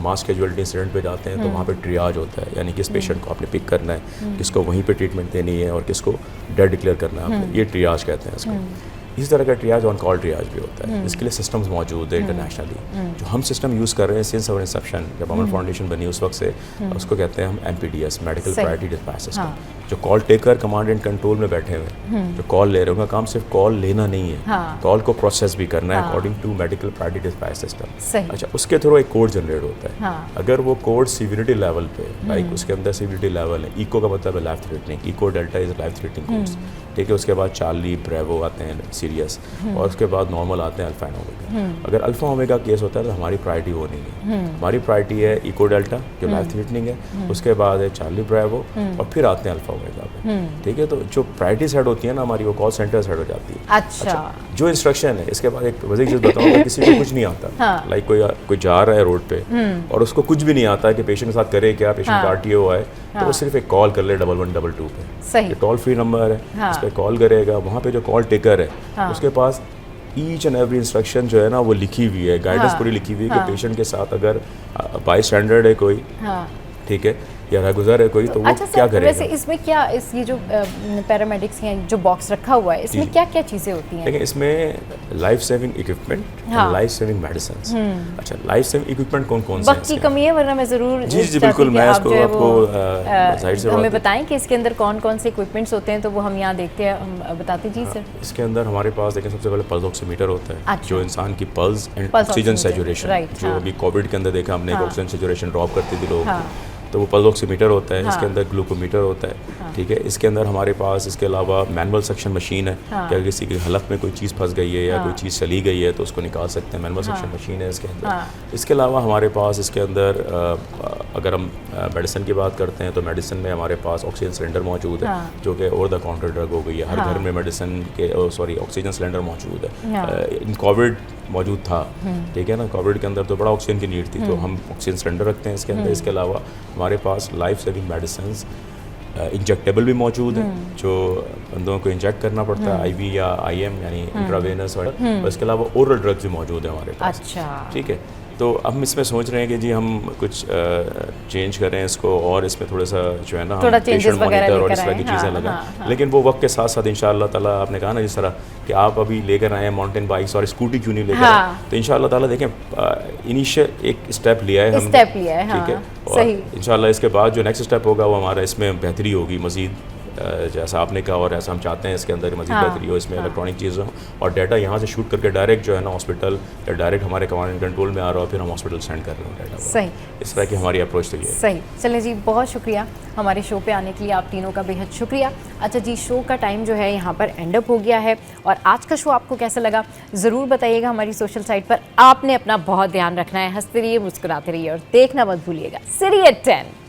मास कैजुअलिटी इंसिडेंट पे जाते हैं तो वहाँ पे ट्रियाज होता है, यानी किस पेशेंट को आपने पिक करना है, किसको वहीं पे ट्रीटमेंट देनी है और किसको डेड डिक्लेयर करना है आपने, ये ट्रियाज कहते हैं इसको। इसी तरह का ट्रियाज ऑन कॉल ट्रियाज भी होता है, इसके लिए सिस्टम्स मौजूद है इंटरनेशनली। जो हम सिस्टम यूज़ कर रहे हैं सिंस आवर इंसेप्शन, जब अमन फाउंडेशन बनी उस वक्त से, उसको कहते हैं हम MPDS, medical priority dispatch system. जो call taker command and control में बैठे हुए हैं, जो कॉल ले रहे हैं, उनका काम सिर्फ कॉल लेना नहीं है, कॉल को प्रोसेस भी करना है according to medical priority dispatch system. अच्छा, उसके थ्रू एक कोड जनरेट होता है। अगर वो कोड सीवियरिटी लेवल पे, लाइक उसके अंदर सीवियरिटी लेवल है, इको का मतलब है life threatening, echo delta is life threatening codes, ठीक है। उसके बाद चार्ली, ब्रेवो आते हैं सीरियस, और उसके बाद नॉर्मल आते हैं अल्फा एंड ओमेगा। अगर अल्फा ओमेगा केस होता है तो हमारी प्रायोरिटी वो नहीं है, हमारी प्रायोरिटी है इको डेल्टा जो लाइफ थ्रेटनिंग है, उसके बाद है चार्ली, ब्रेवो, और फिर आते हैं अल्फा ओमेगा पे, ठीक है। तो जो प्रायोरिटी सेट होती है ना हमारी, वो कॉल सेंटर सेट हो जाती है। अच्छा, जो इंस्ट्रक्शन है, इसके बाद एक वजह चीज़ बताऊँगा, किसी को कुछ नहीं आता, लाइक कोई जा रहा है रोड पे और उसको कुछ भी नहीं आता कि पेशेंट के साथ करे क्या, पेशेंट का RTO है, तो वो सिर्फ एक कॉल कर ले 1122 पे, सही, टोल फ्री नंबर है, इस पर कॉल करेगा। वहाँ पे जो कॉल टेकर है उसके पास ईच एंड एवरी इंस्ट्रक्शन जो है ना वो लिखी हुई है, गाइडेंस पूरी लिखी हुई है कि पेशेंट के साथ अगर बाई स्टैंडर्ड है कोई, ठीक है, या रागुजर है कोई, तो वो अच्छा क्या करेगा। वैसे इसमें क्या, ये जो पैरामेडिक्स हैं जो बॉक्स रखा हुआ है, इसमें क्या क्या चीज़ें होती हैं? देखिए इसमें life saving equipment, life saving medicine. अच्छा, लाइफ सेविंग इक्विपमेंट कौन कौन से हैं? वक्त की कमी है, वरना मैं ज़रूर जी बिल्कुल, मैं इसको आपको साइड से हमें बताएं कि इसके अंदर कौन कौन से इक्विपमेंट्स होते हैं, तो वो हम यहाँ देखते हैं, हम बताते जी सर। इसके अंदर हमारे पास देखें सबसे पहले पल्स ऑक्सीमीटर होता है, जो इंसान की pulse and pulse oxygen oximeter, saturation, right, जो अभी कोविड के अंदर देखा हमने, ऑक्सीजन सैचुरेशन ड्रॉप करती थी लोगों की, तो वो पल्स ऑक्सीमीटर होता है। इसके अंदर ग्लूकोमीटर होता है, ठीक है। इसके अंदर हमारे पास इसके अलावा मैनुअल सेक्शन मशीन है, क्या किसी की हलक में कोई चीज़ फंस गई है या कोई चीज़ चली गई है तो उसको निकाल सकते हैं, मैनुअल सेक्शन मशीन है इसके अंदर। इसके अलावा हमारे पास इसके अंदर अगर हम मेडिसिन की बात करते हैं तो मेडिसिन में हमारे पास ऑक्सीजन सिलेंडर मौजूद है, जो कि ओवर द काउंटर ड्रग हो गई है। हर घर में मेडिसिन के ऑक्सीजन सिलेंडर मौजूद है। इन कोविड मौजूद था, ठीक है ना, कोविड के अंदर तो बड़ा ऑक्सीजन की नीड थी, तो हम ऑक्सीजन सिलेंडर रखते हैं इसके अंदर। इसके अलावा हमारे पास लाइफ सेविंग मेडिसिन इंजेक्टेबल भी मौजूद है, जो बंदों को इंजेक्ट करना पड़ता है, IV या IM यानी इंट्रावेनस, और इसके अलावा ओरल ड्रग्स भी मौजूद है हमारे पास। अच्छा, ठीक है। तो अब हम इसमें सोच रहे हैं कि जी हम कुछ चेंज करें इसको, और इसमें थोड़ा सा जो है ना हम पेशेंट मॉनिटर और इस तरह की चीज़ें लगाएं। लेकिन वो वक्त के साथ साथ इंशाअल्लाह ताला, आपने कहा ना जिस तरह कि आप अभी लेकर आए माउंटेन बाइक्स और स्कूटी क्यों नहीं लेकर आए, तो इंशाअल्लाह ताला देखें इनिशियल एक स्टेप लिया है हमने, ठीक है, और इंशाअल्लाह इसके बाद जो नेक्स्ट स्टेप होगा वो हमारा इसमें बेहतरी होगी मज़ीद, जैसा आपने कहा और ऐसा हम चाहते हैं इसके अंदर मज़ीद बेहतरी हो, इसमें इलेक्ट्रॉनिक चीज़ें और डाटा यहाँ से शूट करके डायरेक्ट जो है ना हॉस्पिटल या डायरेक्ट हमारे कमांड एंड कंट्रोल में आ रहा हो, फिर हम हॉस्पिटल सेंड कर रहे हैं डाटा। सही, इस तरह की हमारी अप्रोच तो ये है। सही। चलें जी, बहुत शुक्रिया हमारे शो पे आने के लिए, आप तीनों का बेहद शुक्रिया। अच्छा जी, शो का टाइम जो है यहाँ पर एंड अप हो गया है, और आज का शो आपको कैसा लगा ज़रूर बताइएगा हमारी सोशल साइट पर। आपने अपना बहुत ध्यान रखना है, हंसते रहिए, मुस्कुराते रहिए और देखना मत भूलिएगा City at 10।